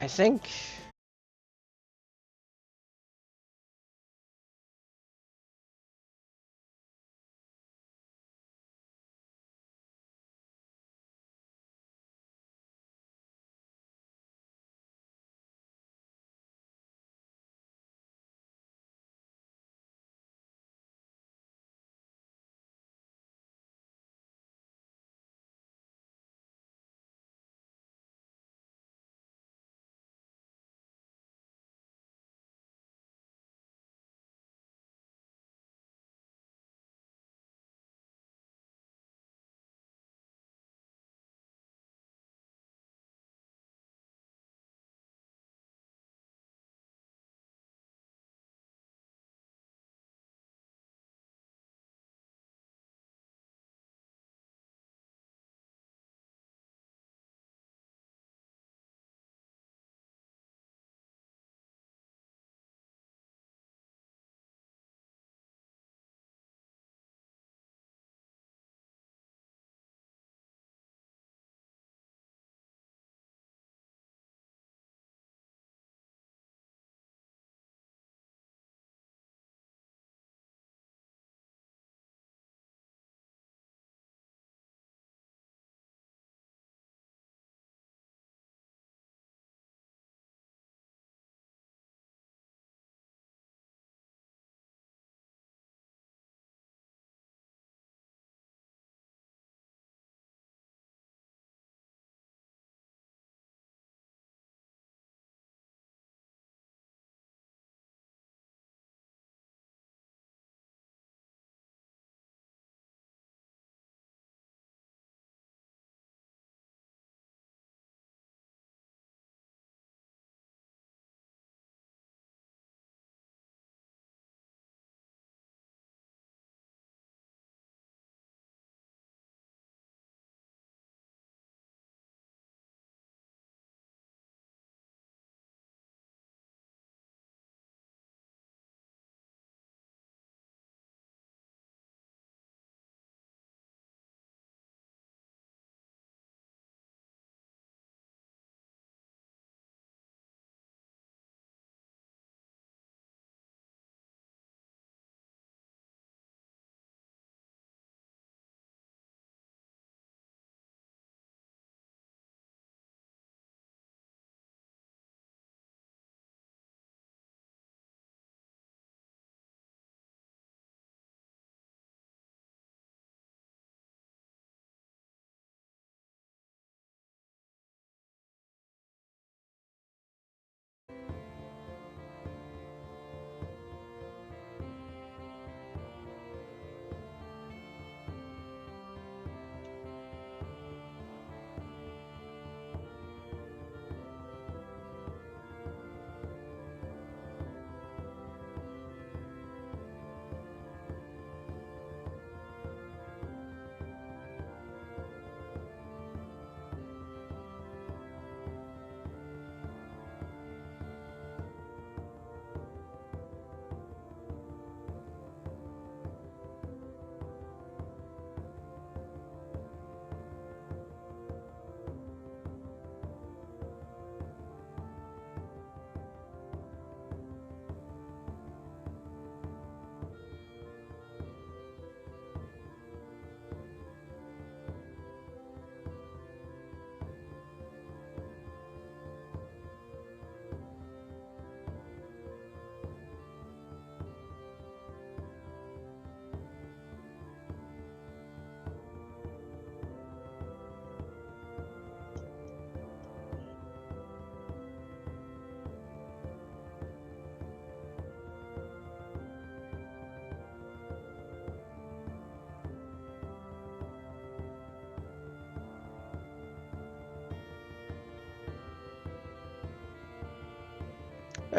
I think...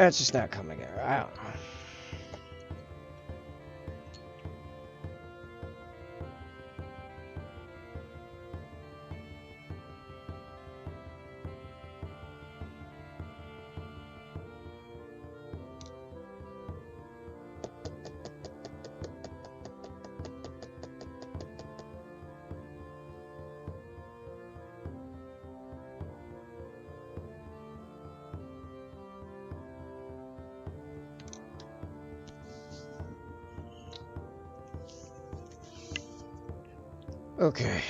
It's just not coming here. I don't know. Okay.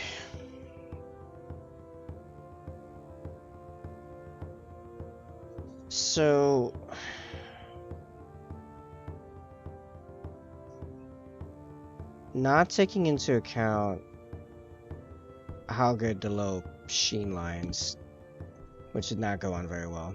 So... not taking into account how good the low sheen lines, which did not go on very well.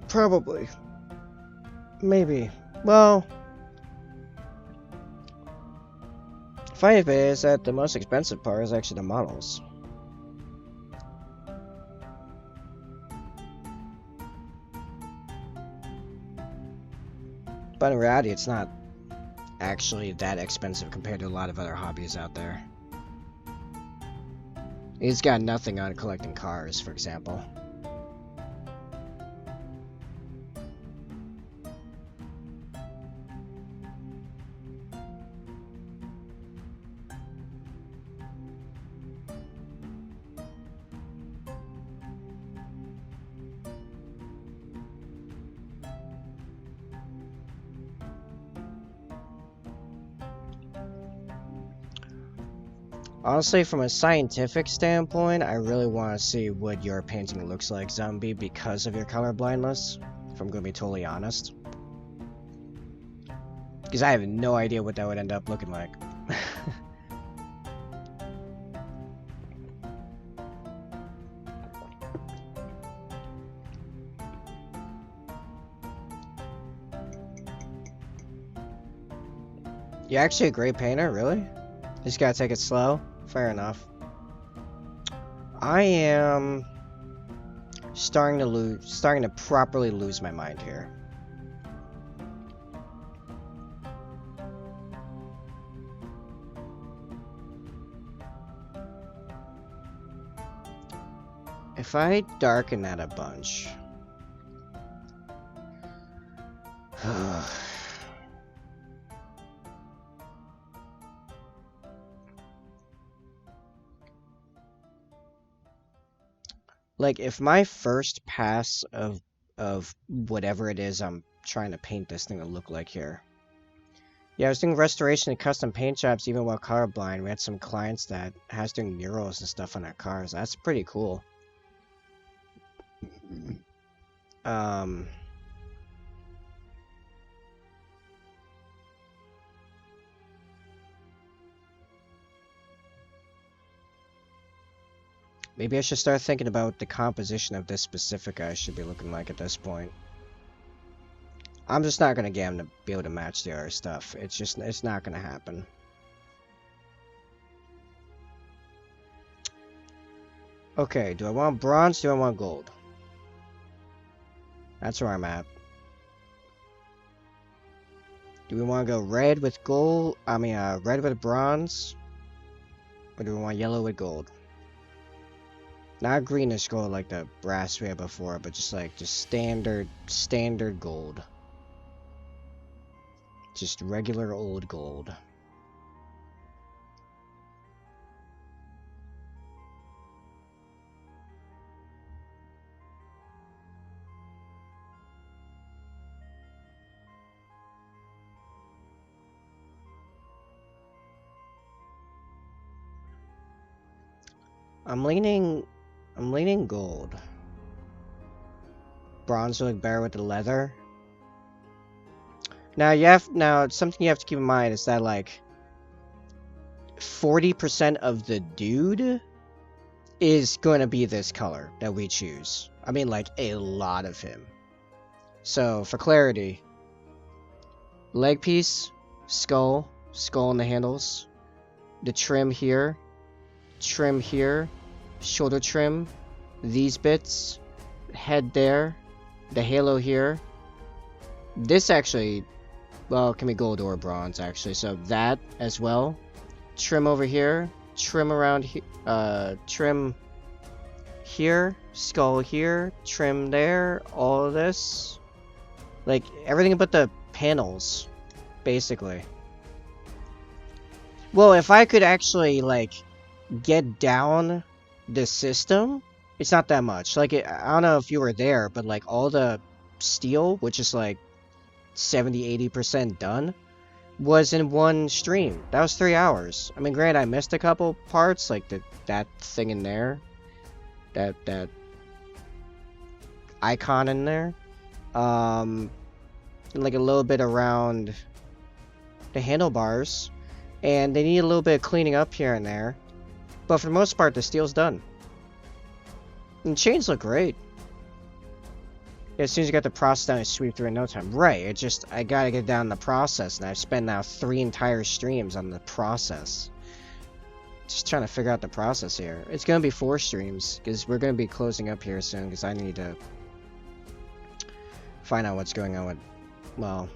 Probably. Maybe. Well... funny thing is that the most expensive part is actually the models. But in reality, it's not actually that expensive compared to a lot of other hobbies out there. He's got nothing on collecting cars, for example. Honestly, from a scientific standpoint, I really want to see what your painting looks like, Zombie, because of your color blindness, if I'm going to be totally honest. Because I have no idea what that would end up looking like. You're actually a great painter, really? Just gotta take it slow? Fair enough. I am starting to properly lose my mind here. If I darken that a bunch... like, if my first pass of whatever it is I'm trying to paint this thing to look like here. Yeah, I was doing restoration and custom paint jobs even while colorblind. We had some clients that has doing murals and stuff on their cars. That's pretty cool. Maybe I should start thinking about the composition of this specific guy should be looking like at this point. I'm just not gonna get him to be able to match the other stuff. It's not gonna happen. Okay, do I want bronze? Do I want gold? That's where I'm at. Do we want to go red with gold? I mean, red with bronze? Or do we want yellow with gold? Not greenish gold like the brass we had before, but just standard gold. Just regular old gold. I'm leaning gold. Bronze would look better with the leather. Now something you have to keep in mind is that like 40% of the dude is going to be this color that we choose. I mean, like a lot of him. So for clarity, leg piece, skull on the handles, the trim here, shoulder trim, these bits, head there, the halo here. This actually, well, it can be gold or bronze actually, so that as well. Trim over here, trim around here, trim here, skull here, trim there, all of this. Like, everything but the panels, basically. Well, if I could actually, like, get down the system, it's not that much. Like, I don't know if you were there, but, like, all the steel, which is, like, 70-80% done, was in one stream. That was 3 hours. I mean, granted, I missed a couple parts, like that thing in there. That icon in there. And like a little bit around the handlebars. And they need a little bit of cleaning up here and there. But for the most part, the steel's done. And chains look great. As soon as you got the process down, I sweep through in no time. Right, I gotta get down the process, and I've spent now 3 entire streams on the process. Just trying to figure out the process here. It's gonna be 4 streams, because we're gonna be closing up here soon, because I need to find out what's going on with... Well,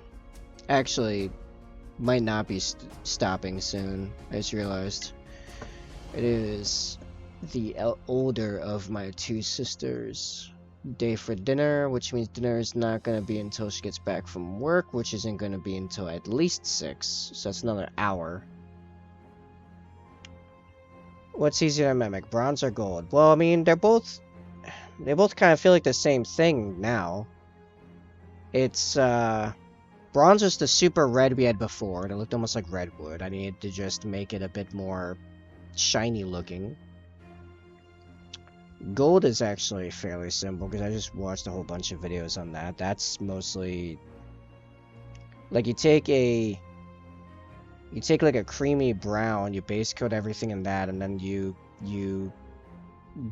actually, might not be stopping soon, I just realized. It is the older of my 2 sisters. Day for dinner, which means dinner is not going to be until she gets back from work, which isn't going to be until at least 6, so that's another hour. What's easier to mimic, bronze or gold? Well, I mean, they both kind of feel like the same thing now. It's, bronze was the super red we had before, and it looked almost like redwood. I needed to just make it a bit more shiny looking. Gold is actually fairly simple, because I just watched a whole bunch of videos on that. That's mostly... Like, you take like a creamy brown, you base coat everything in that, and then you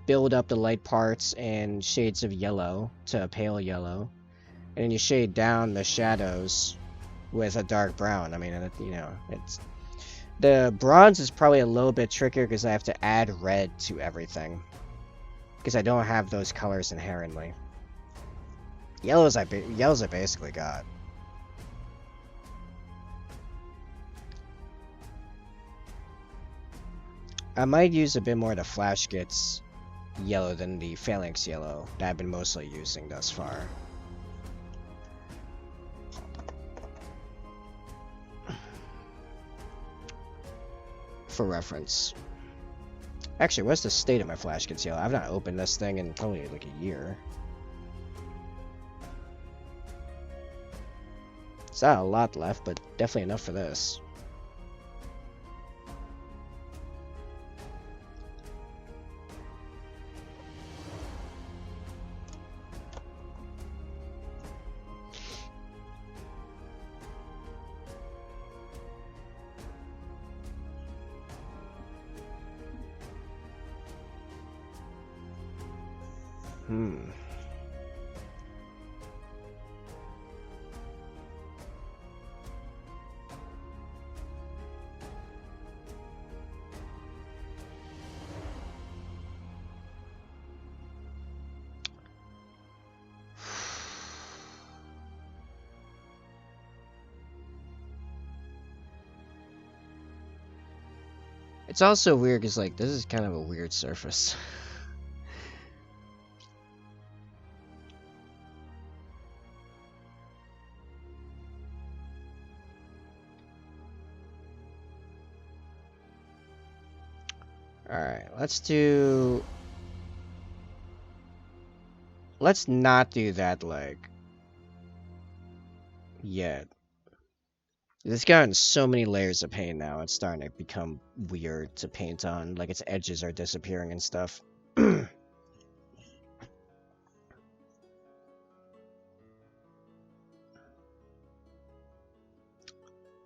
build up the light parts in shades of yellow to a pale yellow. And then you shade down the shadows with a dark brown. I mean, you know, it's... The bronze is probably a little bit trickier, because I have to add red to everything. Because I don't have those colors inherently. Yellows I basically got. I might use a bit more of the Flash Gits yellow than the Phalanx yellow that I've been mostly using thus far. For reference. Actually, what's the state of my Flash Gits yellow? I've not opened this thing in probably like a year. It's not a lot left, but definitely enough for this. It's also weird because, like, this is kind of a weird surface. Alright, let's not do that leg yet. It's gotten so many layers of paint now, it's starting to become weird to paint on. Like, its edges are disappearing and stuff.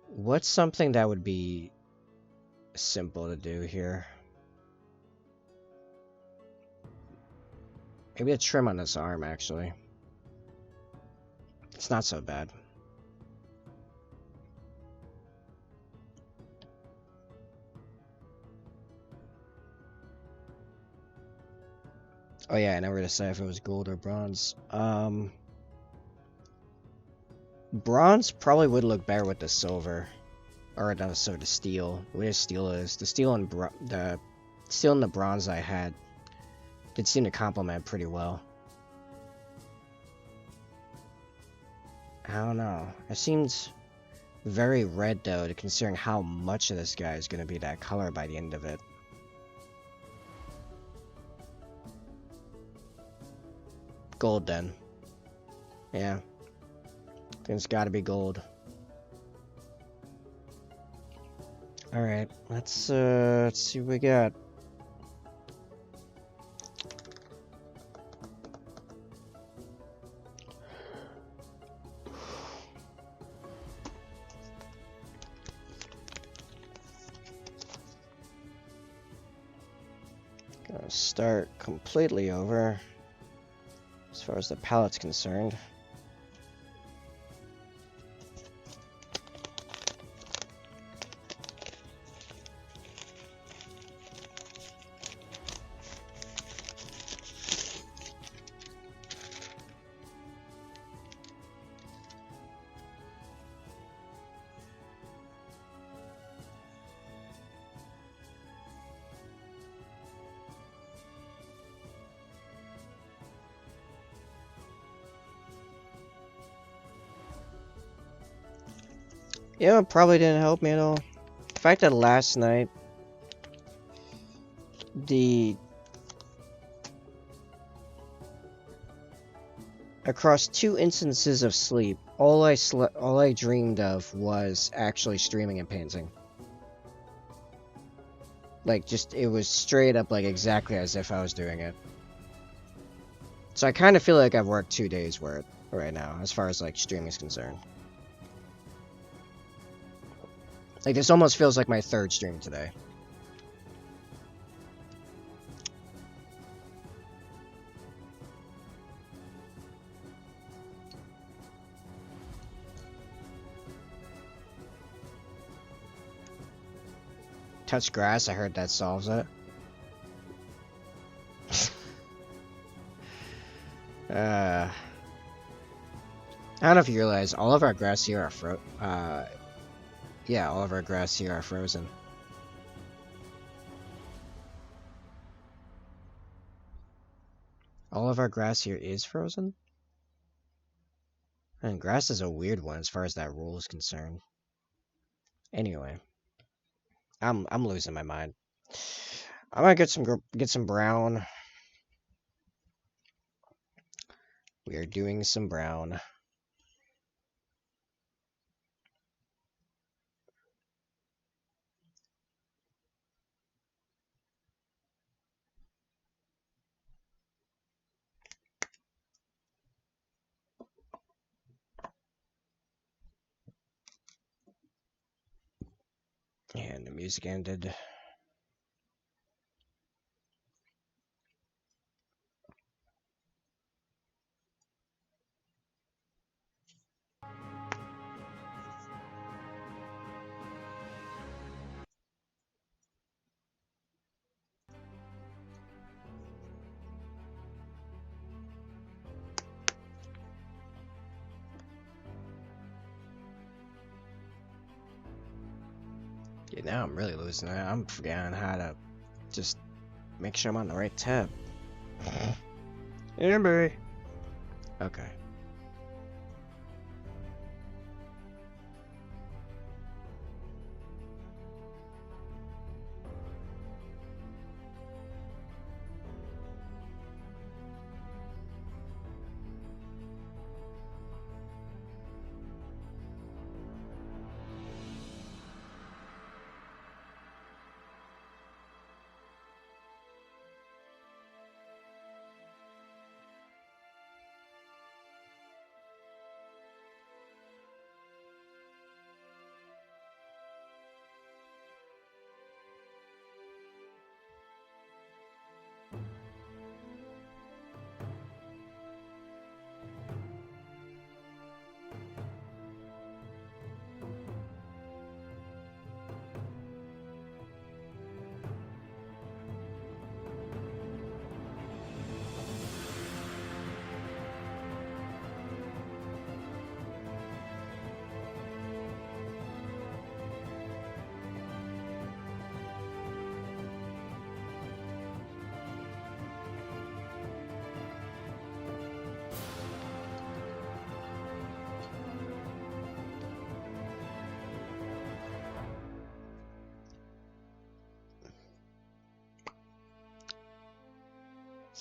What's something that would be simple to do here? Maybe a trim on this arm, actually. It's not so bad. Oh yeah, I never decided if it was gold or bronze. Bronze probably would look better with the silver. Or not the silver, the steel. The way the steel is. The steel and the steel and the bronze I had did seem to complement pretty well. I don't know. It seems very red though, considering how much of this guy is going to be that color by the end of it. Gold then. Yeah. I think it's got to be gold. Alright, let's see what we got. Gonna start completely over as far as the palette's concerned. Yeah, it probably didn't help me at all. The fact that last night, across 2 instances of sleep, all I dreamed of was actually streaming and painting. Like, just, it was straight up, like, exactly as if I was doing it. So I kind of feel like I've worked 2 days worth right now, as far as, like, streaming is concerned. Like, this almost feels like my 3rd stream today. Touch grass, I heard that solves it. I don't know if you realize, all of our grass here are yeah, all of our grass here are frozen. All of our grass here is frozen? And grass is a weird one as far as that rule is concerned. Anyway, I'm losing my mind. I'm gonna get some brown. We are doing some brown. And the music ended. Yeah, now I'm really losing it. I'm forgetting how to just make sure I'm on the right tab. Amber. Okay.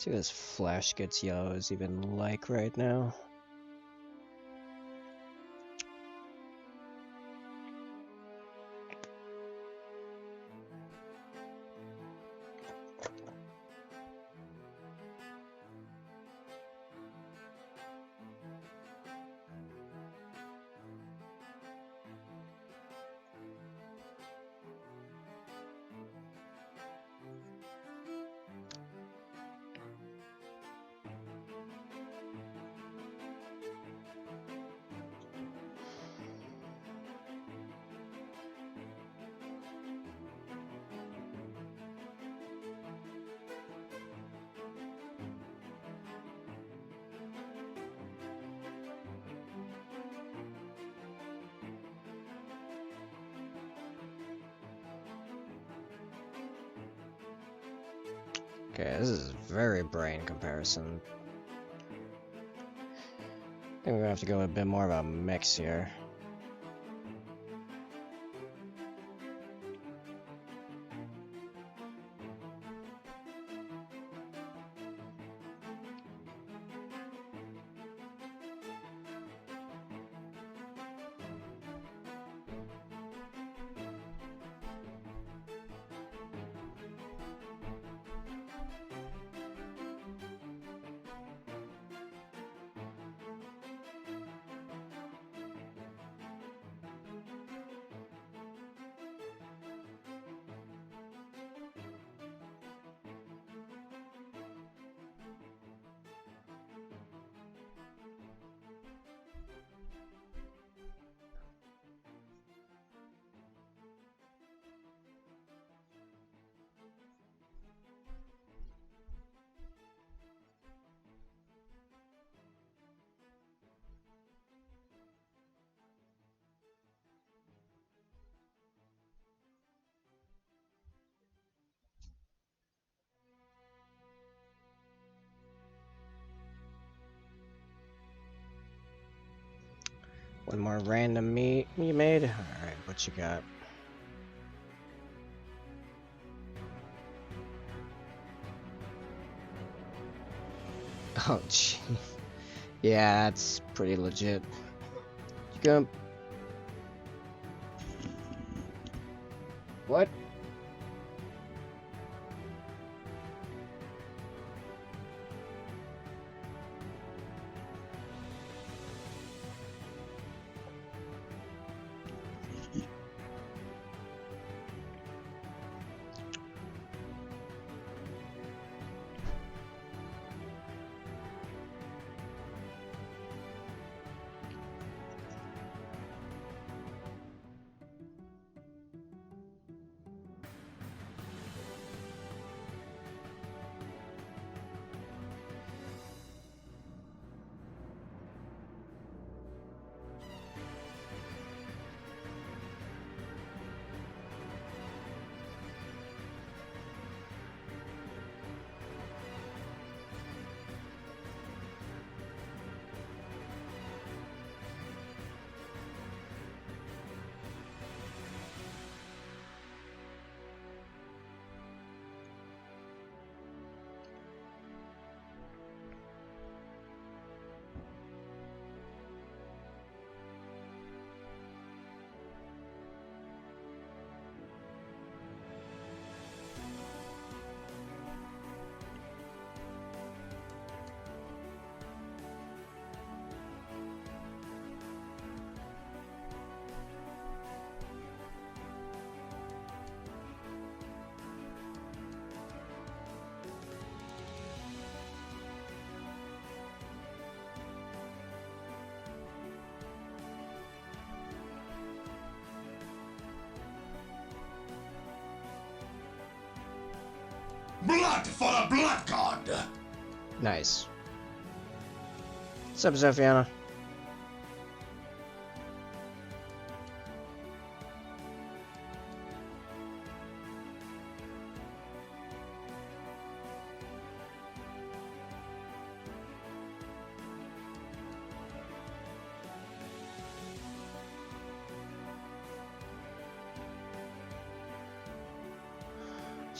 See what this Flash Gets Yellow is even like right now. Okay, this is very brain comparison. I think we're gonna have to go with a bit more of a mix here. One more random meat you made? Alright, what you got? Oh, gee. Yeah, that's pretty legit. You gonna... What? Blood for the Blood God! Nice. What's up, Zophiana?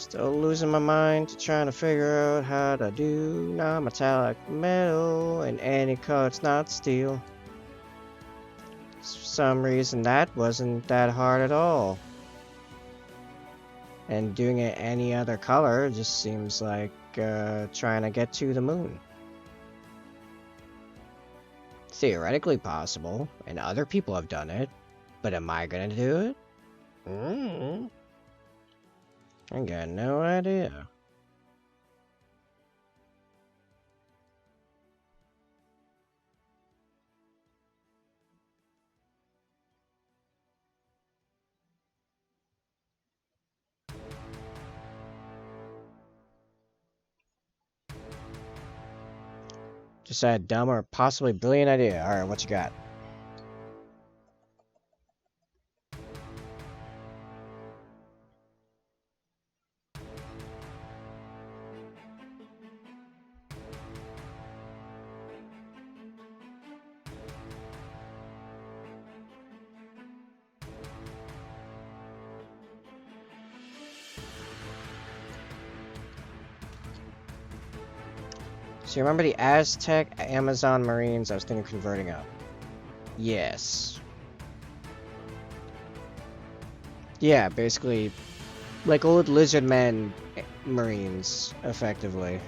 Still losing my mind, trying to figure out how to do non-metallic metal in any color it's not steel. For some reason that wasn't that hard at all. And doing it any other color just seems like trying to get to the moon. Theoretically possible, and other people have done it, but am I gonna do it? I got no idea. Just had a dumb or possibly brilliant idea. Alright, what you got? So you remember the Aztec Amazon Marines I was thinking of converting up? Yes. Yeah, basically like old lizard men Marines, effectively.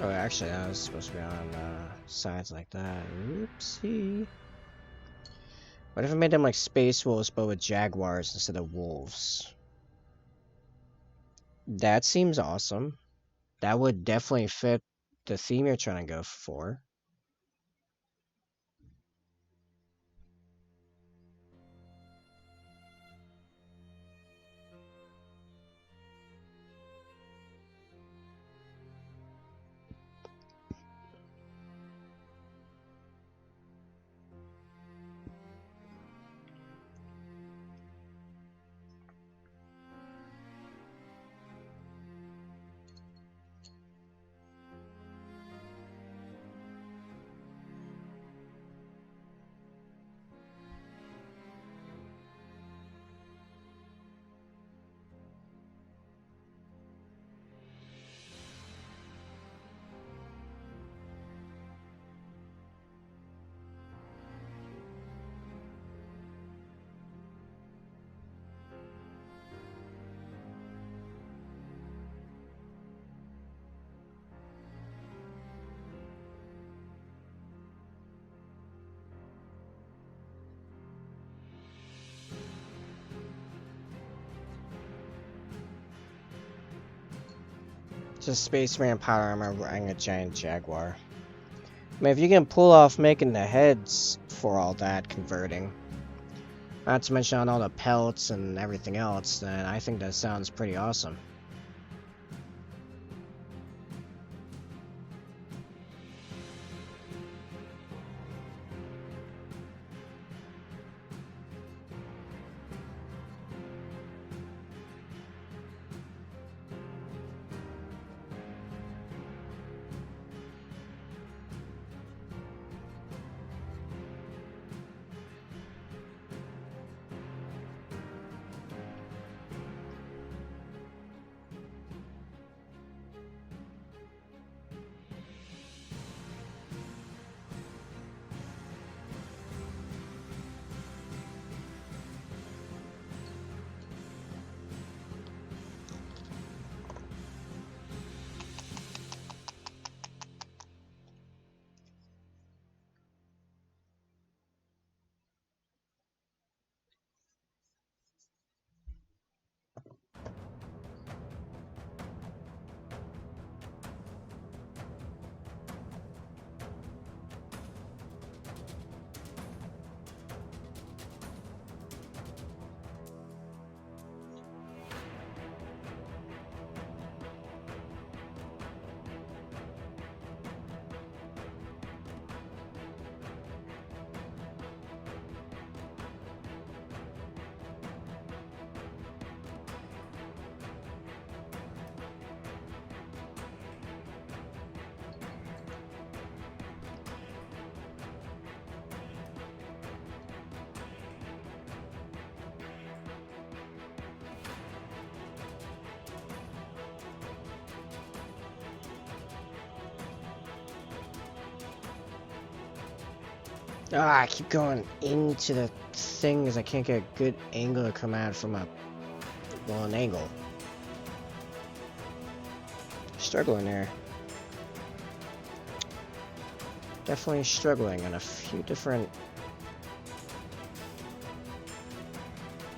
Oh, actually, I was supposed to be on sides like that. Oopsie. What if I made them like space wolves, but with jaguars instead of wolves? That seems awesome. That would definitely fit the theme you're trying to go for. Just Space Marine power armor wearing a giant jaguar. I mean, if you can pull off making the heads for all that converting, not to mention on all the pelts and everything else, then I think that sounds pretty awesome. Ah, I keep going into the thing because I can't get a good angle to come at it from a, well, an angle. Struggling there. Definitely struggling on a few different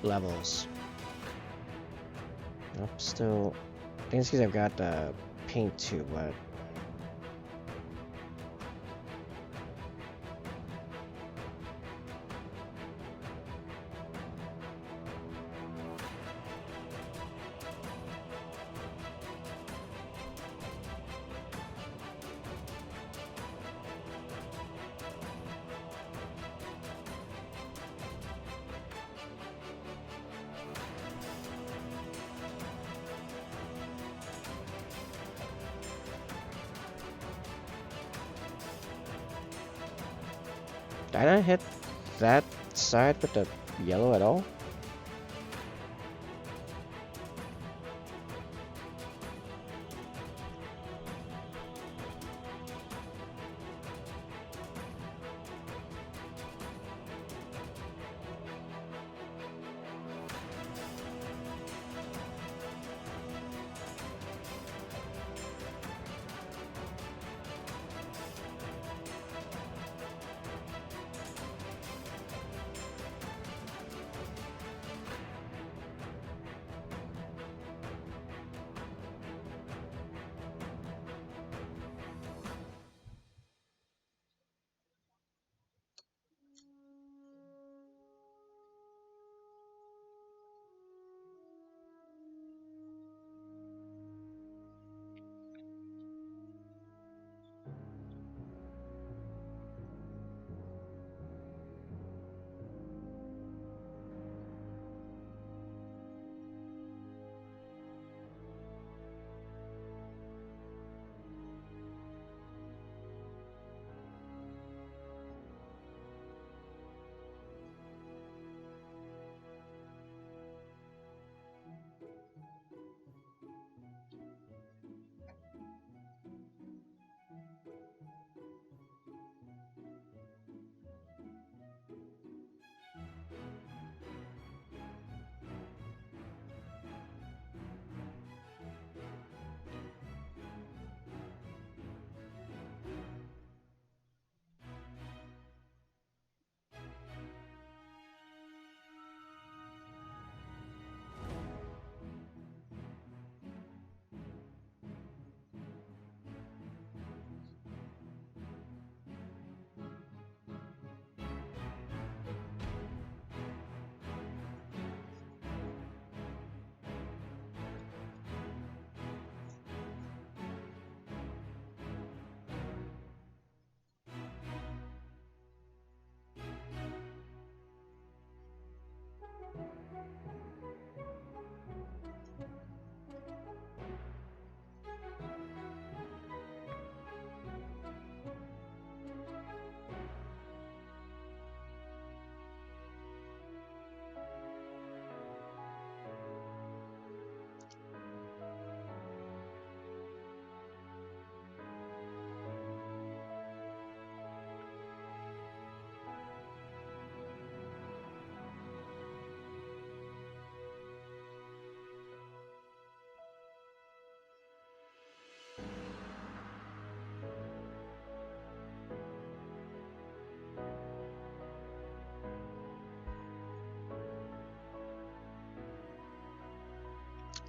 levels. Nope, still. I think it's because I've got the paint too, but. Did I not hit that side with the yellow at all?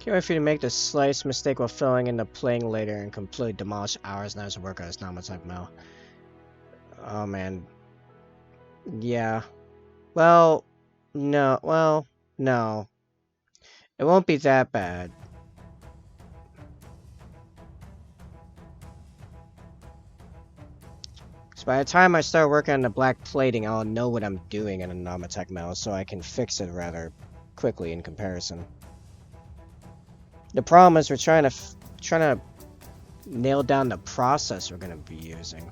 Can't wait for you to make the slightest mistake while filling in the playing later and completely demolish hours and hours of work on this Namatech Mail. Oh man. Yeah. Well, no. It won't be that bad. So by the time I start working on the black plating, I'll know what I'm doing in a Namatech Mail, so I can fix it rather quickly in comparison. The problem is we're trying to nail down the process we're going to be using.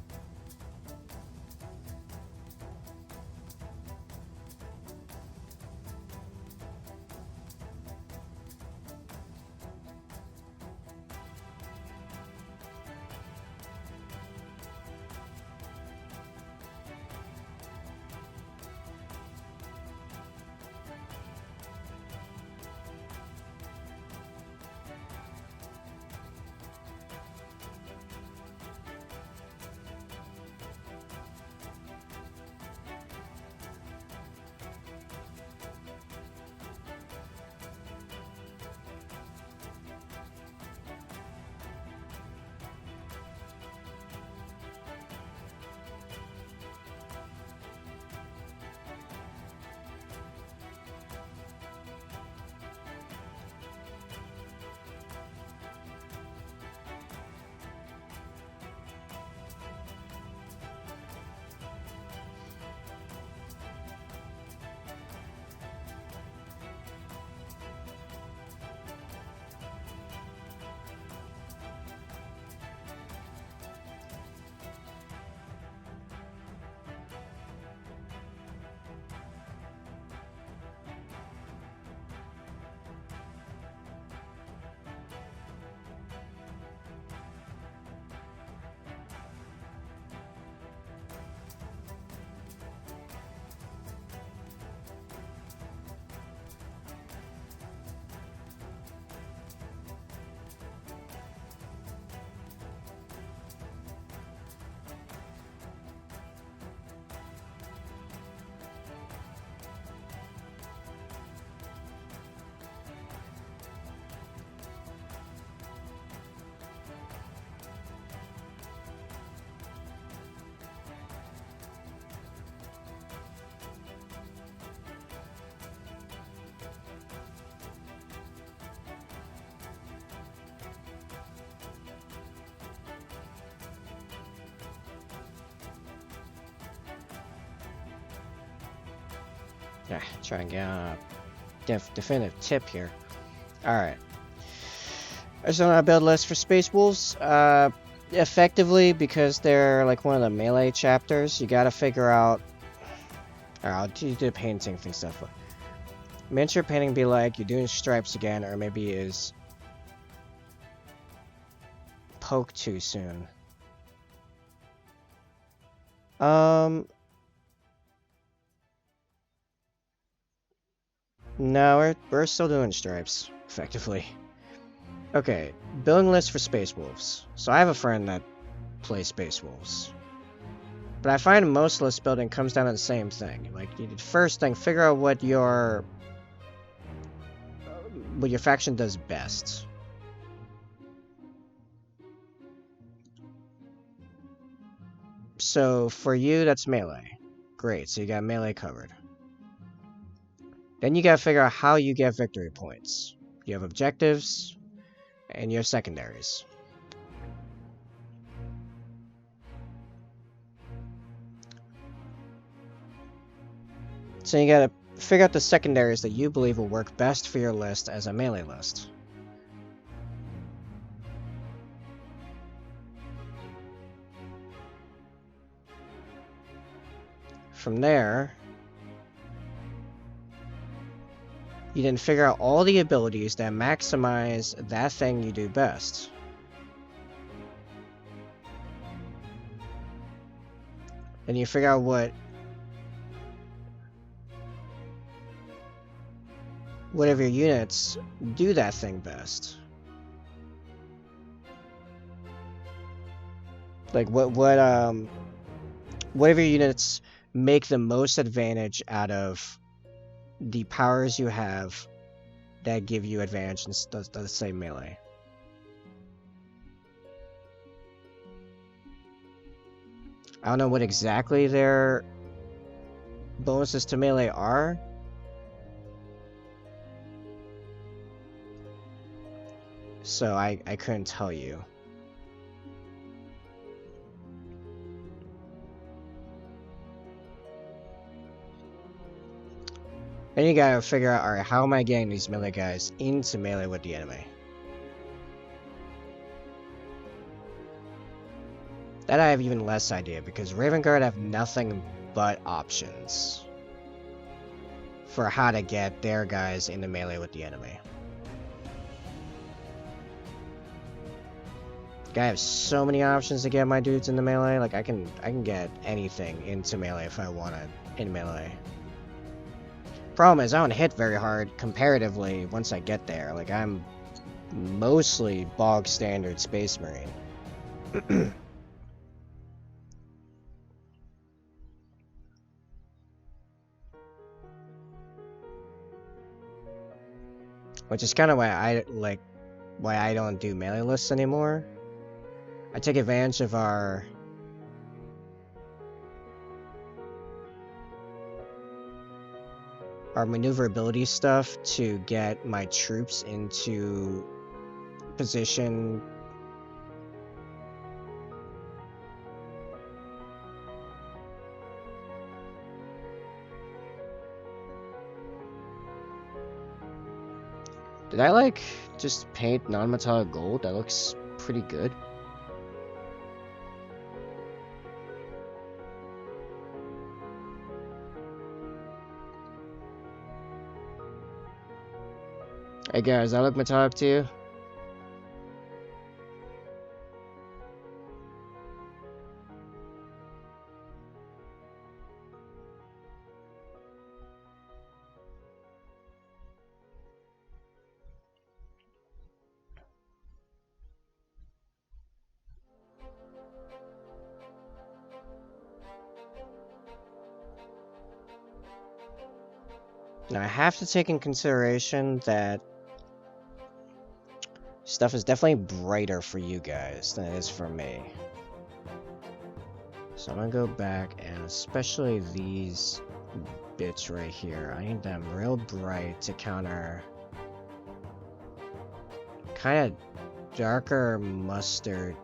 Yeah, try and get a definitive tip here. Alright. I just want to build a list for Space Wolves. Effectively, because they're like one of the melee chapters, you gotta figure out. Alright, I'll do the painting thing stuff. Miniature painting be like, you're doing stripes again, or maybe is poke too soon. No, we're still doing stripes, effectively. Okay, building list for Space Wolves. So I have a friend that plays Space Wolves. But I find most list building comes down to the same thing. Like, you first thing, figure out what your faction does best. So for you, that's melee. Great, so you got melee covered. Then you gotta figure out how you get victory points. You have objectives, and you have secondaries. So you gotta figure out the secondaries that you believe will work best for your list as a melee list. From there, you then figure out all the abilities that maximize that thing you do best. Then you figure out whatever your units do that thing best. Like whatever units make the most advantage out of the powers you have that give you advantage in the same melee. I don't know what exactly their bonuses to melee are. So I couldn't tell you. Then you gotta figure out, alright, how am I getting these melee guys into melee with the enemy? That I have even less idea, because Raven Guard have nothing but options for how to get their guys into melee with the enemy. I have so many options to get my dudes into melee. Like I can get anything into melee if I want it in melee. Problem is I don't hit very hard comparatively once I get there. Like I'm mostly bog standard Space Marine. Which is kind of why I don't do melee lists anymore. I take advantage of our maneuverability stuff to get my troops into position. Did I like just paint non-metallic gold? That looks pretty good. Hey guys, I look metallic to you? Now I have to take in consideration that stuff is definitely brighter for you guys than it is for me. So I'm gonna go back, and especially these bits right here, I need them real bright to counter kind of darker mustard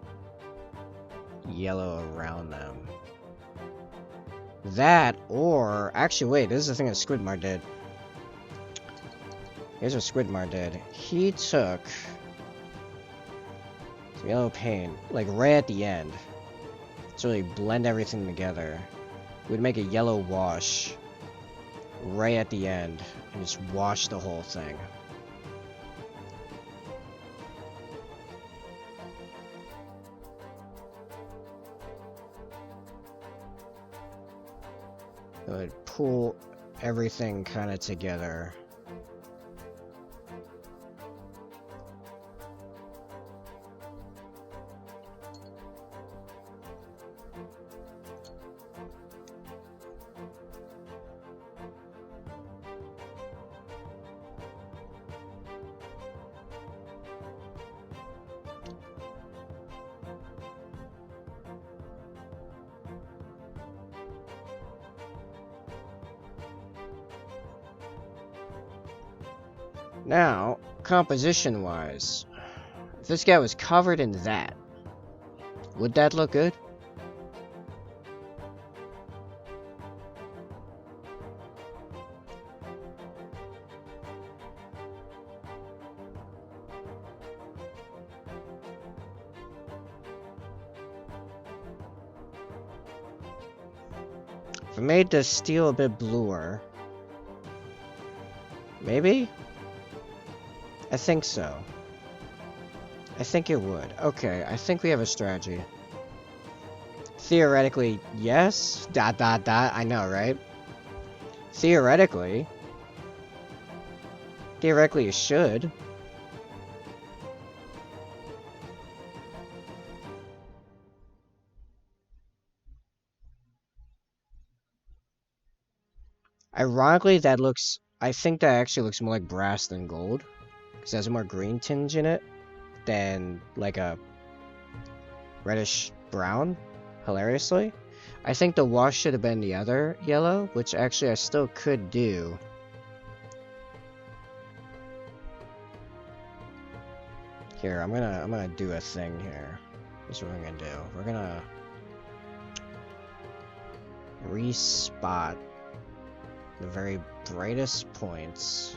yellow around them. That, or... Actually, wait, this is the thing that Squidmar did. Here's what Squidmar did. He took some yellow paint, like right at the end, to really blend everything together. We'd make a yellow wash right at the end and just wash the whole thing. It would pull everything kind of together. Now, composition-wise, if this guy was covered in that, would that look good? If I made the steel a bit bluer, maybe? I think so. I think it would. Okay, I think we have a strategy. Theoretically, yes. ... I know, right? Theoretically. Theoretically, it should. Ironically, that looks... I think that actually looks more like brass than gold. Because it has a more green tinge in it than like a reddish brown, hilariously. I think the wash should have been the other yellow, which actually I still could do. Here, I'm gonna do a thing here. This is what I'm gonna do. We're gonna respot the very brightest points.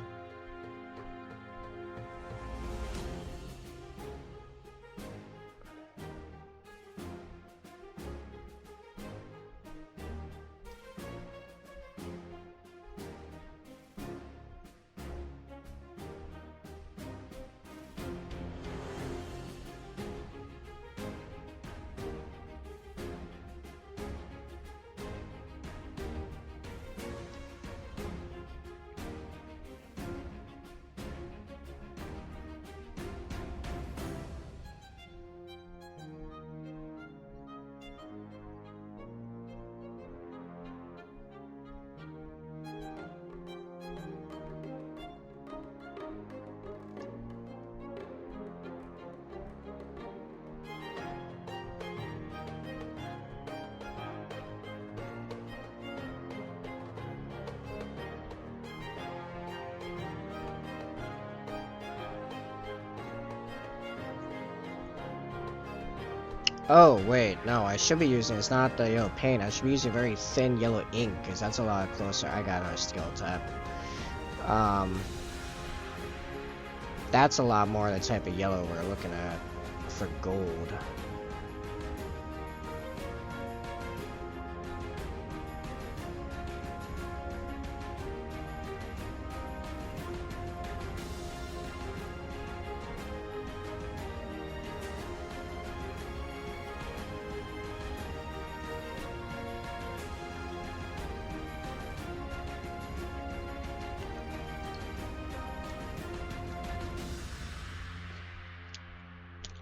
Oh, wait, no, I should be using, it's not the yellow paint, I should be using very thin yellow ink, because that's a lot closer. I got a skill tab. That's a lot more the type of yellow we're looking at for gold.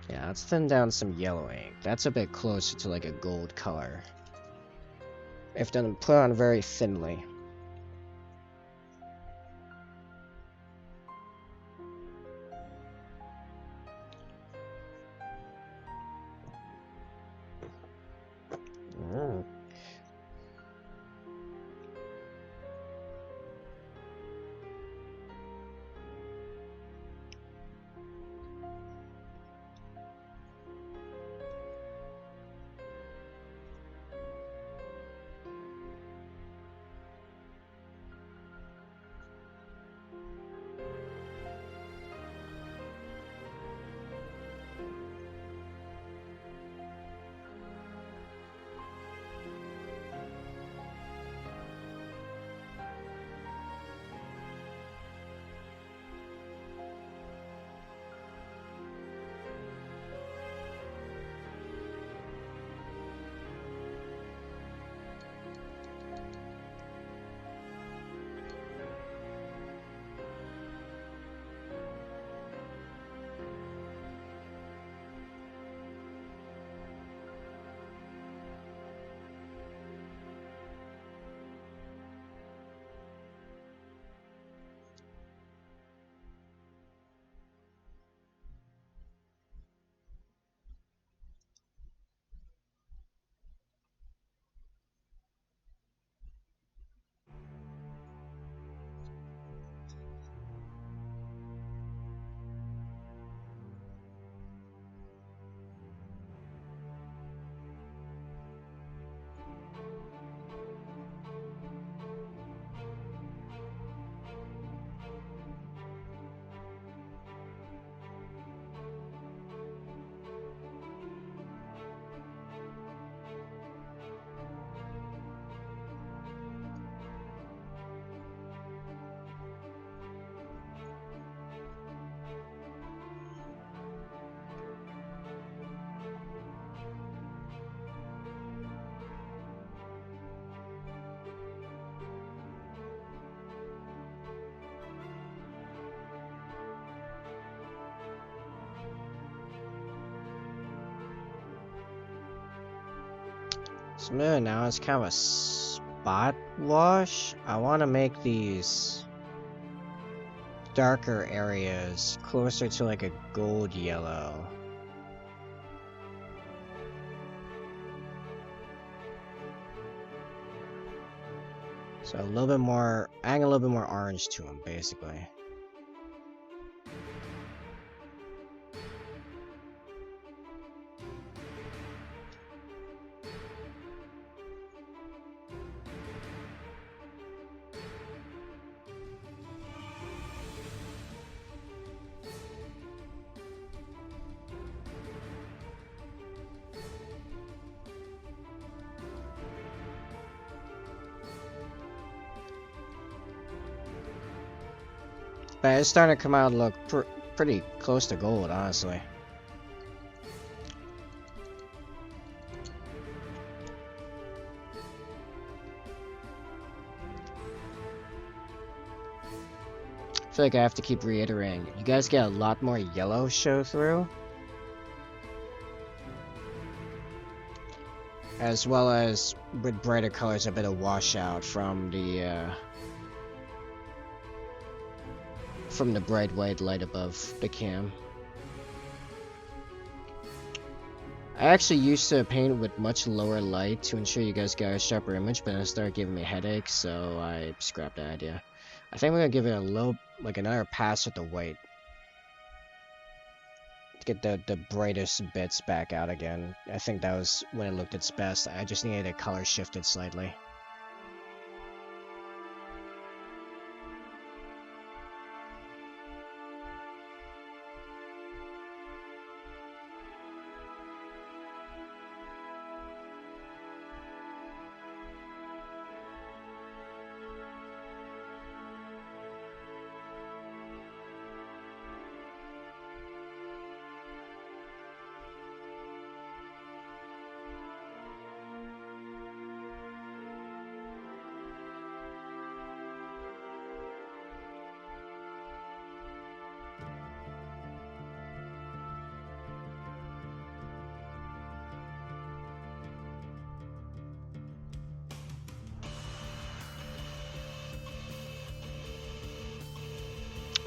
Yeah, let's thin down some yellow ink. That's a bit closer to like a gold color. If done, put on very thinly. So I'm doing now is kind of a spot wash. I want to make these darker areas closer to like a gold yellow. So a little bit more, adding a little bit more orange to them, basically. But it's starting to come out and look pretty close to gold, honestly. I feel like I have to keep reiterating. You guys get a lot more yellow show through. As well as, with brighter colors, a bit of washout from the bright white light above the cam. I actually used to paint with much lower light to ensure you guys got a sharper image, but it started giving me headaches, so I scrapped that idea. I think we're gonna give it a little, like another pass with the white. To get the brightest bits back out again. I think that was when it looked its best. I just needed it color shifted slightly.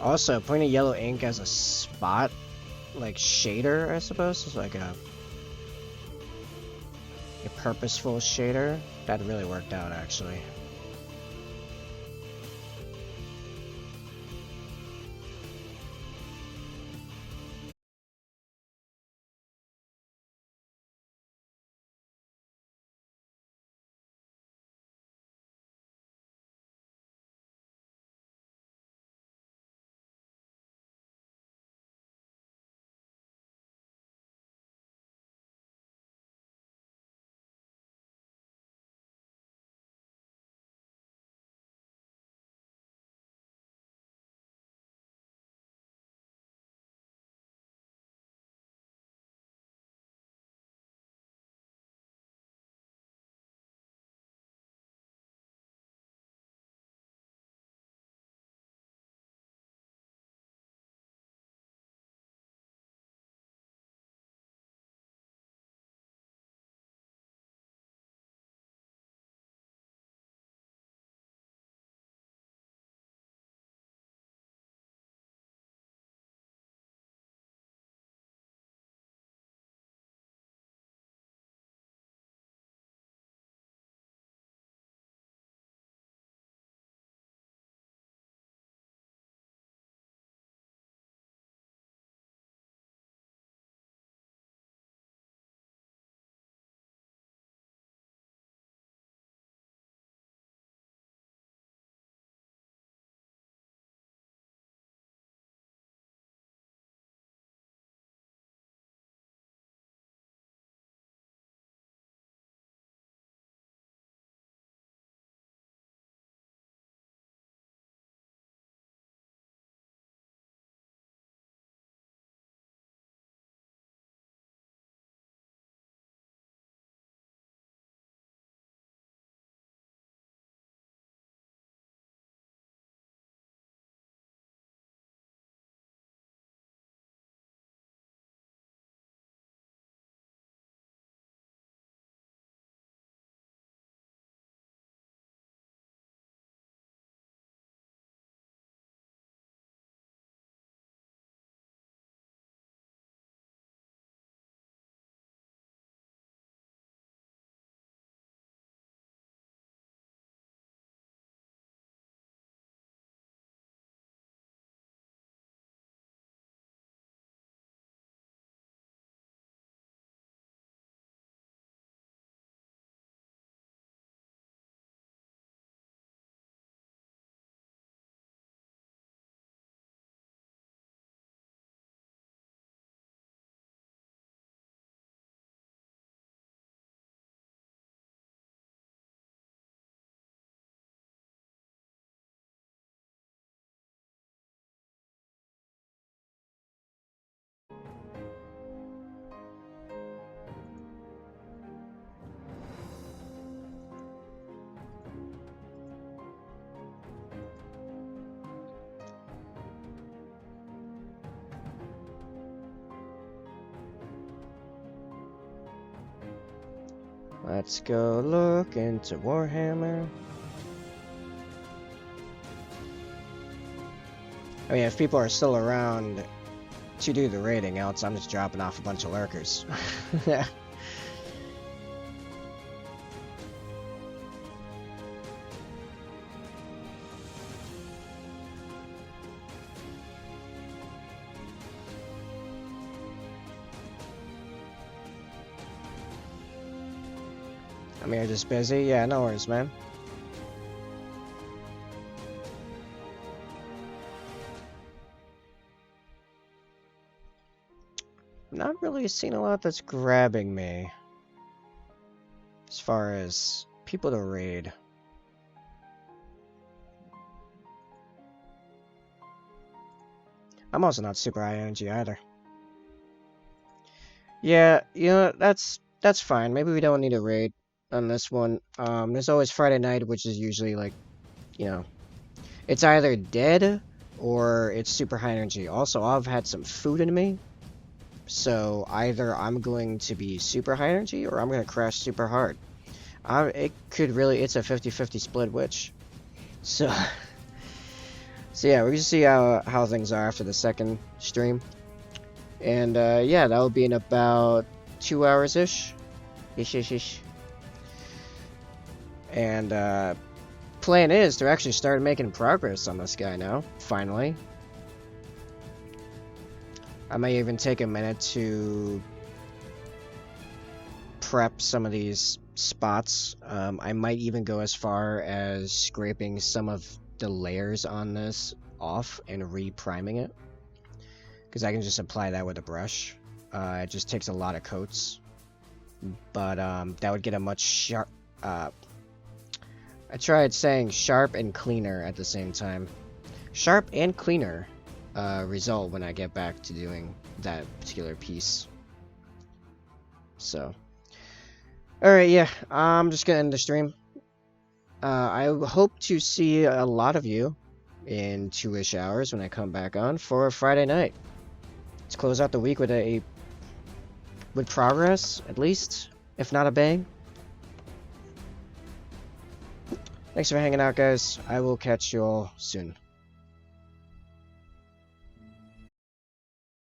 Also, putting a yellow ink as a spot, like shader, I suppose, is like a purposeful shader. That really worked out, actually. Let's go look into Warhammer. I mean, if people are still around to do the raiding, else I'm just dropping off a bunch of lurkers. I mean, you're just busy? Yeah, no worries, man. Not really seeing a lot that's grabbing me as far as people to raid. I'm also not super high energy either. Yeah, you know, that's fine. Maybe we don't need a raid on this one. There's always Friday night, which is usually like, you know, it's either dead or it's super high energy. Also, I've had some food in me. So either I'm going to be super high energy or I'm going to crash super hard. It could really, it's a 50-50 split which. So, so yeah, we're going to see how things are after the second stream. And yeah, that will be in about 2 hours-ish. Ish. And plan is to actually start making progress on this guy now, finally. I may even take a minute to prep some of these spots. I might even go as far as scraping some of the layers on this off and re-priming it. Because I can just apply that with a brush. It just takes a lot of coats. But that would get a much sharp... I tried saying sharp and cleaner at the same time. Sharp and cleaner result when I get back to doing that particular piece. So, alright, yeah, I'm just gonna end the stream. I hope to see a lot of you in 2-ish hours when I come back on for Friday night. Let's close out the week with with progress, at least, if not a bang. Thanks for hanging out, guys. I will catch you all soon.